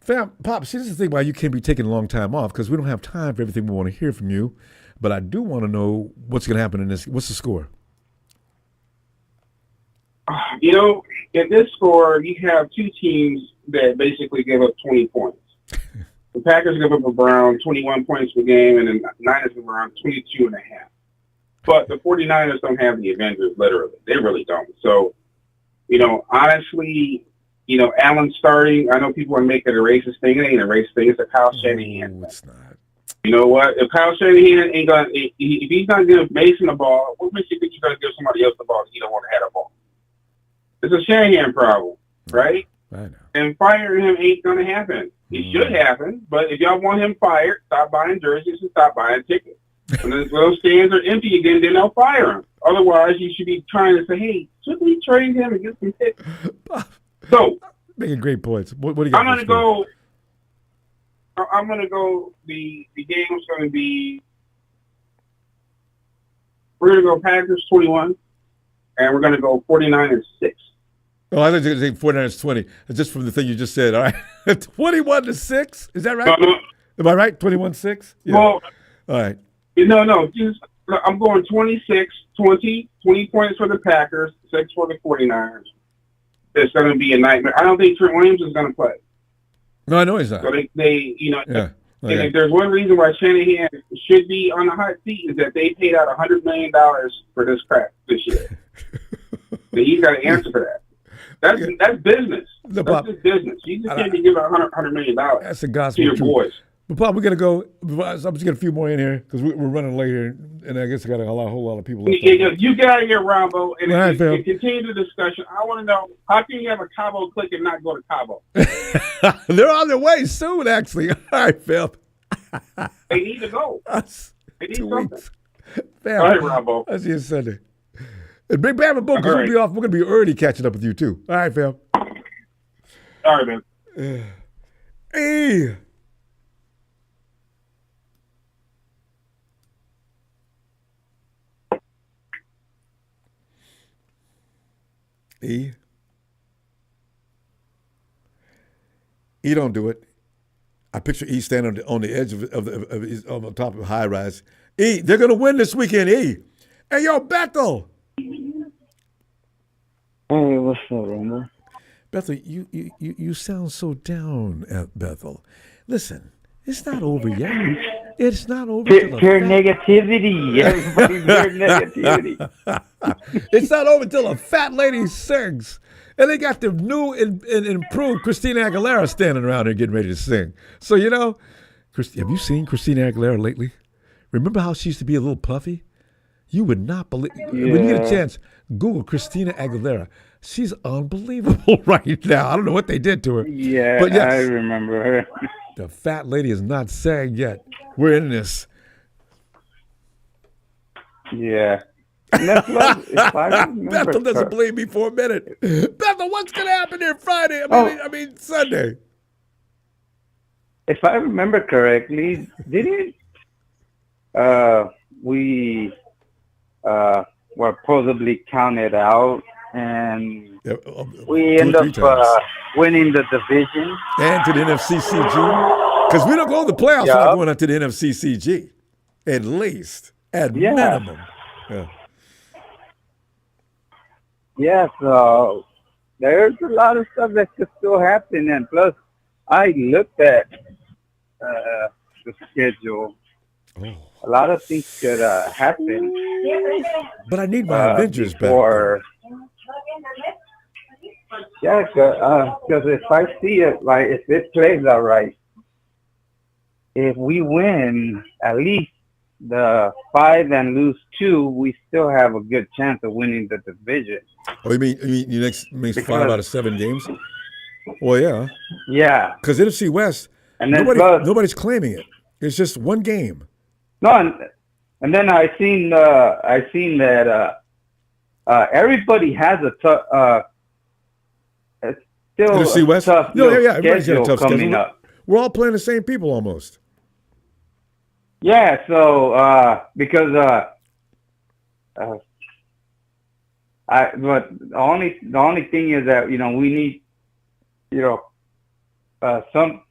fam, Pop. See, this is the thing why you can't be taking a long time off because we don't have time for everything we want to hear from you. But I do want to know what's going to happen in this. What's the score? You know, at this score, you have two teams that basically give up 20 points. The Packers give up around 21 points per game, and the Niners give around 22 and a half. But the 49ers don't have the Avengers, literally. They really don't. So, you know, honestly, you know, Allen starting, I know people want to make it a racist thing. It ain't a racist thing. It's a Kyle Shanahan. It's not. You know what? If Kyle Shanahan ain't going to, if he's not going to give Mason the ball, what makes you think he's going to give somebody else the ball if he don't want to have the ball? It's a Shanahan problem, right? I know. And firing him ain't going to happen. It should happen, but if y'all want him fired, stop buying jerseys and stop buying tickets. When those stands are empty again, then they'll fire him. Otherwise, you should be trying to say, hey, should we trade him and get some picks? So, making great points. What do you got? I'm going to go. I'm going to go. The game's going to be. We're going to go Packers 21, and we're going to go 49ers 6. Oh, I thought you were going to say 49ers 20. Just from the thing you just said. All right, 21-6. Is that right? Am I right? 21-6. Yeah. Well, all right. No. I'm going 26, 20 points for the Packers, 6 for the 49ers. It's going to be a nightmare. I don't think Trent Williams is going to play. No, I know he's not. So they you know, yeah. If there's one reason why Shanahan should be on the hot seat is that they paid out $100 million for this crap this year. So he's got to answer for that. That's business. That's just business. You just can't be giving $100 million that's the gospel to your truth. boys. But Paul, we're gonna go. I'm just get a few more in here because we're running late here, and I guess I got a whole lot of people. Left you get out of here, Ronbo, and right, continue the discussion. I want to know how can you have a Cabo click and not go to Cabo? They're on their way soon, actually. All right, Phil. They need to go. They need 2 something. weeks. Fam, all right, Ronbo. I'll see you Sunday. And Big Bam and Boom, because we'll be off. We're gonna be early catching up with you too. All right, Phil. All right, man. Hey. E don't do it. I picture E standing on the edge on the top of a high rise. E, they're gonna win this weekend. E, hey yo, Bethel. Hey, what's up, Ronbo? Bethel, you sound so down, Bethel. Listen, it's not over yet. It's not over. Pure negativity. Everybody's pure negativity. It's not over until a fat lady sings. And they got the new and improved Christina Aguilera standing around there getting ready to sing. So, you know, have you seen Christina Aguilera lately? Remember how she used to be a little puffy? You would not believe. Yeah. When you get a chance, Google Christina Aguilera. She's unbelievable right now. I don't know what they did to her. Yeah, but yes, I remember her. The fat lady is not sang yet. We're in this. Yeah. Bethel doesn't believe me for a minute. Bethel, what's going to happen here Friday? I mean Sunday. If I remember correctly, didn't we were possibly counted out and we end up winning the division and to the NFCCG because we don't go to the playoffs without going up to the NFCCG at least at minimum. Yeah, so there's a lot of stuff that could still happen, and plus I looked at the schedule. A lot of things could happen. But I need my Avengers back. Yeah, because if I see it, like, if it plays out right, if we win at least the 5 and lose 2, we still have a good chance of winning the division. Oh, you mean you makes 5 out of 7 games? Well, yeah. Yeah. Because NFC West, And then nobody's claiming it. It's just one game. No, and then I seen that everybody has a tough. It's still NFC West. tough. No, yeah, everybody's got a tough coming schedule. up. We're all playing the same people almost. Yeah, so because but the only thing is that we need some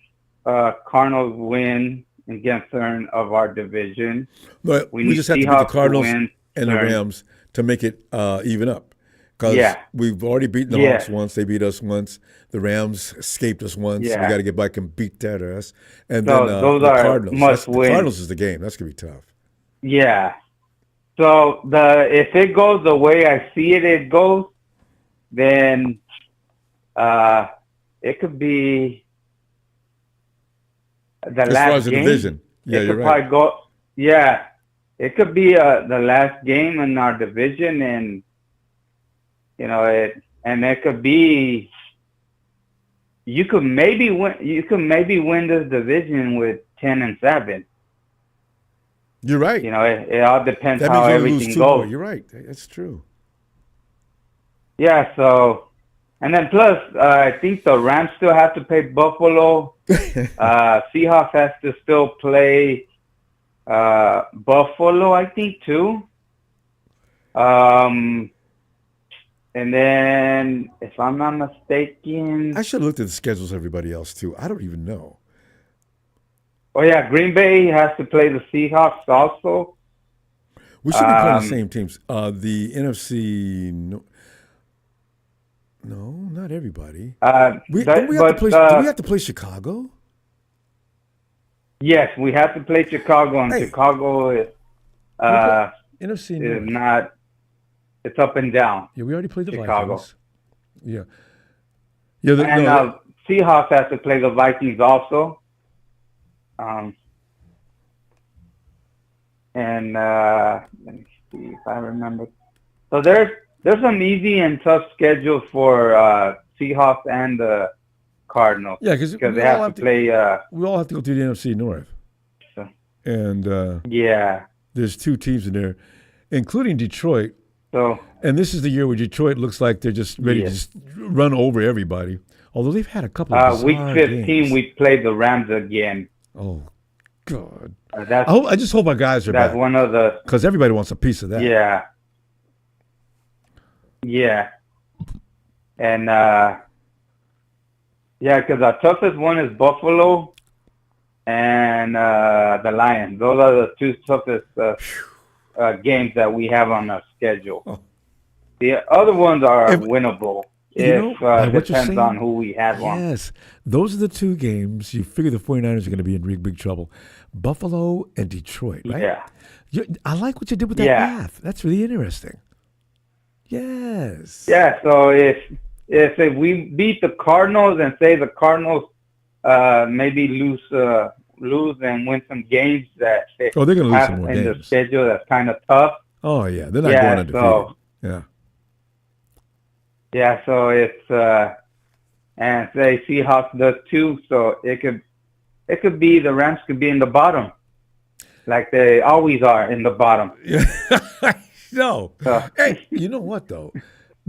Cardinals win against certain of our division. But we just have to beat the Cardinals and the Rams to make it even up. Because we've already beaten the Hawks once. They beat us once. The Rams escaped us once. Yeah. We got to get back and beat that ass. And So then those the are Cardinals. must The win. Cardinals is the game. That's going to be tough. Yeah. So if it goes the way I see it goes, then it could be the As last far as the game. division. Yeah, it you're could right. probably go. Yeah, it could be the last game in our division, and it could be. You could maybe win. You could maybe win this division with 10-7. You're right. It all depends That how means you lose everything 2 goes. more. You're right. That's true. Yeah. So, and then plus, I think the Rams still have to play Buffalo. Seahawks has to still play Buffalo, I think, too. And then, if I'm not mistaken, I should have looked at the schedules of everybody else, too. I don't even know. Oh, yeah, Green Bay has to play the Seahawks also. We should be playing the same teams. The NFC, no, not everybody. Do we have to play Chicago? Yes, we have to play Chicago, and Chicago is NFC is North. not. It's up and down. Yeah, we already played the Chicago. Vikings. Yeah. And Seahawks has to play the Vikings also. And let me see if I remember. So there's some easy and tough schedules for Seahawks and the Cardinals. Yeah, because they have to play. We all have to go through the NFC North. So, and yeah, there's 2 teams in there, including Detroit. So, and this is the year where Detroit looks like they're just ready to just run over everybody. Although they've had a couple of week 15, games. we played the Rams again. Oh, God. I just hope our guys are back. That's one of the... Because everybody wants a piece of that. Yeah. Yeah. And, because our toughest one is Buffalo and the Lions. Those are the 2 toughest games that we have on our schedule. Oh. The other ones are winnable. It depends on who we have on. Yes, those are the 2 games. You figure the 49ers are going to be in big trouble. Buffalo and Detroit, right? Yeah. I like what you did with that math. That's really interesting. Yes. Yeah, so if we beat the Cardinals and say the Cardinals maybe lose and win some games that they're going to lose some more in the schedule that's kind of tough. Oh, yeah. They're not going undefeated. Yeah. Yeah, so it's and say Seahawks does too, so it could be the Rams could be in the bottom, like they always are in the bottom. No, hey, you know what though?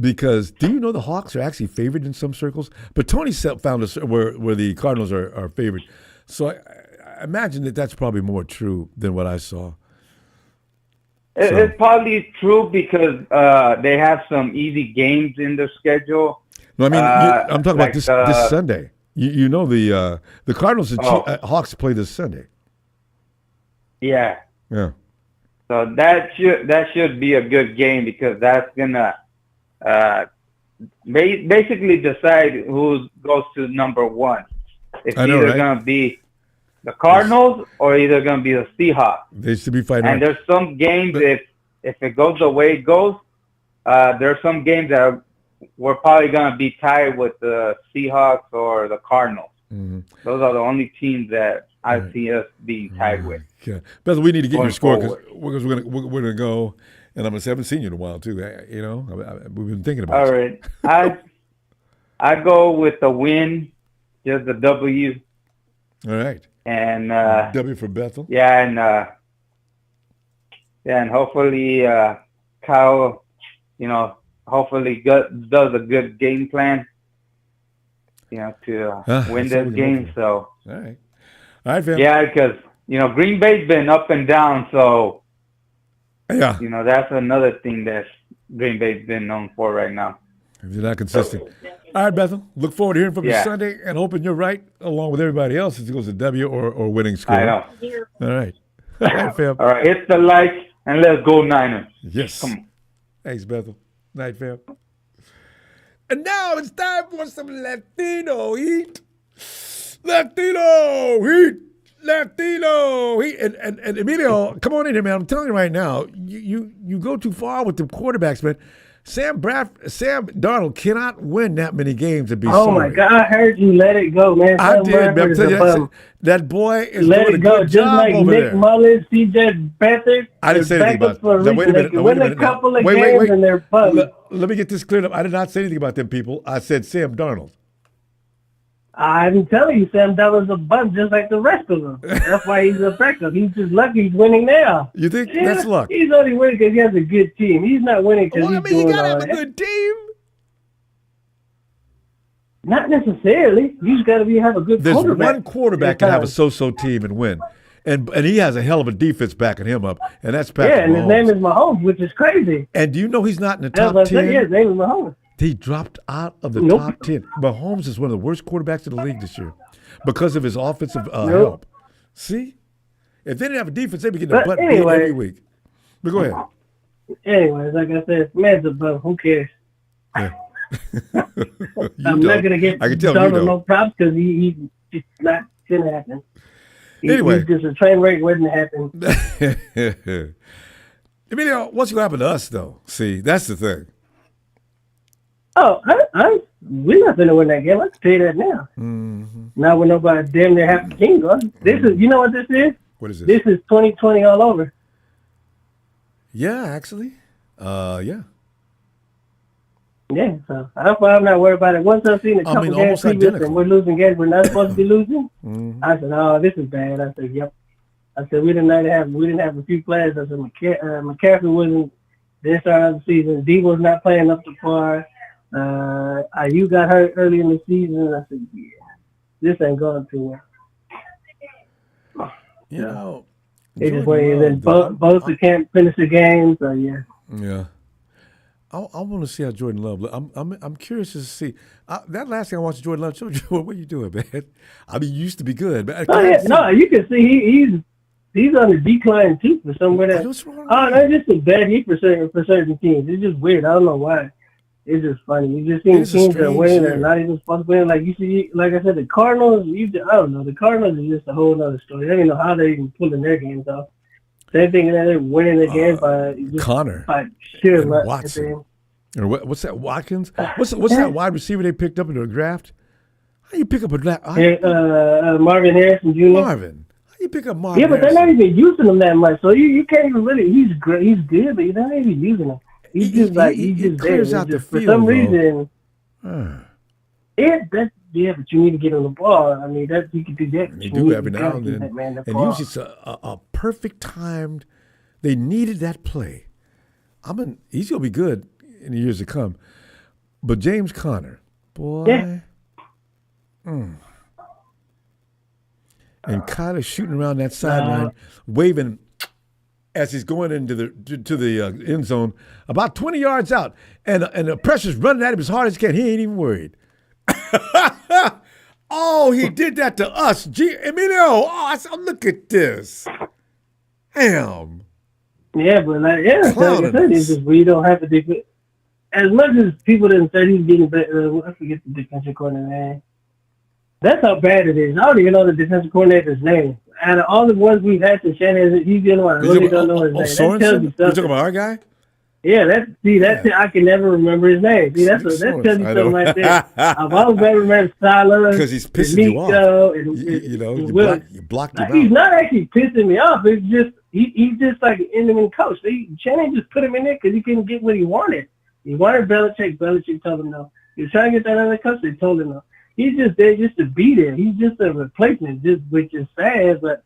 Because do you know the Hawks are actually favored in some circles? But Tony found us where the Cardinals are favored, so I imagine that's probably more true than what I saw. It's probably true because they have some easy games in their schedule. No, I mean I'm talking about this Sunday. You know the Cardinals and Hawks play this Sunday. Yeah. Yeah. So that should be a good game because that's gonna basically decide who goes to number 1. It's either gonna be the Cardinals or either going to be the Seahawks. They should be fighting. And there's some games, if it goes the way it goes, there's some games that we're probably going to be tied with the Seahawks or the Cardinals. Mm-hmm. Those are the only teams that I see us be tied with. Yeah, Bethel, we need to get your score forward. because we're gonna go, and I haven't seen you in a while too. You know, we've been thinking about. All right, I go with the win, just a W. All right. And W for Bethel. Yeah, and hopefully Kyle, hopefully does a good game plan, to win this game. So all right, fam. Yeah, because Green Bay's been up and down, so yeah, that's another thing that Green Bay's been known for right now. If you're not consistent. All right, Bethel. Look forward to hearing from you Sunday and hoping you're right along with everybody else as it goes to W or winning score. I know. All right. All right, fam. All right, hit the like and let's go Niners. Yes. Come on. Thanks, Bethel. Night, fam. And now it's time for some Latino heat. Latino heat. And Emilio, come on in here, man. I'm telling you right now, you go too far with the quarterbacks, man. Sam Darnold cannot win that many games and be sorry. Oh, my God. I heard you let it go, man. I did, man. I'm telling you, that boy is let doing it a go. good Just job like over Nick there. Mullins, CJ Beathard. I didn't say anything about them. Now, wait a minute. They win a couple of games Wait. and they're fun. Let me get this cleared up. I did not say anything about them people. I said Sam Darnold. I'm telling you, Sam Darnold's a bum just like the rest of them. That's why he's effective. He's just lucky he's winning now. You think that's luck? He's only winning because he has a good team. He's not winning because he's doing you got to have all a good team. Not necessarily. You just got to have a good There's quarterback. one quarterback can have a so-so team and win. And he has a hell of a defense backing him up, and that's Patrick Yeah, and Mahomes. his name is Mahomes, which is crazy. And do you know he's not in the That's top what I said. 10? Yeah, his name is Mahomes. He dropped out of the Nope. top 10. Mahomes is one of the worst quarterbacks in the league this year because of his offensive help. See? If they didn't have a defense, they'd be getting a butt beat every week. But go ahead. Anyways, like I said, man's a bum. Who cares? Yeah. I'm not going to get I can tell Donald you don't. no props because he's just not going to happen. Anyway. He's just a train wreck waiting to happen. Emilio, what's going to happen to us, though? See, that's the thing. Oh, we're not going to win that game. I can tell you that now. Mm-hmm. Not with nobody damn near half the team going. This is, you know what this is? What is this? This is 2020 all over. Yeah, actually. Yeah. Yeah, so I'm not worried about it. Once I've seen a couple games previous and we're losing games we're not supposed to be losing, I said, "Oh, this is bad." I said, "Yep." I said, "We didn't have a few players." I said, "McCaffrey wasn't this start of the season. D was not playing up to par. You got hurt early in the season." I said, "Yeah, this ain't going too well." You know, they just wait, and then both can't finish the game. So yeah. Yeah. I want to see how Jordan Love. I'm curious to see that last thing I watched Jordan Love. Jordan, what are you doing, man? I mean, you used to be good, man. You can see he's on the decline too for somewhere that. What's wrong? That's just a bad heat for certain teams. It's just weird. I don't know why. It's just funny. You just see teams that win and not even supposed to win. Like you see, like I said, the Cardinals. I don't know. The Cardinals is just a whole other story. I don't even know how they're even pulling their games off. They think that they're winning the game by Connor by sheer and luck. Watson. Or what's that? Watkins? What's that wide receiver they picked up into a draft? How you pick up a draft? Marvin Harrison Jr. Marvin. How you pick up Marvin? Yeah, but they're not even using him that much, so you can't even really. He's great. He's good, but you're not even using him. He's just clears there. out the For field, some though. reason. But you need to get on the ball. I mean, you can do that. They do every now and then. And usually it's a perfect timed. They needed that play. He's going to be good in the years to come. But James Conner, boy. Yeah. And Kyler shooting around that sideline, waving as he's going into the end zone, about 20 yards out. And the pressure's running at him as hard as he can. He ain't even worried. Oh, he did that to us. Emilio, look at this. Damn. Yeah, but like I said, it's just we don't have to do. As much as people didn't say he's getting better, I forget the defensive coordinator name. That's how bad it is. I don't even know the defensive coordinator's name. Out of all the ones we've had to Shanahan, he's the only one I really don't know his name. Sorensen? You talking about our guy? that's it. I can never remember his name. See, that tells you something right there. I've always been remember Silas because he's pissing you off. You blocked him out. He's not actually pissing me off. It's just he's just like an interim coach. Shanahan just put him in there because he couldn't get what he wanted. He wanted Belichick. Belichick told him no. He was trying to get that other coach. They told him no. He's just there just to be there. He's just a replacement, which is sad, but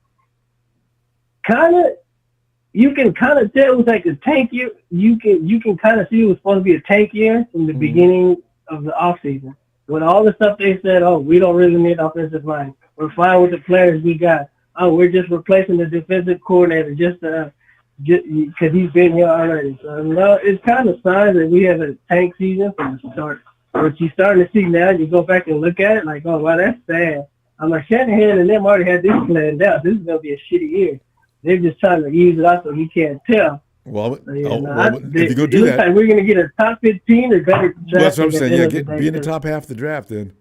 you can kind of tell it was like a tank year. You can kind of see it was supposed to be a tank year from the beginning of the offseason. With all the stuff they said, we don't really need offensive line. We're fine with the players we got. We're just replacing the defensive coordinator just because he's been here already. So it's kind of signs that we have a tank season from the start. What you're starting to see now, you go back and look at it like, wow, that's sad. I'm like, Shanahan and them already had this planned out. This is going to be a shitty year. They're just trying to use it out so he can't tell. Well, if you go do that, like we're going to get a top 15 or better draft. That's what I'm saying. Be in the top half of the draft then.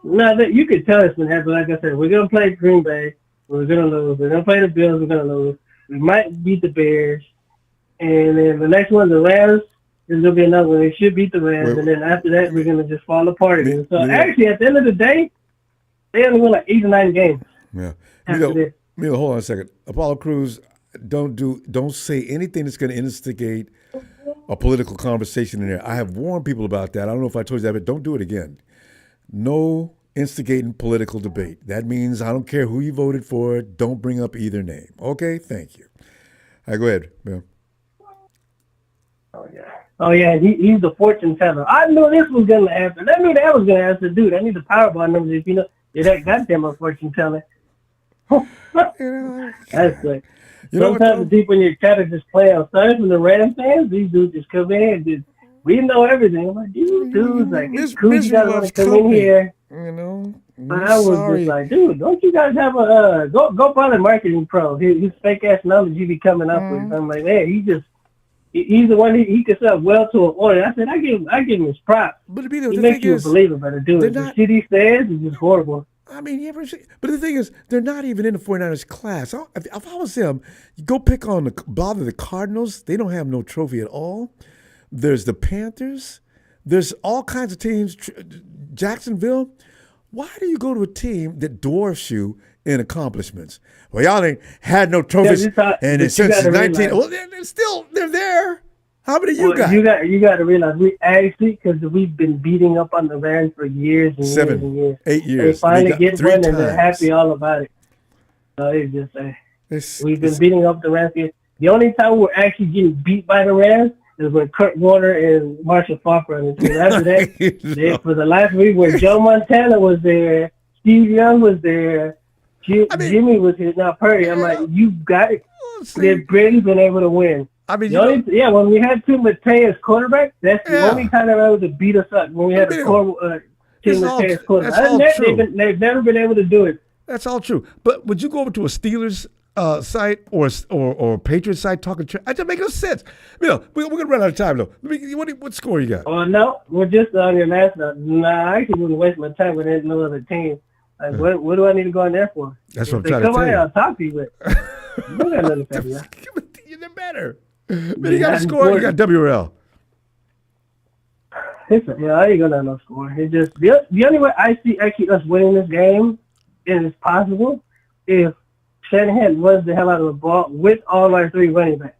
No, you could tell it's going to happen. Like I said, we're going to play Green Bay. We're going to lose. We're going to play the Bills. We're going to lose. We might beat the Bears. And then the next one, the Rams, there's going to be another one. They should beat the Rams. And then after that, we're going to just fall apart again. So actually, at the end of the day, they only win like 8 or 9 games. Yeah. Milo, hold on a second. Apollo Crews, don't say anything that's going to instigate a political conversation in there. I have warned people about that. I don't know if I told you that, but don't do it again. No instigating political debate. That means I don't care who you voted for. Don't bring up either name. Okay? Thank you. All right, go ahead, Bill. Oh, yeah. He's the fortune teller. I knew this was going to happen. I knew that was going to happen, dude. I need the Powerball numbers if you're that goddamn a fortune teller. That's like sometimes the people in your chat are just playing outside from the Rams fans. These dudes just come in we know everything. I'm like, dudes, like it's cool you guys want to come in here. But I was just like, dude, don't you guys have a go find a marketing pro? His fake ass numbers you be coming up with. I'm like, man, he's the one he can sell well to an audience. I said, I give him his props. But he makes you a believer, but dude, the shit he says is just horrible. I mean, but the thing is, they're not even in the 49ers class. If I was them, you go pick on the Cardinals. They don't have no trophy at all. There's the Panthers. There's all kinds of teams. Jacksonville. Why do you go to a team that dwarfs you in accomplishments? Well, y'all ain't had no trophies and since 19. Well, they're there. How many you got? You got to realize we actually, because we've been beating up on the Rams for years and years and years. 8 years. They finally get one and they're happy all about it. So it's just we've been beating up the Rams. The only time we're actually getting beat by the Rams is when Kurt Warner and Marshall Faulk run into it. After that, for the last week when Joe Montana was there, Steve Young was there, Jimmy was here, now Purdy. I'm like, you got it. They've barely been able to win. I mean, when we had two Mateus quarterbacks, that's the only time they were able to beat us up. When we had two Mateus quarterbacks, they've never been able to do it. That's all true. But would you go over to a Steelers site or Patriots site talking trash? That doesn't make no sense. We're gonna run out of time though. What score you got? Oh no, we're just on your last. I actually wouldn't waste my time with no other team. Like, what do I need to go in there for? That's what I'm trying to tell you. I'll talk to you with. You got nothing to tell you. You're better. But you got a score. You got WRL. I ain't gonna have no score. It's just the only way I see actually us winning this game is possible if Shanahan runs the hell out of the ball with all our 3 running backs.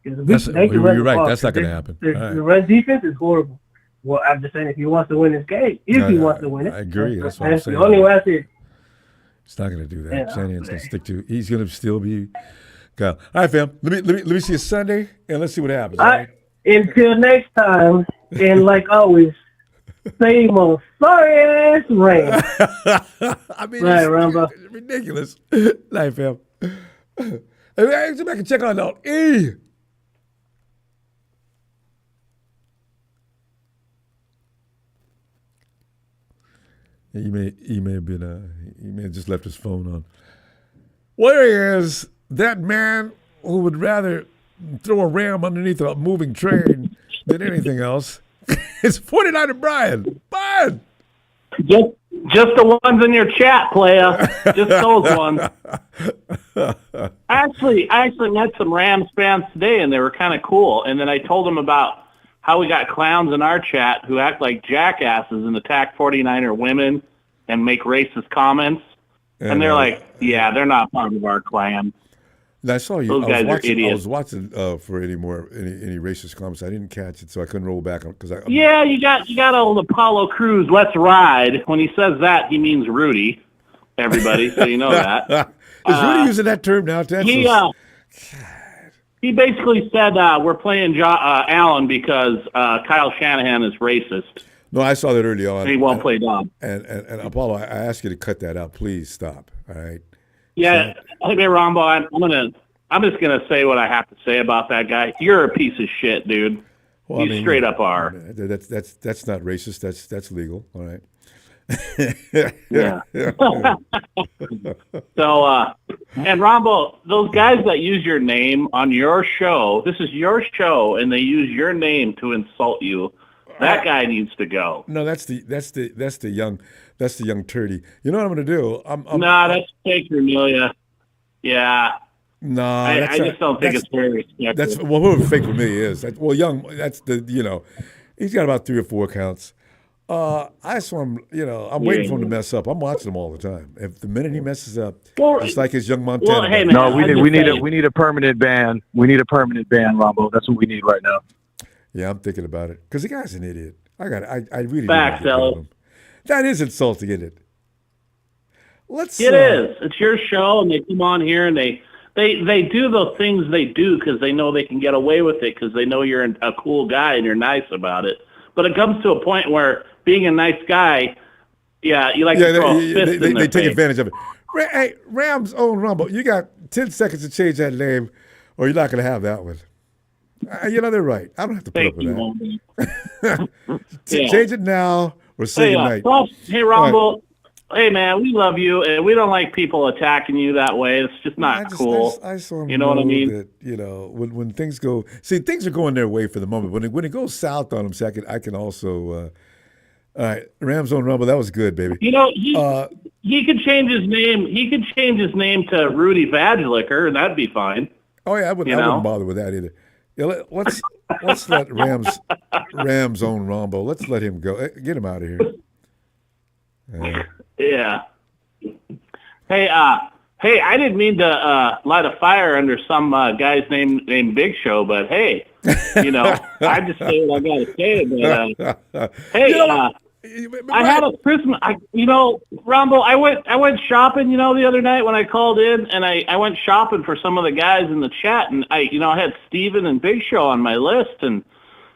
You're right. That's not going to happen. The run defense is horrible. Well, I'm just saying if he wants to win this game, he wants to win it. I agree. That's what I'm saying. The only way I see it. He's not going to do that. Shanahan's going to stick to. He's going to still be. Kyle. All right, fam. Let me see you Sunday, and let's see what happens. All right? Until next time, and like always, same old sorry ass rain. I mean, right, Ronbo. It's ridiculous. Night, fam. Hey, go back and check on out. E. Yeah, he may have just left his phone on. Where is that man who would rather throw a ram underneath a moving train than anything else? It's 49er Brian. Brian! Just Just the ones in your chat, playa. Just those ones. I actually met some Rams fans today, and they were kind of cool. And then I told them about how we got clowns in our chat who act like jackasses and attack 49er women and make racist comments. And they're like, yeah, they're not part of our clan. I saw you. Those guys are idiots. I was watching for any racist comments. I didn't catch it, so I couldn't roll back because Yeah, you got old Apollo Crews. Let's ride. When he says that, he means Rudy. Everybody, so you know that. Is Rudy using that term now? He basically said we're playing Allen because Kyle Shanahan is racist. No, I saw that early on. And he won't play Dobbs. And Apollo, I ask you to cut that out. Please stop. All right. Yeah, hey Ronbo, I'm just gonna say what I have to say about that guy. You're a piece of shit, dude. Well, you straight up are. That's not racist. That's legal. All right. Yeah. So, and Ronbo, those guys that use your name on your show, this is your show, and they use your name to insult you. That guy needs to go. No, that's the young Purdy. You know what I'm going to do? Nah, that's fake Amelia. Yeah. No, I just don't think it's very respectful. That's whoever fake Amelia is. Young. That's he's got about 3 or 4 accounts. I saw him. I'm waiting for him to mess up. I'm watching him all the time. If the minute he messes up, just like his young Montana. Well, hey, man, no, we need a permanent ban. We need a permanent ban, Ronbo. That's what we need right now. Yeah, I'm thinking about it because the guy's an idiot. I really Facts, him. That is insulting, isn't it? It is. It's your show, and they come on here and they do the things they do because they know they can get away with it because they know you're a cool guy and you're nice about it. But it comes to a point where being a nice guy, you like to throw a fist in their they take face. advantage of it. Hey, Rams own Ronbo, you got 10 seconds to change that name, or you're not going to have that one. They're right. I don't have to put up with that. Change it now or say goodnight. Hey, Ronbo. Hey, man, we love you, and we don't like people attacking you that way. It's just not cool. I saw him you know what I mean? That, when things go, things are going their way for the moment. When it goes south on them, I can also. All right, Rams on Rumble. That was good, baby. He could change his name. He could change his name to Rudy Vajlicker, and that'd be fine. Oh yeah, I wouldn't bother with that either. Yeah, let's let Rams own Ronbo. Let's let him go. Get him out of here. Yeah. Hey, I didn't mean to light a fire under some guy's named Big Show, but hey, I just say what I gotta say. But I had a Christmas. Ronbo, I went shopping. The other night when I called in, and I went shopping for some of the guys in the chat, and I had Steven and Big Show on my list, and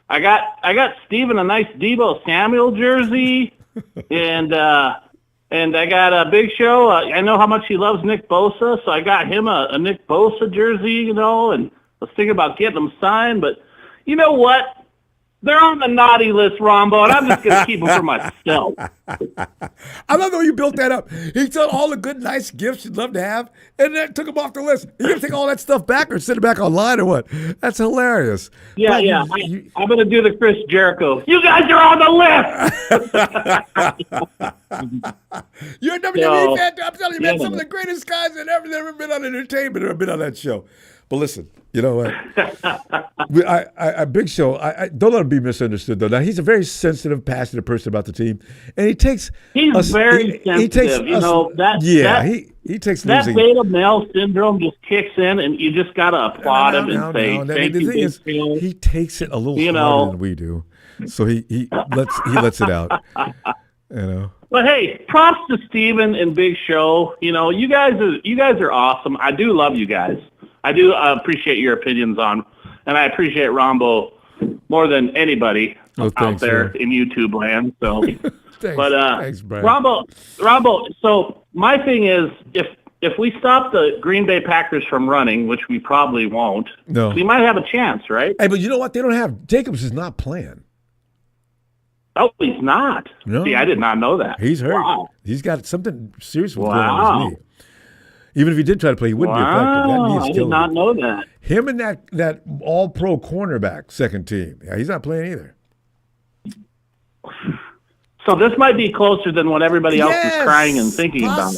I got Steven a nice Deebo Samuel jersey, and I got a Big Show. I know how much he loves Nick Bosa, so I got him a Nick Bosa jersey. And I was thinking about getting them signed, but you know what? They're on the naughty list, Ronbo, and I'm just going to keep them for myself. I love the way you built that up. He took all the good, nice gifts you'd love to have, and then took them off the list. You going to take all that stuff back or send it back online or what? That's hilarious. Yeah, I'm going to do the Chris Jericho. You guys are on the list! You're a WWE fan. I'm telling you, man, some of the greatest guys that ever been on entertainment have been on that show. But listen, you know what? Big Show, I don't let him be misunderstood, though. Now, he's a very sensitive, passionate person about the team. And he takes... He's very sensitive. He takes he takes that losing. beta male syndrome just kicks in, and you just got to applaud him and say, thank you, thing is, he takes it a little harder than we do. So he lets it out, But hey, props to Steven and Big Show. You guys are awesome. I do love you guys. I do appreciate your opinions on, and I appreciate Ronbo more than anybody out there in YouTube land. So, thanks, Brian. Ronbo. So my thing is, if we stop the Green Bay Packers from running, which we probably won't, we might have a chance, right? Hey, but you know what? They don't have Jacobs is not playing. Oh, he's not. No. See, I did not know that. He's hurt. Wow. He's got something serious going on his knee. Even if he did try to play, he wouldn't be effective. That knee is I did not know that. Him and that all-pro cornerback, second team. Yeah, he's not playing either. So this might be closer than what everybody else is crying and thinking about.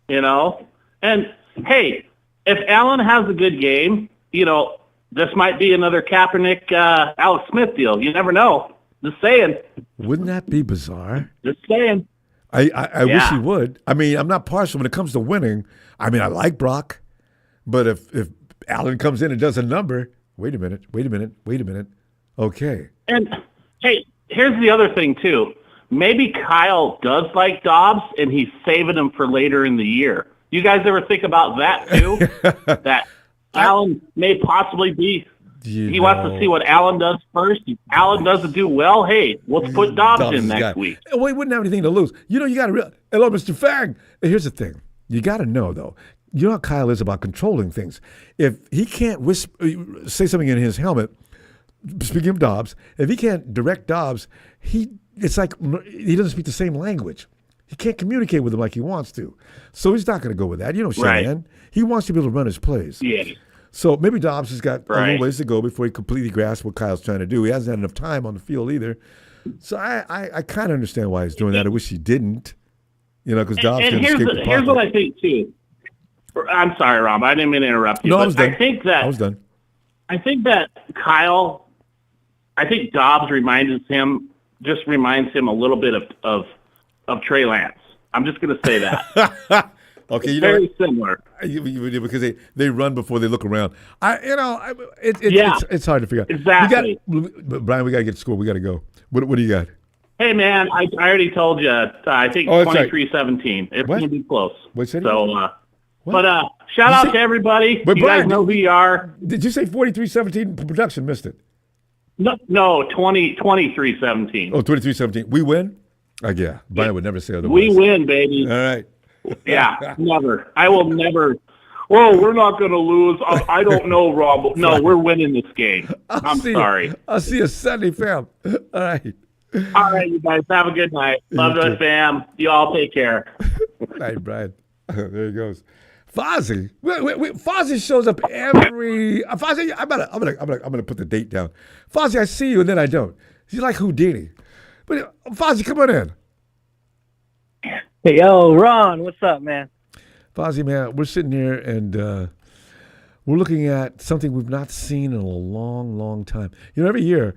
You know? And, hey, if Allen has a good game, this might be another Kaepernick, Alex Smith deal. You never know. Just saying. Wouldn't that be bizarre? Just saying. I wish he would. I mean, I'm not partial when it comes to winning. I mean, I like Brock, but if Allen comes in and does a number, wait a minute. Okay. And, hey, here's the other thing, too. Maybe Kyle does like Dobbs, and he's saving him for later in the year. You guys ever think about that, too? That Allen may possibly be he wants to see what Allen does first. If Allen doesn't do well, hey, let's put Dobbs in next week. Well, he wouldn't have anything to lose. You got to hello, Mr. Fang. Here's the thing. You got to know, though. You know how Kyle is about controlling things. If he can't say something in his helmet, speaking of Dobbs, if he can't direct Dobbs, it's like he doesn't speak the same language. He can't communicate with him like he wants to. So he's not going to go with that. Shanahan. Right. He wants to be able to run his plays. Yeah. So maybe Dobbs has got a little ways to go before he completely grasps what Kyle's trying to do. He hasn't had enough time on the field either. So I kind of understand why he's doing that. I wish he didn't. Because Dobbs can escape the pocket. Here's what I think, too. I'm sorry, Rob. I didn't mean to interrupt you. No, I was done. I was done. I think that Dobbs reminds him a little bit of Trey Lance. I'm just going to say that. Okay, very similar. Because they run before they look around. It's hard to figure out. Exactly. Brian, we got to get to school. We got to go. What do you got? Hey, man, I already told you. I think 23-17. It's going to be close. What's that? So, but shout out to everybody. You guys know who you are. Did you say 43-17? Production missed it. No, 23-17. Oh, 23-17. We win? Yeah. Brian would never say otherwise. We win, baby. All right. Yeah, never. I will never. Oh, we're not going to lose. I don't know, Rob. No, we're winning this game. I'm sorry. I'll see you Sunday, fam. All right. All right, you guys. Have a good night. Love you, fam. You all take care. Good night, Brian. There he goes. Fozzie. Wait. Fozzie shows up every. Fozzie, I'm gonna put the date down. Fozzie, I see you and then I don't. He's like Houdini. But Fozzie, come on in. Hey, yo, Ron, what's up, man? Fozzie, man, we're sitting here and we're looking at something we've not seen in a long, long time. Every year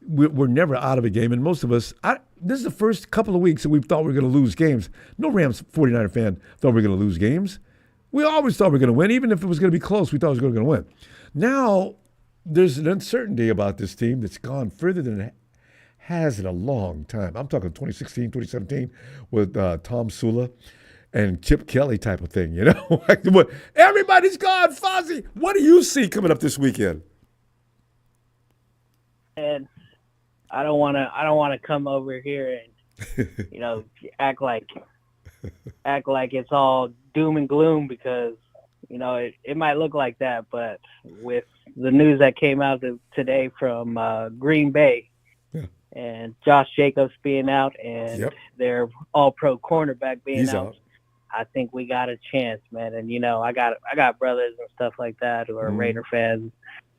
we're never out of a game, and most of us, this is the first couple of weeks that we thought we were going to lose games. No Rams 49er fan thought we were going to lose games. We always thought we were going to win. Even if it was going to be close, we thought we were going to win. Now, there's an uncertainty about this team that's gone further than it has in a long time. I'm talking 2016, 2017 with Tom Sula and Chip Kelly type of thing, Everybody's gone. Fozzie, what do you see coming up this weekend? And I don't want to come over here and act like it's all doom and gloom because it might look like that, but with the news that came out today from Green Bay and Josh Jacobs being out and their all-pro cornerback being out, I think we got a chance, man. And I got brothers and stuff like that who are Raider fans.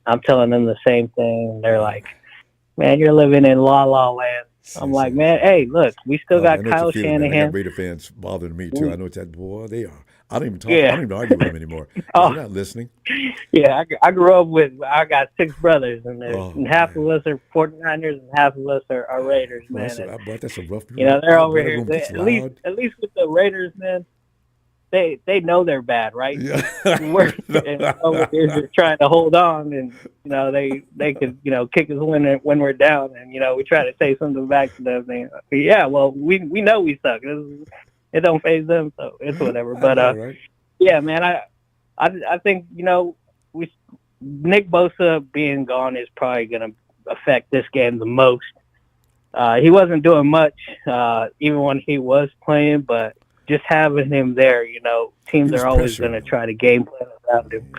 I'm telling them the same thing. They're like, man, you're living in La La Land. I'm like, man, hey, look, we still got Kyle Shanahan. I got Raider fans bothering me too. I know it's that boy. They are. I don't even talk. I don't even argue with them anymore. They're not listening. Yeah, I grew up I got 6 brothers, and half of us are 49ers and half of us are Raiders, man. That's a rough. They're over here. At least with the Raiders, man, they know they're bad, right? Yeah. We're over here just trying to hold on, and they could kick us when we're down, and we try to say something back to them. Well, we know we suck. It don't faze them, so it's whatever. But yeah, man, I think Nick Bosa being gone is probably going to affect this game the most. He wasn't doing much even when he was playing, but just having him there, teams are always going to try to game plan around him.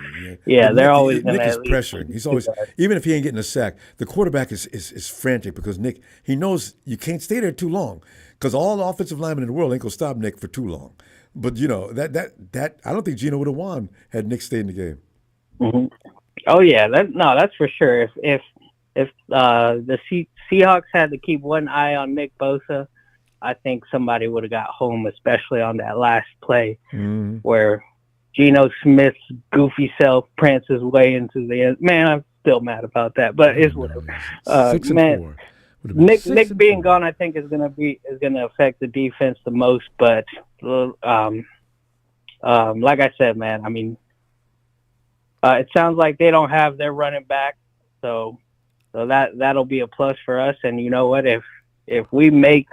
Yeah, they're always going to. Nick is pressuring. He's always, even if he ain't getting a sack, the quarterback is frantic because Nick, he knows you can't stay there too long because all the offensive linemen in the world ain't going to stop Nick for too long. But, that I don't think Gino would have won had Nick stayed in the game. Mm-hmm. Oh, yeah. That's for sure. If the Seahawks had to keep one eye on Nick Bosa, I think somebody would have got home, especially on that last play where Geno Smith's goofy self pranced his way into the end. Man, I'm still mad about that, but it's whatever. 6-4. Nick being gone, I think is gonna affect the defense the most. But like I said, man, I mean, it sounds like they don't have their running back, so that'll be a plus for us. And you know what? If we make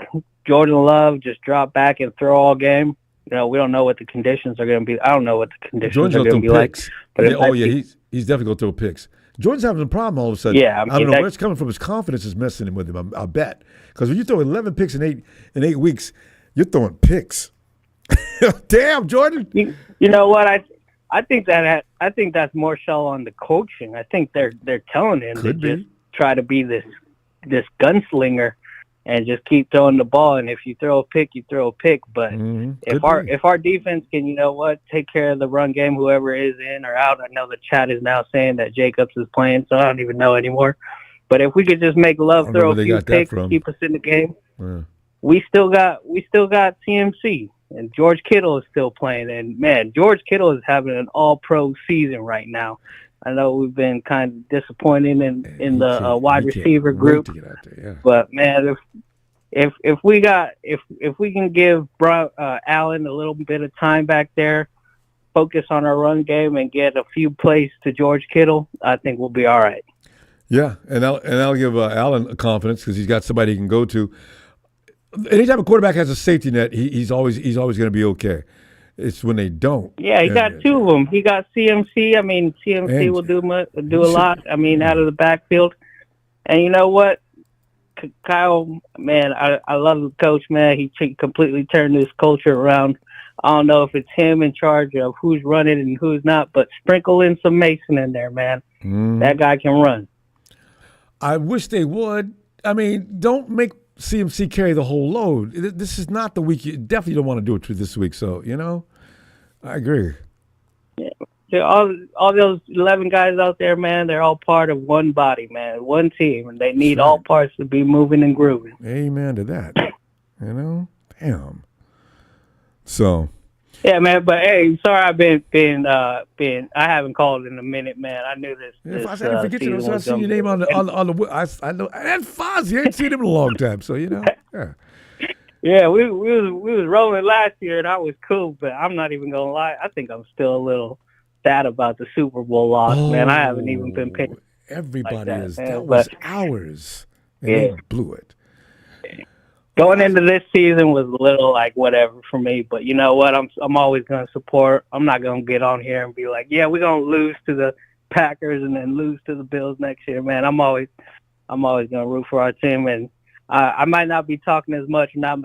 Jordan Love just drop back and throw all game, we don't know what the conditions are going to be. I don't know what the conditions are going to be like. But he's definitely going to throw picks. Jordan's having a problem all of a sudden. Yeah, I don't know where it's coming from. His confidence is messing with him. I bet, because when you throw 11 picks in eight weeks, you're throwing picks. Damn, Jordan. You know what? I think that's more so on the coaching. I think they're telling him to just try to be this gunslinger and just keep throwing the ball. And if you throw a pick, you throw a pick. But if our defense can, take care of the run game, whoever is in or out. I know the chat is now saying that Jacobs is playing, so I don't even know anymore. But if we could just make Love throw a few picks, keep us in the game. Yeah. We still got CMC, and George Kittle is still playing. And man, George Kittle is having an all-pro season right now. I know we've been kind of disappointed in the wide receiver group, but man, if we can give Allen a little bit of time back there, focus on our run game, and get a few plays to George Kittle, I think we'll be all right. Yeah, and I'll give Allen confidence because he's got somebody he can go to. Anytime a quarterback has a safety net, he's always going to be okay. It's when they don't. Yeah, he got two of them. He got CMC. I mean, CMC will do a lot. I mean, out of the backfield. And you know what, Kyle, man, I love the coach, man. He completely turned this culture around. I don't know if it's him in charge of who's running and who's not, but sprinkle in some Mason in there, man. That guy can run. I wish they would. I mean, don't make CMC carry the whole load. This is not the week. You definitely don't want to do it this week. So, I agree. Yeah. All those 11 guys out there, man, they're all part of one body, man, one team, and they need all parts to be moving and grooving. Amen to that. Damn. So. Yeah, man, but hey, sorry I've been I haven't called in a minute, man. I knew this. I said I forget you. So I see your name on the. I know that's Fozzie. I ain't seen him in a long time, so Yeah. Yeah, we was rolling last year, and I was cool, but I'm not even gonna lie. I think I'm still a little sad about the Super Bowl loss, man. I haven't even been paying. Everybody like is. Man. That was ours. And they blew it. Going into this season was a little like whatever for me, but you know what? I'm always going to support. I'm not going to get on here and be like, yeah, we're going to lose to the Packers and then lose to the Bills next year, man. I'm always going to root for our team, and I might not be talking as much, not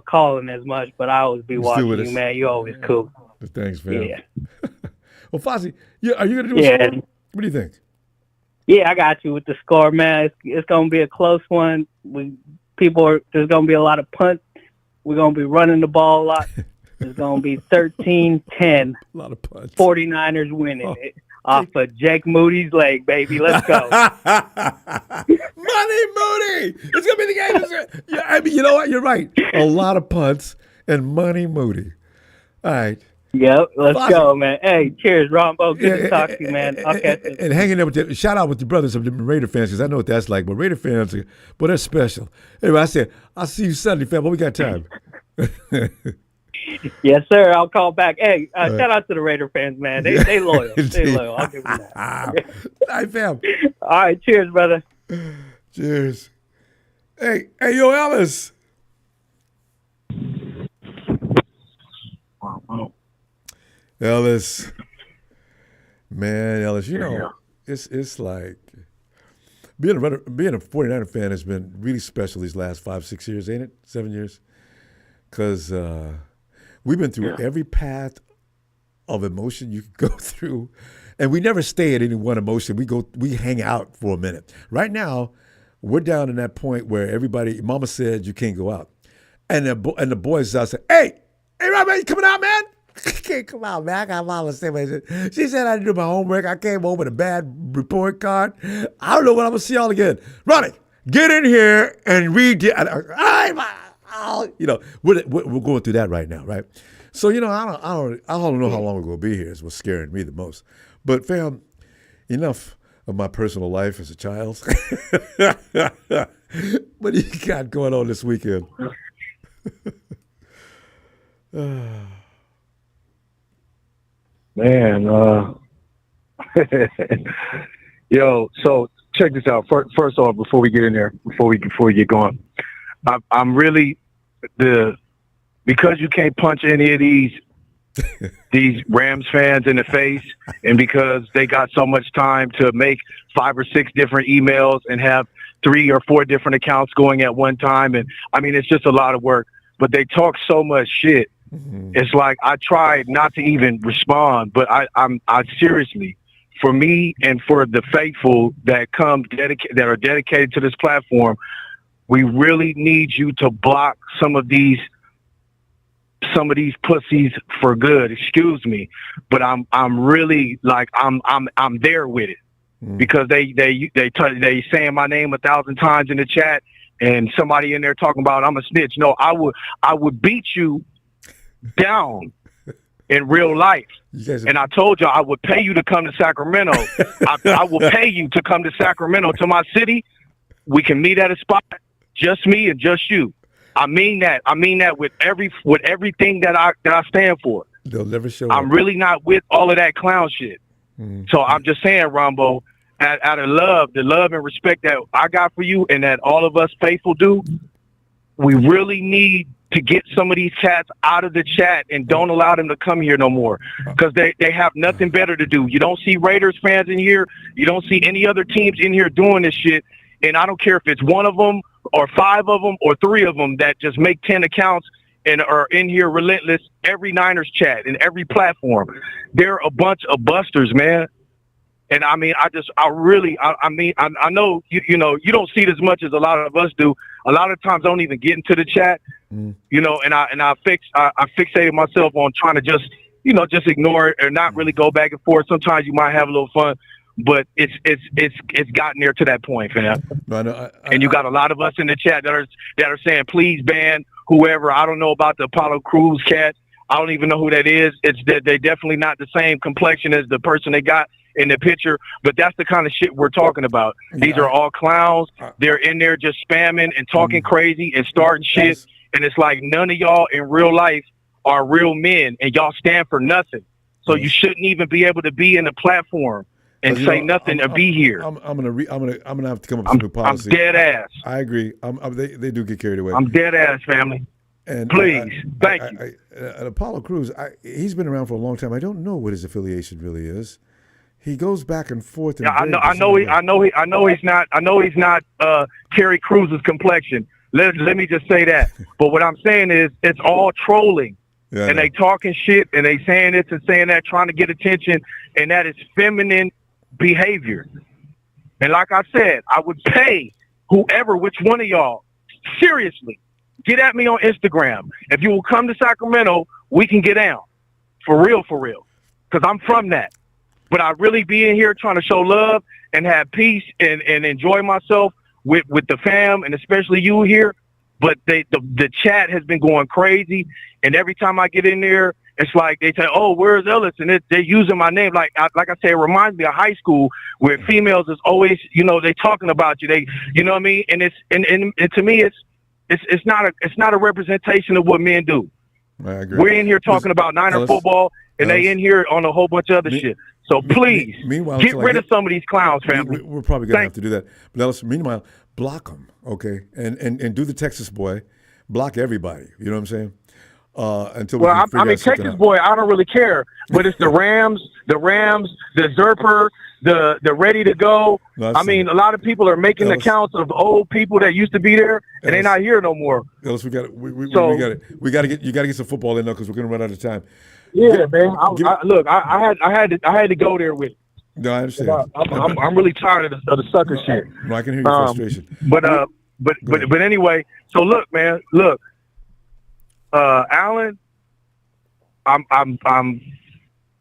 calling as much, but I always be watching you, man. You're always cool. Thanks, man. Yeah. Well, Fozzie, are you going to do a score? What do you think? Yeah, I got you with the score, man. It's going to be a close one. There's going to be a lot of punts. We're going to be running the ball a lot. It's going to be 13-10. A lot of punts. 49ers winning it off of Jake Moody's leg, baby. Let's go. Money Moody! It's going to be the game. I mean, you know what? You're right. A lot of punts and Money Moody. All right. Yep, let's go, man. Hey, cheers, Ronbo. Good to talk to you, man. I'll catch you. And hanging there with you. Shout out with your brothers of the Raider fans, because I know what that's like. But Raider fans, boy, they're special. Anyway, I said, I'll see you Sunday, fam. But we got time. Yes, sir. I'll call back. Hey, shout out to the Raider fans, man. They loyal. They loyal. I'll give them that. All right, fam. All right, cheers, brother. Cheers. Hey, yo, Ellis. Ellis, man, Ellis, it's like being a 49er fan has been really special these last 5-6 years, ain't it? 7 years? Because we've been through every path of emotion you could go through, and we never stay at any one emotion. We hang out for a minute. Right now, we're down in that point where everybody, Mama said you can't go out, and the boys out say, hey, right, man, you coming out, man? I can't come out, man. I got Mama say, she said I didn't do my homework. I came home with a bad report card. I don't know when I'm going to see y'all again. Ronnie, Get in here and read. We're going through that right now, right? So I don't know how long we're going to be here. Is what's scaring me the most. But fam, enough of my personal life as a child. What do you got going on this weekend? Man, yo, so check this out. First off, before we get in there, before we get going, I'm really because you can't punch any of these Rams fans in the face, and because they got so much time to make 5 or 6 different emails and have 3 or 4 different accounts going at one time, and I mean it's just a lot of work. But they talk so much shit. Mm-hmm. It's like I tried not to even respond, but I seriously, for me and for the faithful that are dedicated to this platform, we really need you to block some of these pussies for good. Excuse me, but I'm really like I'm there with it because they saying my name 1,000 times in the chat, and somebody in there talking about I'm a snitch. No, I would beat you down in real life. And I told you I would pay you to come to Sacramento. I will pay you to come to Sacramento, to my city. We can meet at a spot, just me and just you. I mean that. I mean that with everything that I stand for. They'll never show I'm up. really not with all of that clown shit. So I'm just saying, Ronbo, out of love, the love and respect that I got for you and that all of us faithful do, we really need to get some of these cats out of the chat and don't allow them to come here no more because they have nothing better to do. You don't see Raiders fans in here. You don't see any other teams in here doing this shit. And I don't care if it's one of them or 5 of them or 3 of them that just make 10 accounts and are in here relentless. Every Niners chat and every platform, they're a bunch of busters, man. And I mean, I know you know you don't see it as much as a lot of us do. A lot of times, I don't even get into the chat, you know. And I fixated myself on trying to just ignore it or not really go back and forth. Sometimes you might have a little fun, but it's gotten there to that point, fam. No, I know, and you got a lot of us in the chat that are saying, please ban whoever. I don't know about the Apollo Crews cat. I don't even know who that is. They definitely not the same complexion as the person they got in the picture, but that's the kind of shit we're talking about. These are all clowns. They're in there just spamming and talking crazy and starting shit. And it's like none of y'all in real life are real men, and y'all stand for nothing. So you shouldn't even be able to be in a platform and say nothing or be here. I'm gonna have to come up with a new policy. I'm dead ass. I agree. They do get carried away. I'm dead ass, family. And please, thank you. And Apollo Crews, he's been around for a long time. I don't know what his affiliation really is. He goes back and forth. Yeah, I know he's not Terry Cruz's complexion. Let me just say that. But what I'm saying is, it's all trolling, and they talking shit, and they saying this and saying that, trying to get attention, and that is feminine behavior. And like I said, I would pay which one of y'all, seriously, get at me on Instagram. If you will come to Sacramento, we can get down, for real, because I'm from that. But I really be in here trying to show love and have peace and enjoy myself with the fam, and especially you here. But the chat has been going crazy, and every time I get in there, it's like they say, "Oh, where's Ellis?" And they're using my name. Like I say, it reminds me of high school where females is always, they talking about you. They, you know what I mean? And and to me, it's not a representation of what men do. I agree. We're in here talking about Niner football, and they in here on a whole bunch of other shit. So please, get rid of some of these clowns, family. We're probably going to have to do that. But Ellis, meanwhile, block them, okay? And do the Texas boy. Block everybody. You know what I'm saying? Until we can figure out Texas boy, I don't really care. But it's the Rams, the Zerper, the ready to go. No, I mean, a lot of people are making accounts of old people that used to be there, and they're not here no more. Ellis, we got to get some football in though, because we're going to run out of time. Yeah, man. I had to go there with it. No, I understand. I'm really tired of the sucker shit. No, I can hear your frustration. But anyway, so look, man, Alan, I'm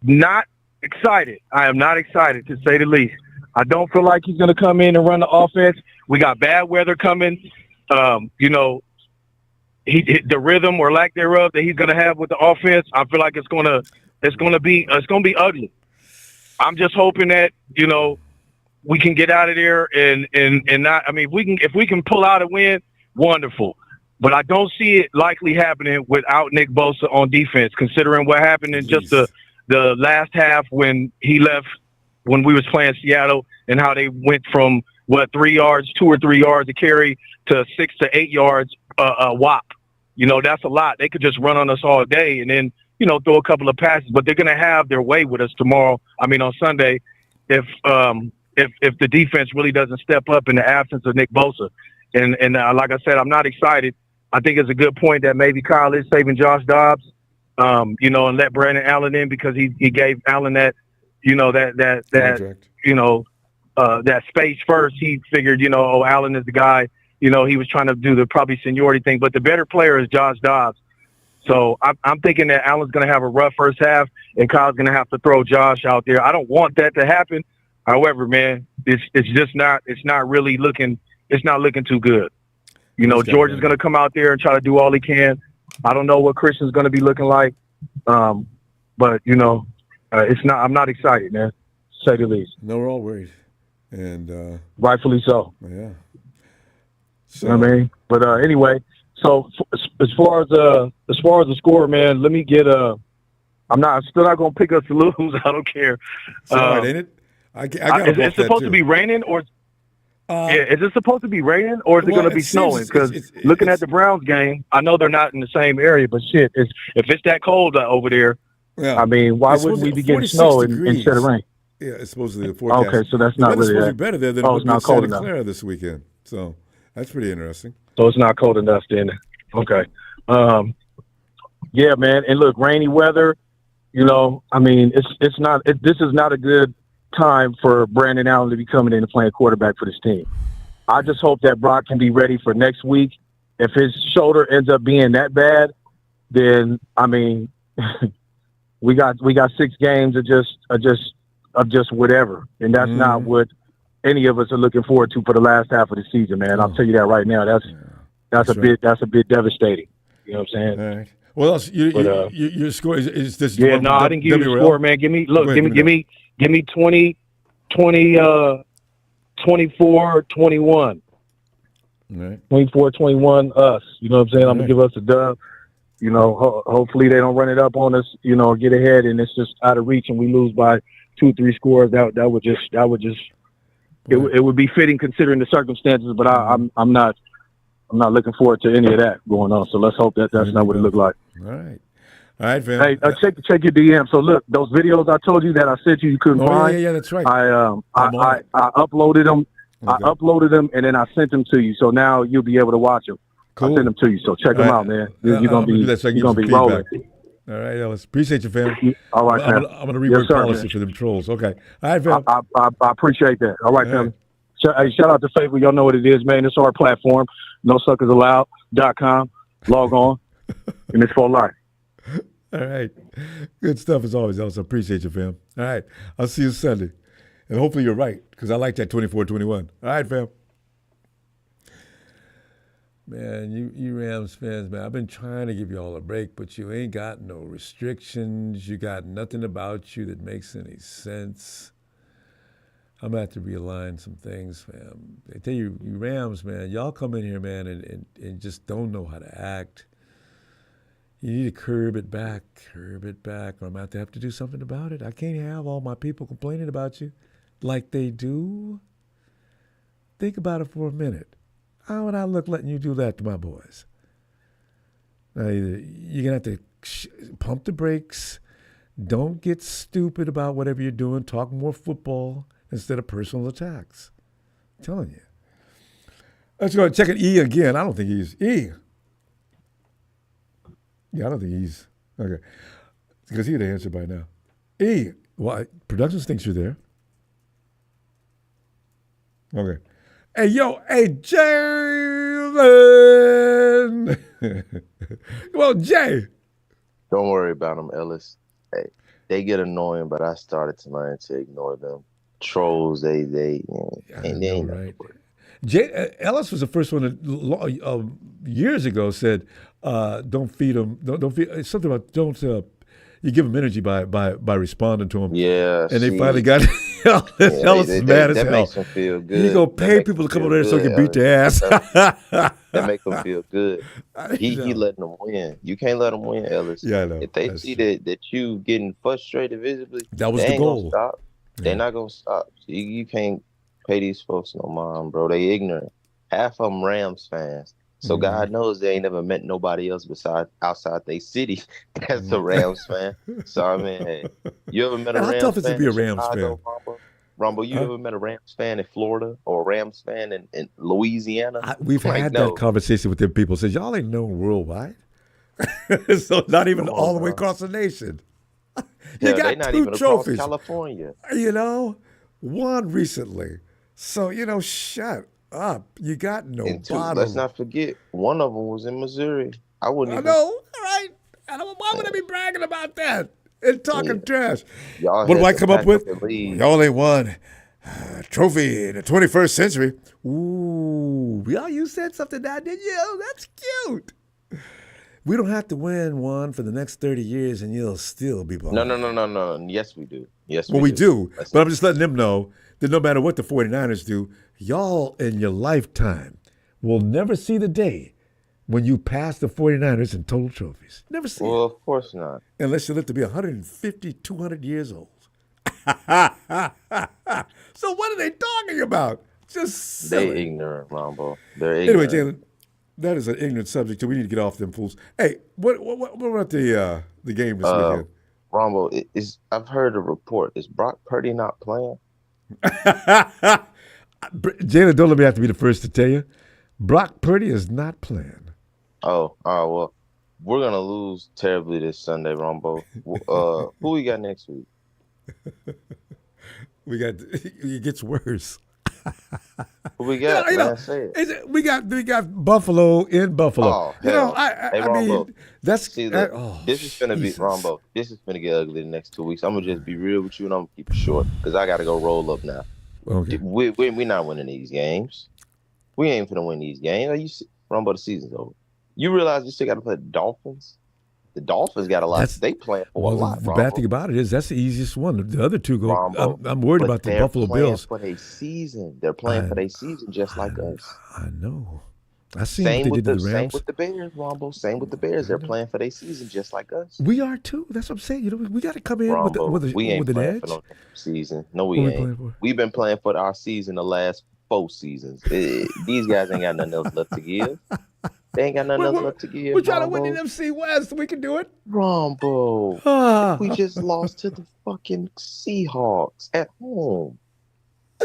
not excited. I am not excited, to say the least. I don't feel like he's going to come in and run the offense. We got bad weather coming. You know, the rhythm or lack thereof that he's going to have with the offense. I feel like it's going to be ugly. I'm just hoping that, you know, we can get out of there and not. I mean, if we can pull out a win, wonderful. But I don't see it likely happening without Nick Bosa on defense, considering what happened in just the last half when he left, when we was playing Seattle, and how they went from 2 or 3 yards to carry to 6 to 8 yards whop. You know, that's a lot. They could just run on us all day and then, you know, throw a couple of passes. But they're going to have their way with us on Sunday, if the defense really doesn't step up in the absence of Nick Bosa. And like I said, I'm not excited. I think it's a good point that maybe Kyle is saving Josh Dobbs, you know, and let Brandon Allen in, because he gave Allen that, you know, that space first. He figured, you know, Allen is the guy. You know, he was trying to do the probably seniority thing, but the better player is Josh Dobbs. So I'm thinking that Allen's going to have a rough first half, and Kyle's going to have to throw Josh out there. I don't want that to happen. However, man, it's not looking too good. You know, George is going to come out there and try to do all he can. I don't know what Christian's going to be looking like, but you know, I'm not excited, man, to say the least. No, we're all worried, and rightfully so. Yeah. So, you know what I mean, but anyway, so as far as the score, man, let me get I'm still not going to pick us to lose. I don't care. It's all right, ain't it? I got is it supposed to be raining or? Is it supposed to be raining or is it going to be snowing? Because looking at the Browns game, I know they're not in the same area, but shit, if it's that cold over there, yeah. I mean, why wouldn't we be getting snow instead of rain? Yeah, it's supposedly the forecast. Okay, so that's not really supposed to be better there than it was in Santa Clara this weekend. So that's pretty interesting. So it's not cold enough then. Okay. Yeah, man. And look, rainy weather, you know, I mean, this is not a good time for Brandon Allen to be coming in and playing quarterback for this team. I just hope that Brock can be ready for next week. If his shoulder ends up being that bad, then I mean, we got 6 games of just whatever, and that's not what any of us are looking forward to for the last half of the season, man. I'll tell you that right now. That's a bit devastating. You know what I'm saying? All right. Well, else your score is this? Yeah, no, I didn't give you a score, man. Give me 20, 24, 21. All right. 24, 21 us. You know what I'm saying? I'm going to give us a dub. You know, hopefully they don't run it up on us, you know, get ahead and it's just out of reach and we lose by 2-3 scores. That would just it would be fitting considering the circumstances, but I'm not looking forward to any of that going on. So let's hope that's not what it looked like. All right. All right, fam. Hey, check your DM. So look, those videos I told you that I sent you couldn't find. Yeah, that's right. I uploaded them. Okay. I uploaded them and then I sent them to you. So now you'll be able to watch them. Cool. I sent them to you. So check them out, man. You're gonna be rolling. All right, Ellis. Appreciate you, fam. All right, fam. I'm gonna rework policy for them trolls. Okay. All right, fam. I appreciate that. All right, fam. Hey, shout out to Favor. Y'all know what it is, man. It's our platform. NoSuckersAllowed.com. Log on. And it's for life. All right. Good stuff as always, Ellis. I appreciate you, fam. All right. I'll see you Sunday. And hopefully you're right, because I like that 24-21. All right, fam. Man, you Rams fans, man, I've been trying to give you all a break, but you ain't got no restrictions. You got nothing about you that makes any sense. I'm going to have to realign some things, fam. I tell you, you Rams, man, y'all come in here, man, and just don't know how to act. You need to curb it back, or I'm going to have to do something about it. I can't have all my people complaining about you like they do. Think about it for a minute. How would I look letting you do that to my boys? Now, you're going to have to pump the brakes. Don't get stupid about whatever you're doing. Talk more football instead of personal attacks. I'm telling you. Let's go check an E again. I don't think he's E. Yeah, I don't think he's. Okay. Because he'd answer by now. E. Well, Productions thinks you're there. Okay. Hey, yo, hey, Jalen. Come on, Jay. Don't worry about them, Ellis. Hey, they get annoying, but I started tonight to ignore them. trolls. They and they ain't right. Ellis was the first one that years ago said, "Don't feed them. Don't feed something about don't." You give them energy by responding to them. Yeah, and they finally got Ellis is mad as hell. That makes them feel good. You gonna pay people to come over there so they can beat their ass. That make them feel good. He letting them win. You can't let them win, Ellis. Yeah, I know. If they see that you getting frustrated visibly, that was they the ain't goal. Gonna stop. Yeah. They're not gonna stop. So you can't pay these folks no mind, bro. They ignorant. Half of them Rams fans. So God knows they ain't never met nobody else besides outside their city as a Rams fan. So I mean, hey, you ever met a Rams fan? How tough is it to be a Rams fan? Ronbo, you ever met a Rams fan in Florida or a Rams fan in Louisiana? We've had that conversation with them people. Says y'all ain't known worldwide, so not even all the way across the nation. You got they not 2 even trophies, across California. One recently. So shut up. You got no bottom. Let's not forget, one of them was in Missouri. I wouldn't. I know. All right. Why would I be bragging about that and talking trash? What do I come up with? Y'all ain't won a trophy in the 21st century. Ooh, you said something now, didn't you? That's cute. We don't have to win one for the next 30 years, and you'll still be behind. No. Yes, we do. Yes, we do. But I'm just letting them know that no matter what the 49ers do, y'all in your lifetime will never see the day when you pass the 49ers in total trophies. Never see it. Well, of course not. Unless you live to be 150, 200 years old. So what are they talking about? Just silly. They ignorant, Ronbo. They're ignorant. Anyway, Jalen, that is an ignorant subject, so we need to get off them fools. Hey, what about the game this weekend? Ronbo, I've heard a report. Is Brock Purdy not playing? Jalen, don't let me have to be the first to tell you. Brock Purdy is not playing. Oh, well, we're going to lose terribly this Sunday, Ronbo. Who we got next week? It gets worse. Who we got? Say it. We got Buffalo in Buffalo. Oh, hell. I mean, that's this is gonna be Ronbo. This is gonna get ugly the next 2 weeks. I'm gonna just be real with you, and I'm gonna keep it short because I got to go roll up now. Okay. We're not winning these games. We ain't finna win these games. Ronbo, the season's over. You realize you still got to play the Dolphins? The Dolphins got a lot. They playing for a lot. The bad thing about it is that's the easiest one. The other two go. I'm worried about the Buffalo Bills. For their season, they're playing for their season just like us. I know. I see what they did to the Rams. Same with the Bears, Ronbo. Same with the Bears. They're playing for their season just like us. We are too. That's what I'm saying. We got to come in with an edge. For no season. No, we ain't. We've been playing for our season the last 4 seasons. These guys ain't got nothing else left to give. They ain't got nothing else left to give. We're trying to win the NFC West. We can do it. Ronbo. We just lost to the fucking Seahawks at home.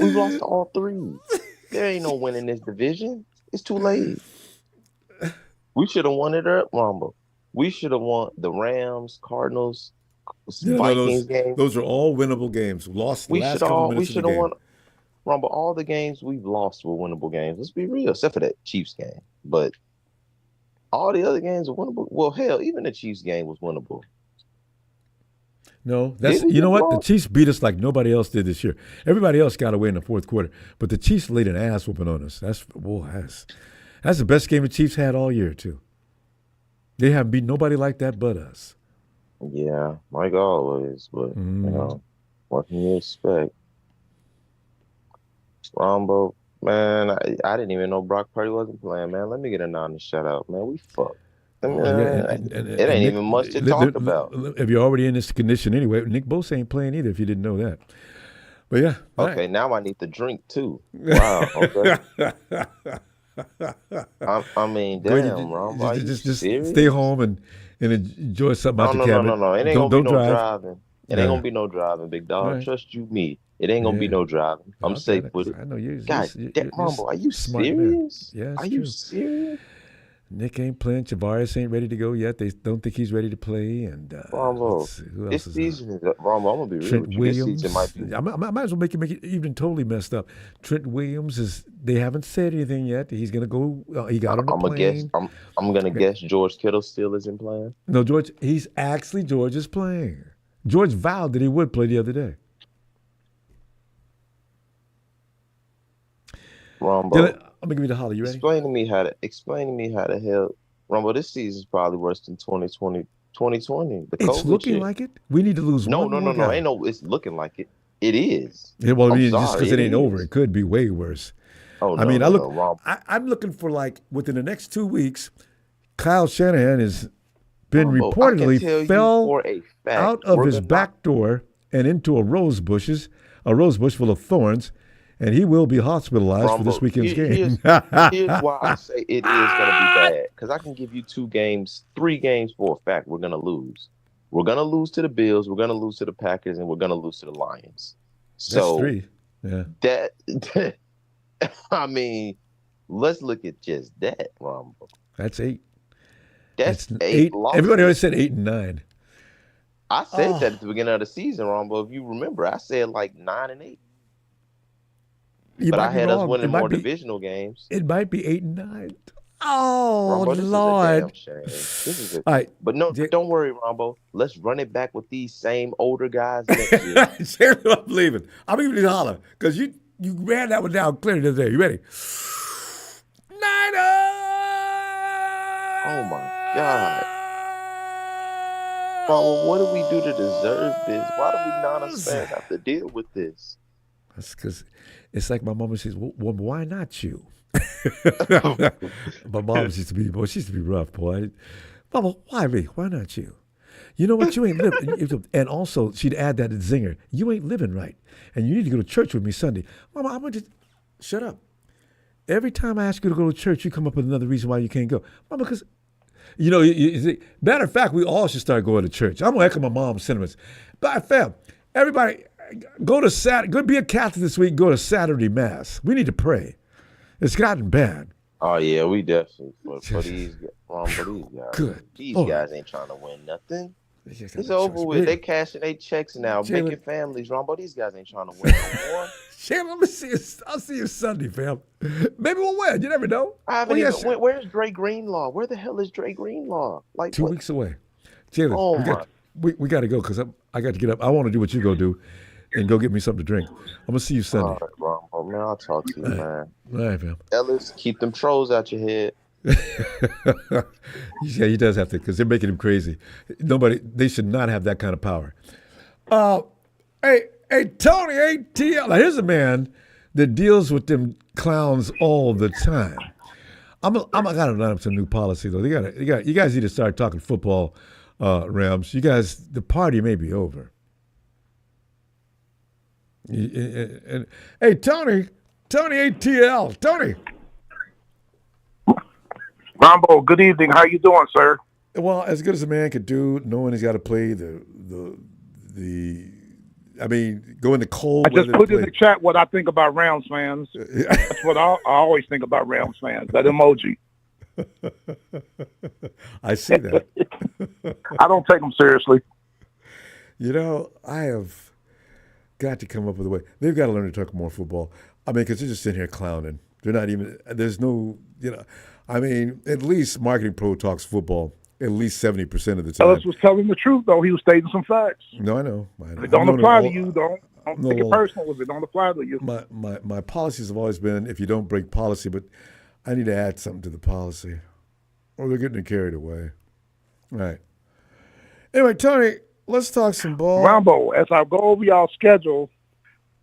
We've lost to all 3. There ain't no winning this division. It's too late. We should have won it up, Ronbo. We should have won the Rams, Cardinals, Vikings game. Those are all winnable games. Lost the last couple minutes of the game. Won, Ronbo, all the games we've lost were winnable games. Let's be real, except for that Chiefs game. But all the other games are winnable. Well, hell, even the Chiefs game was winnable. No, you know what? The Chiefs beat us like nobody else did this year. Everybody else got away in the fourth quarter, but the Chiefs laid an ass whooping on us. That's the best game the Chiefs had all year too. They haven't beat nobody like that but us. Yeah, like always, but what can you expect? Ronbo, man, I didn't even know Brock Purdy wasn't playing, man. Let me get a anonymous shout out, man. We fucked. It ain't even much to talk about. If you're already in this condition anyway, Nick Bosa ain't playing either if you didn't know that. But yeah. Okay, now I need to drink too. Wow. Okay. I mean, damn, Ron. Just stay home and enjoy something out the cabinet. No. It ain't gonna be no driving. It ain't gonna be no driving, big dog. Right. Trust you, me. It ain't gonna be no driving. I'm safe with it. I know you. God damn, Ronbo, are you serious? Yeah, are you serious? Nick ain't playing. Tavares ain't ready to go yet. They don't think he's ready to play. And Ronbo, this season is Ronbo. I'm gonna be real Trent with you. Williams. This season might be. I might as well make it even totally messed up. Trent Williams is. They haven't said anything yet. He's gonna go. He got on the plane. I'm gonna guess George Kittle still isn't playing. No, George is playing. George vowed that he would play the other day. Ronbo, I'm gonna give you the holler. You ready? explain to me how the hell, Ronbo, this season's probably worse than 2020. The It's COVID looking shit. like it. We need to lose one more guy. Ain't no. It's looking like it. It is. Yeah, well, I mean, I'm just because sorry, it ain't over, it could be way worse. Oh, I mean, Ronbo. I'm looking for like within the next 2 weeks, Kyle Shanahan has been Ronbo, reportedly fell out of his back door and into a rose bush full of thorns, and he will be hospitalized for this weekend's game. Here's why I say it is going to be bad. Because I can give you 3 games for a fact we're going to lose. We're going to lose to the Bills, we're going to lose to the Packers, and we're going to lose to the Lions. So that's 3. Yeah. That I mean, let's look at just that, Ronbo. That's 8. That's 8 losses. Everybody always said 8 and 9. I said that at the beginning of the season, Ronbo. If you remember, I said like 9 and 8. But I had us winning more divisional games. It might be 8 and 9. Oh, Ronbo, this Lord. is a damn shame. This is All right. But no, don't worry, Ronbo. Let's run it back with these same older guys next year. I'm leaving. I'm giving you the holler because you ran that one down clearly the other day. You ready? Niners! Oh my God. Ronbo, what do we do to deserve this? Why do we Niners fans have to deal with this? That's because it's like my mama says, well, why not you? My mom used to be rough, boy. Mama, why me? Why not you? You know what? You ain't living. And also, she'd add that zinger. You ain't living right. And you need to go to church with me Sunday. Mama, I'm going to shut up. Every time I ask you to go to church, you come up with another reason why you can't go. Mama, because, matter of fact, we all should start going to church. I'm going to echo my mom's sentiments. But fam, everybody, go be a Catholic this week, go to Saturday Mass. We need to pray. It's gotten bad. Oh, yeah, we definitely. For these guys. Good. These guys ain't trying to win nothing. It's over with. They cashing their checks now, making families, Ronbo. These guys ain't trying to win no more. Jalen, let me see you. I'll see you Sunday, fam. Maybe we'll win. You never know. Where's Dre Greenlaw? Where the hell is Dre Greenlaw? Like 2 weeks away. Jalen, we got to go because I got to get up. I want to do what you go do and go get me something to drink. I'm going to see you Sunday. All right, Ronbo, man. I'll talk to you, man. All right, fam. Ellis, keep them trolls out your head. Yeah, he does have to because they're making him crazy. They should not have that kind of power. Hey, Tony ATL. Now, here's a man that deals with them clowns all the time. I got to line up some new policy though. You guys need to start talking football, Rams. You guys, the party may be over. And hey, Tony ATL, Tony. Ronbo, good evening. How you doing, sir? Well, as good as a man could do, knowing he's got to play go in the cold. I just put in the chat what I think about Rams fans. That's what I always think about Rams fans. That emoji. I see that. I don't take them seriously. I have got to come up with a way. They've got to learn to talk more football. I mean, because they're just sitting here clowning. They're not even. There's no. At least Marketing Pro talks football at least 70% of the time. Ellis was telling the truth, though. He was stating some facts. No, I know. It don't apply to you. Don't take it personal if it don't apply to you. My policies have always been if you don't break policy, but I need to add something to the policy. Or they're getting carried away. All right. Anyway, Tony, let's talk some ball. Ronbo, as I go over y'all's schedule,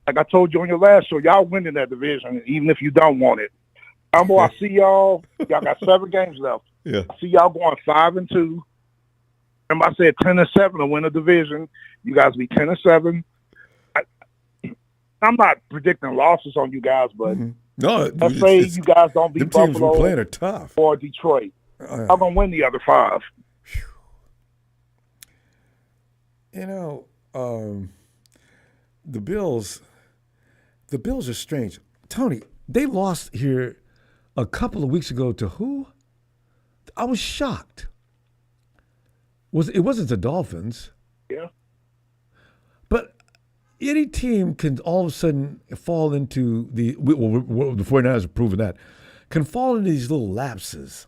like I told you on your last show, y'all winning that division, even if you don't want it. Ronbo, I see y'all. Y'all got 7 games left. Yeah. I see y'all going 5-2. Remember, I said 10-7 to win a division. You guys be 10-7. I'm not predicting losses on you guys, but no, let's say you guys don't beat Buffalo teams we're playing are tough. or Detroit. I'm gonna win the other 5. The Bills are strange. Tony, they lost here a couple of weeks ago to who? I was shocked. It wasn't the Dolphins. Yeah. But any team can all of a sudden fall into the 49ers have proven that, can fall into these little lapses.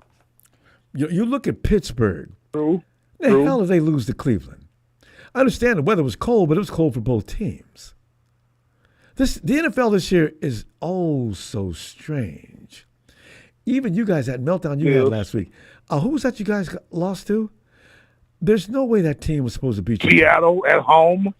You look at Pittsburgh. True. The hell did they lose to Cleveland? I understand the weather was cold, but it was cold for both teams. The NFL this year is so strange. Even you guys, that meltdown you had last week. Who was that you guys lost to? There's no way that team was supposed to beat you. Seattle at home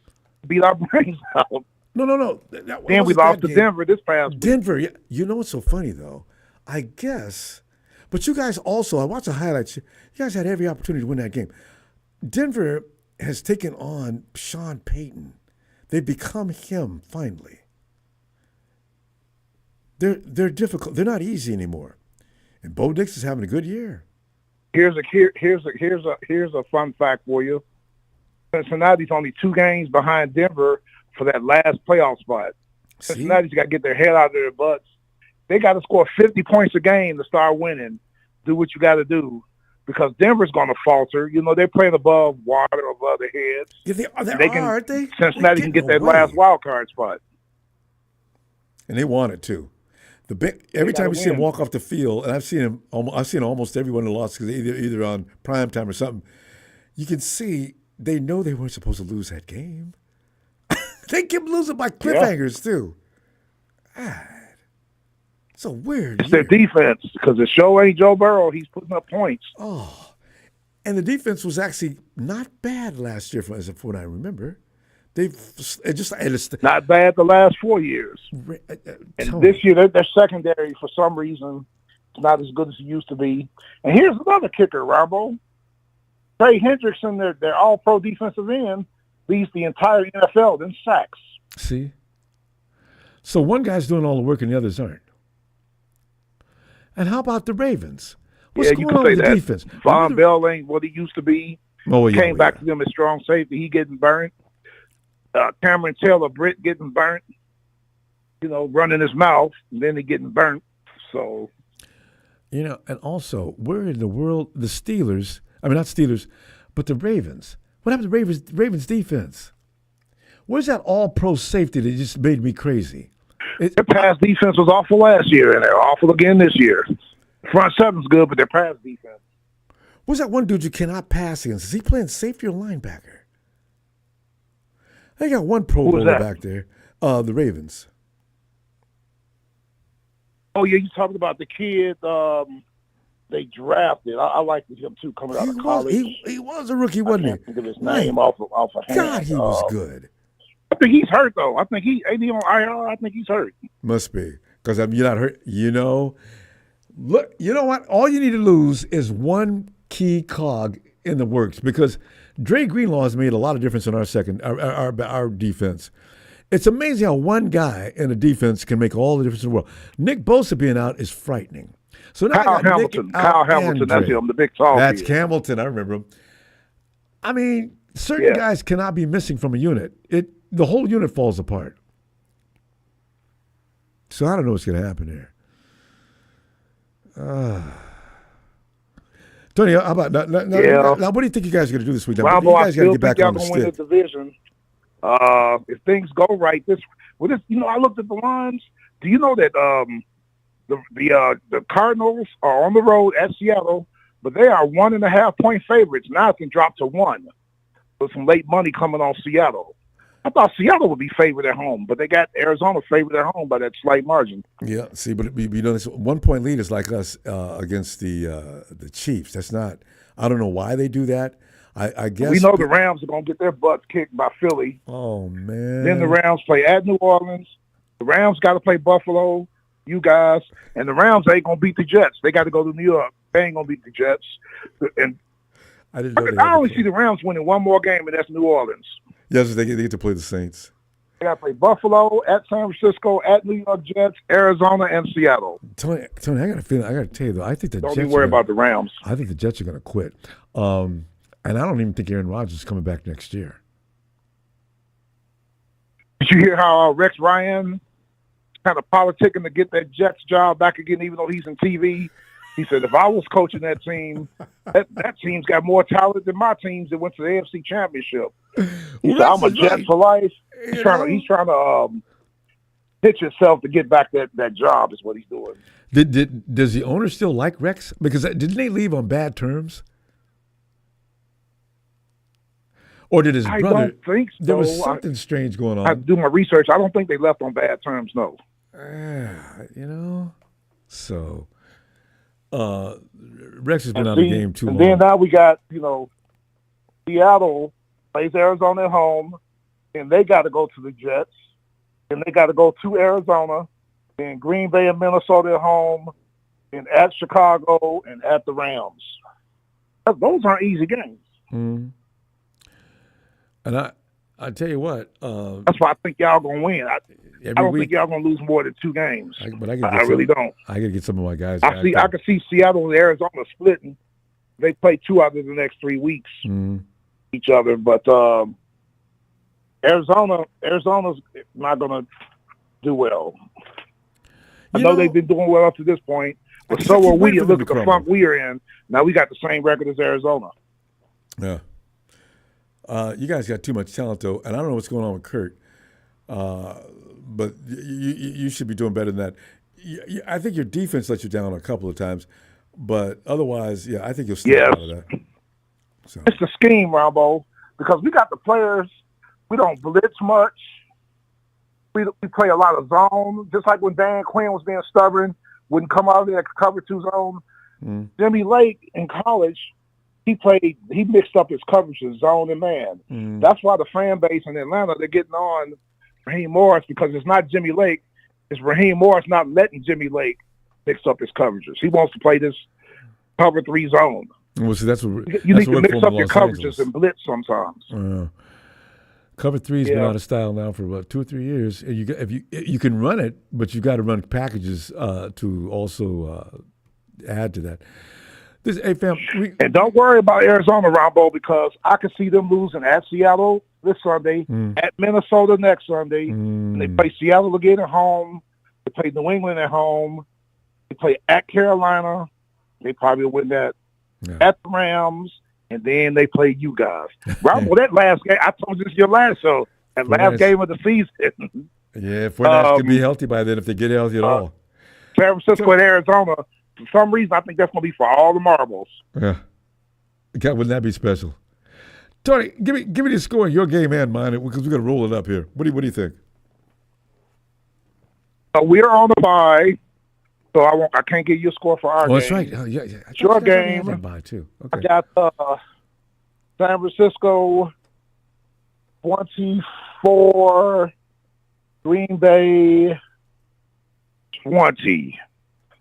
beat our brains out. No. Then we lost to Denver this past week. Denver. Yeah. You know what's so funny, though? I guess. But you guys also, I watched the highlights. You guys had every opportunity to win that game. Denver has taken on Sean Payton. They've become him, finally. They're difficult. They're not easy anymore. And Bo Nix is having a good year. Here's a fun fact for you. Cincinnati's only 2 games behind Denver for that last playoff spot. Cincinnati's got to get their head out of their butts. They got to score 50 points a game to start winning. Do what you got to do, because Denver's going to falter. You know, they're playing above water, above their heads. Yeah, aren't they? Cincinnati can get that last wild card spot. And they want it too. Every time we see him walk off the field, and I've seen almost everyone in the loss because either on prime time or something. You can see they know they weren't supposed to lose that game. They keep losing by cliffhangers too. God, it's a weird. It's their defense, because the show ain't Joe Burrow. He's putting up points. Oh, and the defense was actually not bad last year, from what I remember. It's not bad the last 4 years. And this year, their secondary, for some reason, is not as good as it used to be. And here's another kicker, Ronbo. Trey Hendrickson, their all-pro defensive end, leads the entire NFL in sacks. See? So one guy's doing all the work and the others aren't. And how about the Ravens? What's going on with the defense? Von Bell ain't what he used to be. Came back to them as strong safety. He getting burnt. Cameron Taylor-Britt getting burnt, running his mouth, and then he getting burnt. So, and also, where in the world the Steelers? I mean, not Steelers, but the Ravens. What happened to Ravens defense? Where's that all-pro safety that just made me crazy? Their pass defense was awful last year, and they're awful again this year. Front seven's good, but their pass defense. What's that one dude you cannot pass against? Is he playing safety or linebacker? They got one Pro Bowler back there, the Ravens. Oh, yeah, you talking about the kid they drafted. I liked him, too, coming out of college. He was a rookie, wasn't he? I can't think of his name off of hand. God, he was good. I think he's hurt, though. I think ain't he on IR? I think he's hurt. Must be, because you're not hurt. Look, you know what? All you need to lose is one key cog in the works, because Dre Greenlaw has made a lot of difference in our defense. It's amazing how one guy in a defense can make all the difference in the world. Nick Bosa being out is frightening. So now Kyle Hamilton, that's him, the big tall That's kid. Hamilton, I remember him. I mean, certain guys cannot be missing from a unit. The whole unit falls apart. So I don't know what's going to happen here. Tony, how about now, what do you think you guys are going to do this week? Now, Ronbo, you guys got to get back on the stick. Win the division. If things go right, I looked at the lines. Do you know that the Cardinals are on the road at Seattle, but they are 1.5 point favorites. Now it can drop to 1 with some late money coming on Seattle. I thought Seattle would be favored at home, but they got Arizona favored at home by that slight margin. Yeah, see, but this 1 point lead is like us against the Chiefs. That's not. I don't know why they do that. I guess we know the Rams are going to get their butts kicked by Philly. Oh man! Then the Rams play at New Orleans. The Rams got to play Buffalo. You guys, and the Rams ain't going to beat the Jets. They got to go to New York. They ain't going to beat the Jets. And I only see the Rams winning one more game, and that's New Orleans. Yes, they get to play the Saints. They got to play Buffalo, at San Francisco, at New York Jets, Arizona, and Seattle. Tony, I got a feeling. I got to tell you though, I think the Jets. Don't be worried about the Rams. I think the Jets are going to quit, and I don't even think Aaron Rodgers is coming back next year. Did you hear how Rex Ryan kind of politicking to get that Jets job back again, even though he's in TV? He said, if I was coaching that team, that team's got more talent than my teams that went to the AFC Championship. He said, I'm a Jet for life. He's trying to pitch himself to get back that job is what he's doing. Does the owner still like Rex? Because didn't they leave on bad terms? Or did his I brother? don't think so. There was something strange going on. I do my research. I don't think they left on bad terms. No. So Rex has been out of the game too long. And then now we got Seattle plays Arizona at home, and they got to go to the Jets, and they got to go to Arizona, and Green Bay and Minnesota at home, and at Chicago and at the Rams. Those aren't easy games. Mm-hmm. And I tell you what, that's why I think y'all gonna win. I don't think y'all gonna lose more than 2 games. I really don't. I gotta get some of my guys. I can see Seattle and Arizona splitting. They play 2 out of the next 3 weeks each other, but Arizona's not gonna do well. I know they've been doing well up to this point, but so are we. Look at the funk we are in. Now we got the same record as Arizona. Yeah. You guys got too much talent, though, and I don't know what's going on with Kurt, but you should be doing better than that. I think your defense let you down a couple of times, but otherwise, I think you'll stay out of that. So. It's the scheme, Ronbo, because we got the players. We don't blitz much. We play a lot of zone, just like when Dan Quinn was being stubborn, wouldn't come out of there cover 2 zone. Jimmy Lake in college, he mixed up his coverages, zone and man. That's why the fan base in Atlanta, they're getting on Raheem Morris, because it's not Jimmy Lake. It's Raheem Morris not letting Jimmy Lake mix up his coverages. He wants to play this cover 3 zone. Well, see, you need to mix up your coverages and blitz sometimes. Cover 3's been out of style now for about 2 or 3 years. And you can run it, but you got to run packages to also add to that. And don't worry about Arizona, Ronbo, because I can see them losing at Seattle this Sunday, at Minnesota next Sunday. And they play Seattle again at home. They play New England at home. They play at Carolina. They probably win that. At the Rams. And then they play you guys. Ronbo, that last game, I told you this your last show. That last game of the season. If Fournette can be healthy by then, if they get healthy at all. San Francisco and Arizona. For some reason, I think that's going to be for all the marbles. Yeah. God, wouldn't that be special? Tony, give me the score in your game and mine, because we're going to roll it up here. What do you think? We are on the bye, so I can't give you a score for our game. That's right. Yeah. It's your game. Bye too. Okay. I got San Francisco 24, Green Bay 20.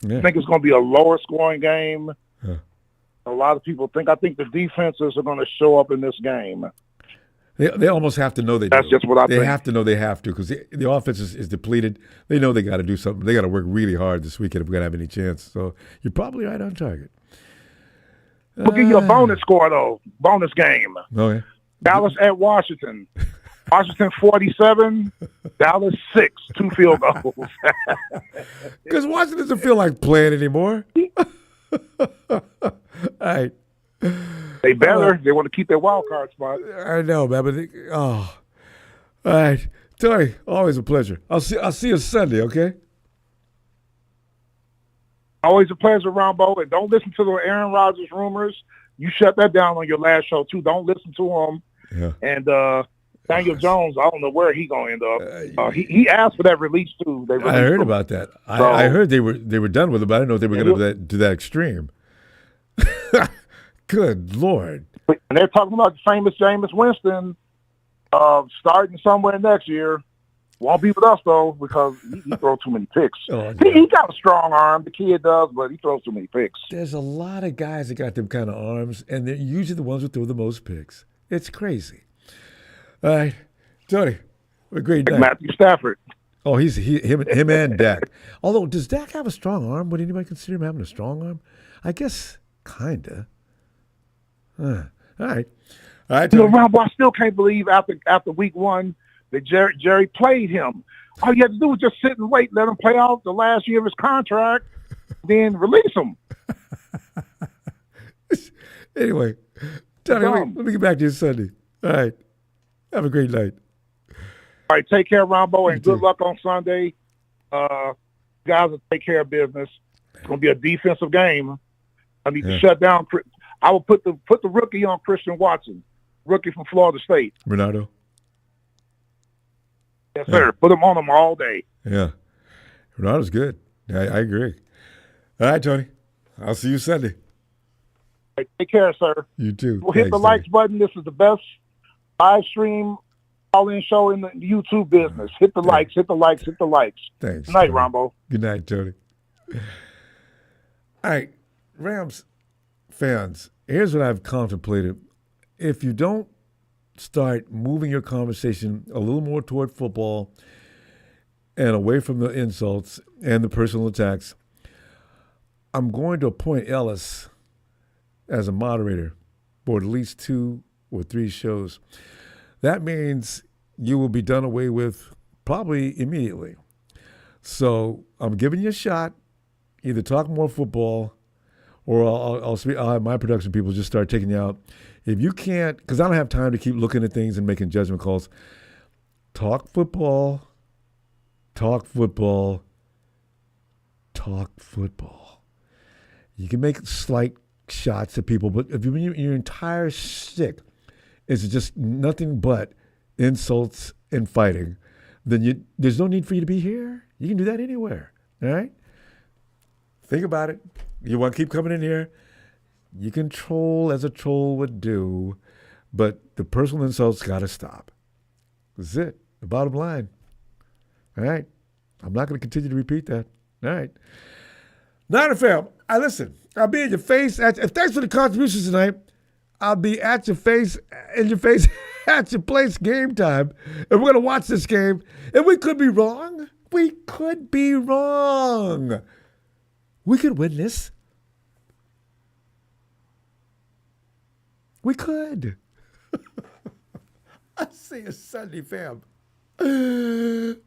I think it's going to be a lower scoring game. A lot of people I think the defenses are going to show up in this game. They almost have to know they do. That's just what I think. They have to know they have to, because the offense is depleted. They know they got to do something. They got to work really hard this weekend if we're going to have any chance. So you're probably right on target. We'll give you a bonus score, though. Bonus game. Okay. Dallas at Washington. Washington 47, Dallas 6, 2 field goals. Because Washington doesn't feel like playing anymore. All right. They better. They want to keep their wild card spot. I know, man. But all right, Tony. Always a pleasure. I'll see you Sunday. Okay. Always a pleasure, Ronbo. And don't listen to the Aaron Rodgers rumors. You shut that down on your last show too. Don't listen to them. Yeah. And Daniel Jones, I don't know where he's going to end up. He asked for that release too. I heard about that. I heard they were done with it, but I didn't know if they were going to do that extreme. Good Lord. And they're talking about the famous Jameis Winston starting somewhere next year. Won't be with us, though, because he throws too many picks. He got a strong arm, the kid does, but he throws too many picks. There's a lot of guys that got them kind of arms, and they're usually the ones who throw the most picks. It's crazy. All right, Tony, what a great night. Matthew Stafford. Oh, him and Dak. Although, does Dak have a strong arm? Would anybody consider him having a strong arm? I guess, kinda. All right. Rob, I still can't believe after week 1 that Jerry played him. All you had to do was just sit and wait, let him play out the last year of his contract, then release him. Anyway, Tony, let me get back to you Sunday. All right. Have a great night. All right, take care, Ronbo, and good luck on Sunday. Guys will take care of business. It's going to be a defensive game. I need to shut down. I will put the rookie on Christian Watson. rookie from Florida State. Bernardo. Yes, sir. Put him on him all day. Yeah. Ronaldo's good. I agree. All right, Tony. I'll see you Sunday. Right, take care, sir. You too. Well, hit the likes button. This is the best live stream call-in show in the YouTube business. Hit the likes, hit the likes, hit the likes. Thanks. Good night, Tony. Ronbo. Good night, Tony. All right, Rams fans, here's what I've contemplated. If you don't start moving your conversation a little more toward football and away from the insults and the personal attacks, I'm going to appoint Ellis as a moderator for at least 2 or 3 shows. That means you will be done away with probably immediately. So I'm giving you a shot. Either talk more football or I'll have my production people just start taking you out. If you can't, because I don't have time to keep looking at things and making judgment calls, talk football, talk football, talk football. You can make slight shots at people, but if your entire shtick is just nothing but insults and fighting, then there's no need for you to be here. You can do that anywhere, all right? Think about it. You want to keep coming in here? You can troll as a troll would do, but the personal insults got to stop. That's it. The bottom line. All right? I'm not going to continue to repeat that. All right. Niner fam, listen, I'll be in your face. Thanks for the contributions tonight. I'll be at your face, in your face, at your place game time. And we're going to watch this game. And we could be wrong. We could be wrong. We could win this. We could. I'll see you Sunday, fam. Niners!